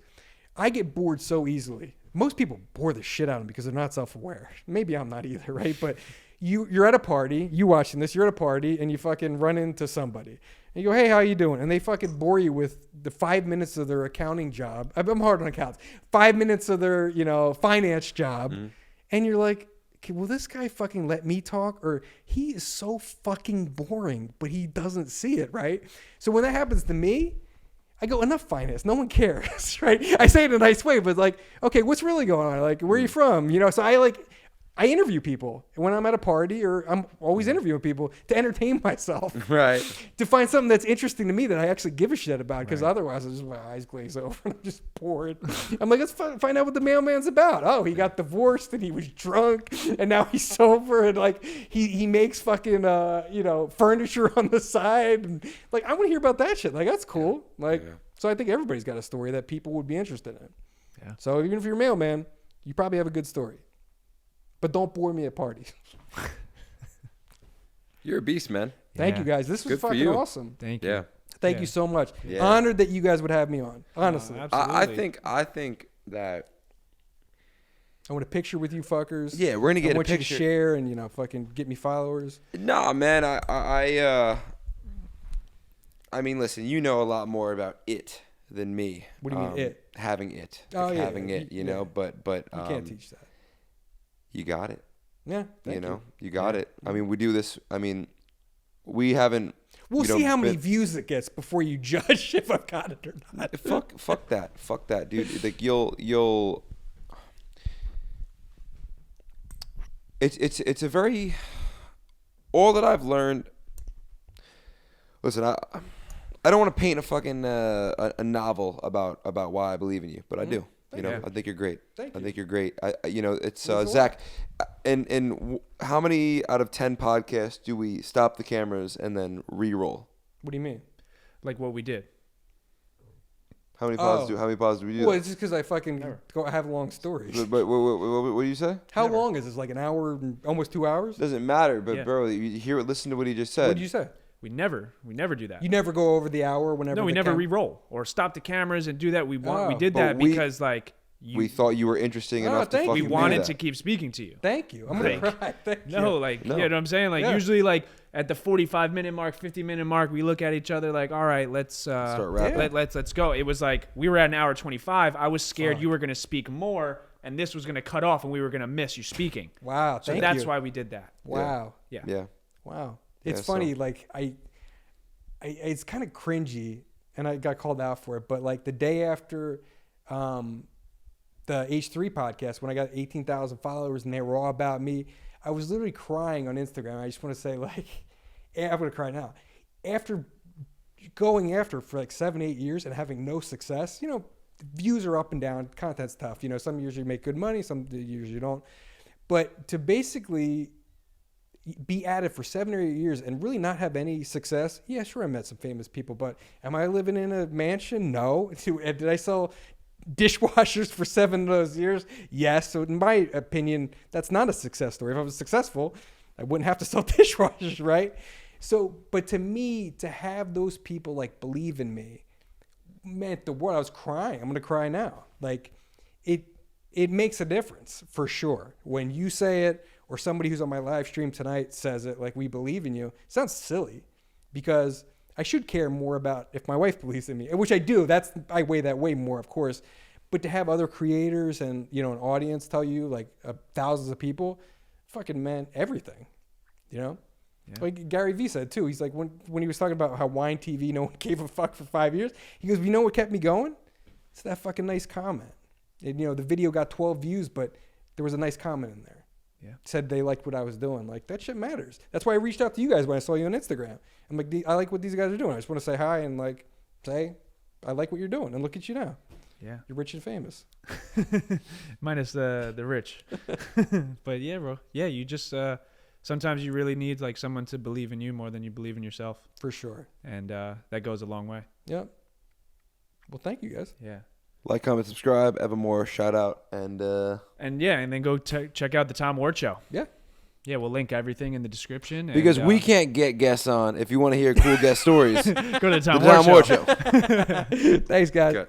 I get bored so easily. Most people bore the shit out of them because they're not self-aware. Maybe I'm not either, right? But you're at a party, you watching this, you're at a party, and you fucking run into somebody. And you go, hey, how you doing? And they fucking bore you with the 5 minutes of their accounting job. I'm hard on accounts. 5 minutes of their, finance job. Mm-hmm. And you're like, okay, will this guy fucking let me talk? Or he is so fucking boring, but he doesn't see it, right? So when that happens to me, I go, enough finance. No one cares, right? I say it in a nice way, but like, okay, what's really going on? Like, where are you from? So I interview people when I'm at a party, or I'm always interviewing people to entertain myself. Right. To find something that's interesting to me that I actually give a shit about, because otherwise I just my eyes glaze over and I'm just bored. I'm like, let's find out what the mailman's about. Oh, he got divorced and he was drunk and now he's sober, and like he makes fucking furniture on the side, and like I want to hear about that shit. Like that's cool. Like so I think everybody's got a story that people would be interested in. Yeah. So even if you're a mailman, you probably have a good story. But don't bore me at parties. You're a beast, man. Thank you, guys. This was fucking awesome. Thank you. Yeah. Thank you so much. Yeah. Honored that you guys would have me on. Honestly. Absolutely. I think that I want a picture with you fuckers. Yeah, we're gonna get a picture. I want you to share and fucking get me followers. Nah, man. I mean, listen. You know a lot more about it than me. What do you mean it? Having it. Oh, yeah. Having it. You know, but you can't teach that. You got it. Yeah. You got it. I mean, we do this. I mean, we haven't. We'll see how many views it gets before you judge if I've got it or not. Fuck that, dude. Like you'll. It's a very. All that I've learned. Listen, I don't want to paint a fucking a novel about why I believe in you, but I do. I think you're great. Thank you. I think you're great. It's Zach. And how many out of 10 podcasts do we stop the cameras and then re-roll? What do you mean? Like what we did. How many pauses do we do? Well, it's just because I fucking have long stories. But what do you say? How long is this? Like an hour, almost 2 hours? Doesn't matter. But bro, you listen to what he just said. What did you say? We never do that. You never go over the hour whenever. No, we never re-roll or stop the cameras and do that. We did that because like we thought you were interesting enough to fucking we wanted to keep speaking to you. Thank you. I'm gonna cry. Thank you. You know what I'm saying? Like usually like at the 45-minute mark, 50-minute mark, we look at each other like, all right, let's start wrapping. Let's go. It was like we were at an hour 25. I was scared you were gonna speak more and this was gonna cut off and we were gonna miss you speaking. Wow. So that's why we did that. Wow. Yeah. Wow. It's funny, like I it's kind of cringy, and I got called out for it, but like the day after the H3 podcast, when I got 18,000 followers and they were all about me, I was literally crying on Instagram. I just want to say, like, I'm going to cry now. After going after for like 7-8 years and having no success, views are up and down, content's tough. Some years you make good money, some years you don't. But to basically be at it for 7 or 8 years and really not have any success. Yeah, sure, I met some famous people, but am I living in a mansion? No. Did I sell dishwashers for 7 of those years? Yes. So in my opinion, that's not a success story. If I was successful, I wouldn't have to sell dishwashers, right? So, but to me, to have those people like believe in me meant the world. I was crying. I'm going to cry now. Like it makes a difference for sure. When you say it, or somebody who's on my live stream tonight says it, like, we believe in you, it sounds silly, because I should care more about if my wife believes in me, which I do. I weigh that way more, of course. But to have other creators and, an audience tell you, like, thousands of people, fucking meant everything, Yeah. Like Gary Vee said, too. He's like, when he was talking about how wine TV, no one gave a fuck for 5 years, he goes, you know what kept me going? It's that fucking nice comment. And, you know, the video got 12 views, but there was a nice comment in there. Yeah. Said they liked what I was doing. Like, that shit matters. That's why I reached out to you guys when I saw you on Instagram. I'm like, I like what these guys are doing. I just want to say hi and, like, say, I like what you're doing. And look at you now. Yeah. You're rich and famous. Minus the rich. But yeah, bro. Yeah, you just sometimes you really need like someone to believe in you more than you believe in yourself. For sure. And that goes a long way. Yep. Well, thank you guys. Yeah. Like, comment, subscribe. Evermore, shout out, and yeah, and then go check out the Tom Ward Show. Yeah. Yeah, we'll link everything in the description. because and, we can't get guests on. If you want to hear cool guest stories, go to the the Tom Tom Ward Ward Show. Show. Thanks, guys. Good.